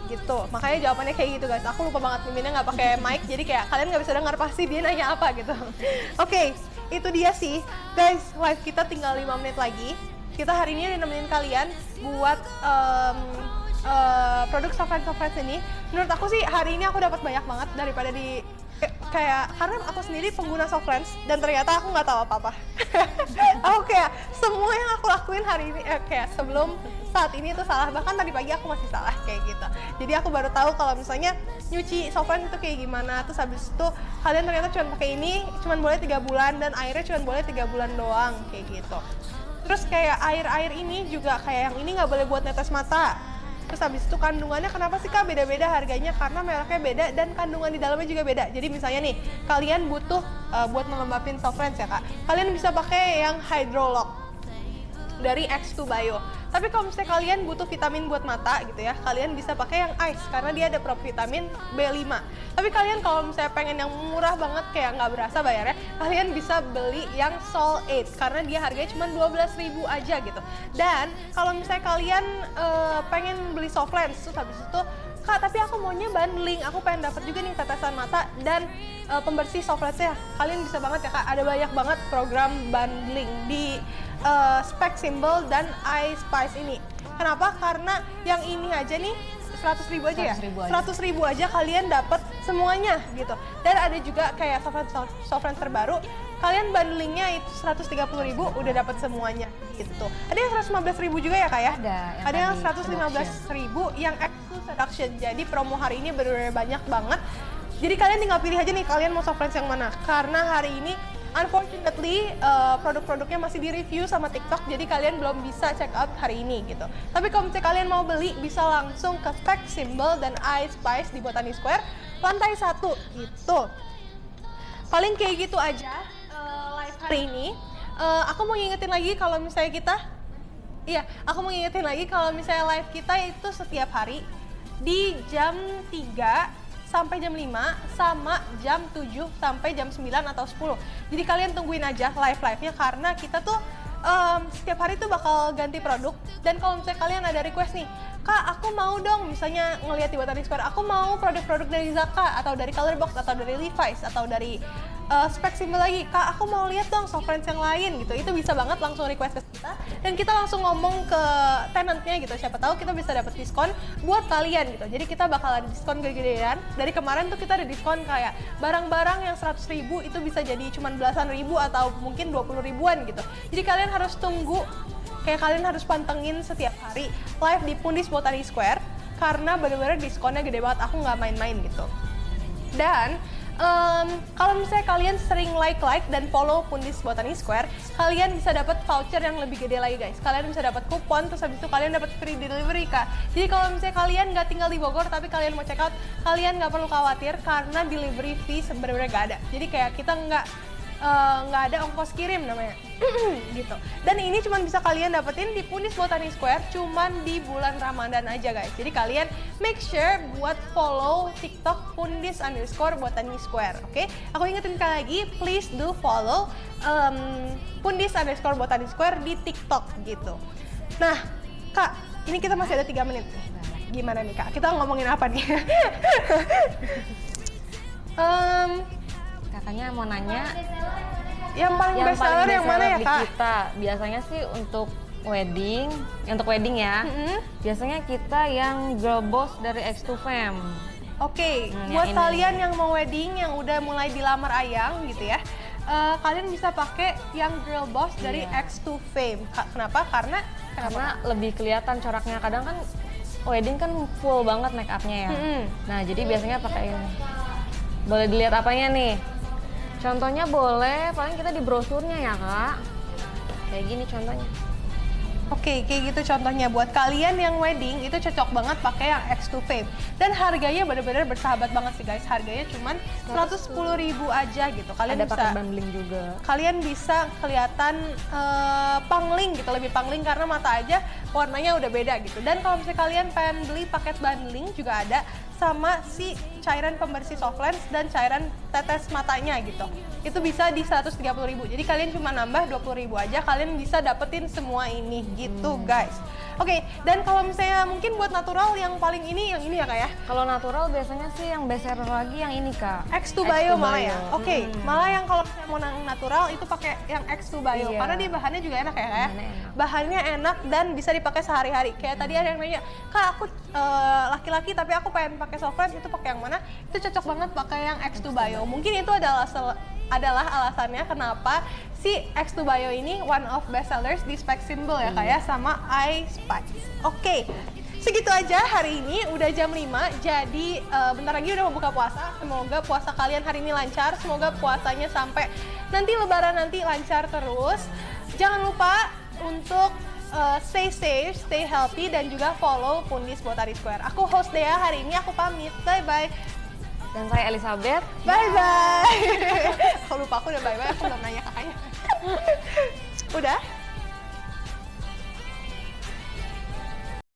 Gitu, makanya jawabannya kayak gitu guys. Aku lupa banget Miminnya nggak pakai mic, jadi kayak kalian nggak bisa dengar pasti dia nanya apa gitu. Oke, itu dia sih guys, live kita tinggal 5 menit lagi. Kita hari ini udah nemenin kalian buat produk soft lens ini. Menurut aku sih hari ini aku dapat banyak banget daripada di kayak, karena aku sendiri pengguna soft lens dan ternyata aku nggak tahu apa-apa. Aku kayak semua yang aku lakuin hari ini kayak sebelum saat ini itu salah, bahkan tadi pagi aku masih salah kayak gitu. Jadi aku baru tahu kalau misalnya nyuci soft lens itu kayak gimana. Terus habis itu kalian ternyata cuma pakai ini cuma boleh 3 bulan dan airnya cuma boleh 3 bulan doang kayak gitu. Terus kayak air ini juga kayak yang ini nggak boleh buat netes mata. Terus habis itu kandungannya kenapa sih Kak beda-beda harganya? Karena mereknya beda dan kandungan di dalamnya juga beda. Jadi misalnya nih, kalian butuh buat melembabin soft lens ya Kak, kalian bisa pakai yang Hydrolock dari X2 Bio. Tapi kalau misalnya kalian butuh vitamin buat mata gitu ya, kalian bisa pakai yang Ice karena dia ada provitamin B5. Tapi kalian kalau misalnya pengen yang murah banget kayak nggak berasa bayarnya, kalian bisa beli yang Sol 8 karena dia harganya cuma 12.000 aja gitu. Dan kalau misalnya kalian pengen beli soft lens, terus habis itu Kak, tapi aku maunya bundling, aku pengen dapat juga nih tetesan mata dan pembersih soft lensnya. Kalian bisa banget ya Kak, ada banyak banget program bundling di Spec Symbol dan iSpice ini. Kenapa? Karena yang ini aja nih 100.000 aja ya? 100.000 aja kalian dapat semuanya gitu. Dan ada juga kayak soft lens terbaru, kalian bundlingnya itu 130.000 udah dapat semuanya gitu. Ada yang 115.000 juga ya Kak ya? Ada yang 115.000 yang X2 Seduction. Jadi promo hari ini benar-benar banyak banget. Jadi kalian tinggal pilih aja nih kalian mau soft lens yang mana. Karena hari ini unfortunately produk-produknya masih di-review sama TikTok, jadi kalian belum bisa check out hari ini gitu. Tapi kalau misalnya kalian mau beli, bisa langsung ke Spec Symbol dan iSpice di Botani Square, lantai 1 gitu. Paling kayak gitu aja live hari ini. Aku mau ngingetin lagi kalau misalnya aku mau ngingetin lagi kalau misalnya live kita itu setiap hari di jam 3 sampai jam 5 sama jam 7 sampai jam 9 atau 10. Jadi kalian tungguin aja live-nya karena kita tuh setiap hari tuh bakal ganti produk. Dan kalau misalnya kalian ada request nih, Kak aku mau dong misalnya ngelihat di Botani Square, aku mau produk-produk dari Zaka atau dari Colorbox atau dari Levi's atau dari Spec Symbol lagi, Kak aku mau lihat dong soft lens yang lain gitu. Itu bisa banget langsung request ke kita dan kita langsung ngomong ke tenantnya gitu, siapa tahu kita bisa dapat diskon buat kalian gitu. Jadi kita bakal ada diskon gede-gedean. Dari kemarin tuh kita ada diskon kayak barang-barang yang 100.000 itu bisa jadi cuman belasan ribu atau mungkin 20 ribuan gitu. Jadi kalian harus tunggu, kayak kalian harus pantengin setiap hari live di Pundis Botani Square karena bener-bener diskonnya gede banget, aku nggak main-main gitu. Dan kalau misalnya kalian sering like dan follow Pundis Botani Square, kalian bisa dapat voucher yang lebih gede lagi guys. Kalian bisa dapat kupon, terus habis itu kalian dapat free delivery Kak. Jadi kalau misalnya kalian nggak tinggal di Bogor tapi kalian mau check out, kalian nggak perlu khawatir karena delivery fee sebenarnya nggak ada. Jadi kayak kita nggak ada ongkos kirim namanya gitu. Dan ini cuma bisa kalian dapetin di Pundis Botani Square cuman di bulan Ramadan aja guys. Jadi kalian make sure buat follow TikTok Pundis_Botani Square, oke? Aku ingetin sekali lagi, please do follow Pundis_Botani Square di TikTok gitu. Nah Kak, ini kita masih ada 3 menit. Gimana nih Kak? Kita ngomongin apa nih? Kakaknya mau nanya yang paling best seller yang mana ya di Kak? kita biasanya sih untuk wedding ya. Biasanya kita yang girl boss dari X2 Femme. Oke, buat kalian yang mau wedding yang udah mulai dilamar ayang gitu ya, kalian bisa pakai yang girl boss dari X2 Femme. Kenapa? Karena lebih kelihatan coraknya. Kadang kan wedding kan full banget make upnya ya. Nah jadi biasanya pakai ini. Boleh dilihat apanya nih? Contohnya boleh, paling kita di brosurnya ya Kak. Kayak gini contohnya. Oke, kayak gitu contohnya. Buat kalian yang wedding itu cocok banget pakai yang X2 Femme. Dan harganya benar-benar bersahabat banget sih guys. Harganya cuman 110.000 aja gitu. Kalian ada bisa pakai bundling juga. Kalian bisa kelihatan pangling gitu, lebih pangling karena mata aja warnanya udah beda gitu. Dan kalau misalnya kalian pengen beli paket bundling juga ada sama si cairan pembersih soft lens dan cairan tetes matanya gitu. Itu bisa di 130.000. Jadi kalian cuma nambah 20.000 aja, kalian bisa dapetin semua ini gitu guys. Oke, dan kalau misalnya mungkin buat natural yang paling ini yang ini ya Kak ya. Kalau natural biasanya sih yang best seller lagi yang ini Kak. X2 Bio malah ya. Bio. Oke, malah yang kalau misalnya mau yang natural itu pakai yang X2 Bio Iya. karena dia bahannya juga enak ya Kak ya. Bahannya enak. Bahannya enak dan bisa dipakai sehari-hari. Kayak tadi ada yang nanya, "Kak, aku laki-laki tapi aku pengen pakai soft lens, itu pakai yang mana?" Itu cocok banget pakai yang X2 Bio. Mungkin itu adalah alasannya kenapa si X2 Bio ini one of best sellers di Spec Symbol ya Kak ya, sama iSpice. Oke, segitu aja hari ini, udah jam 5, jadi bentar lagi udah mau buka puasa. Semoga puasa kalian hari ini lancar, semoga puasanya sampai nanti lebaran nanti lancar terus. Jangan lupa untuk stay safe, stay healthy, dan juga follow Pundis Botani Square. Aku host Dea hari ini, aku pamit, bye-bye. Dan saya Elizabeth. Bye-bye. Aku lupa, aku udah bye-bye, aku belum nanya kakaknya. Udah?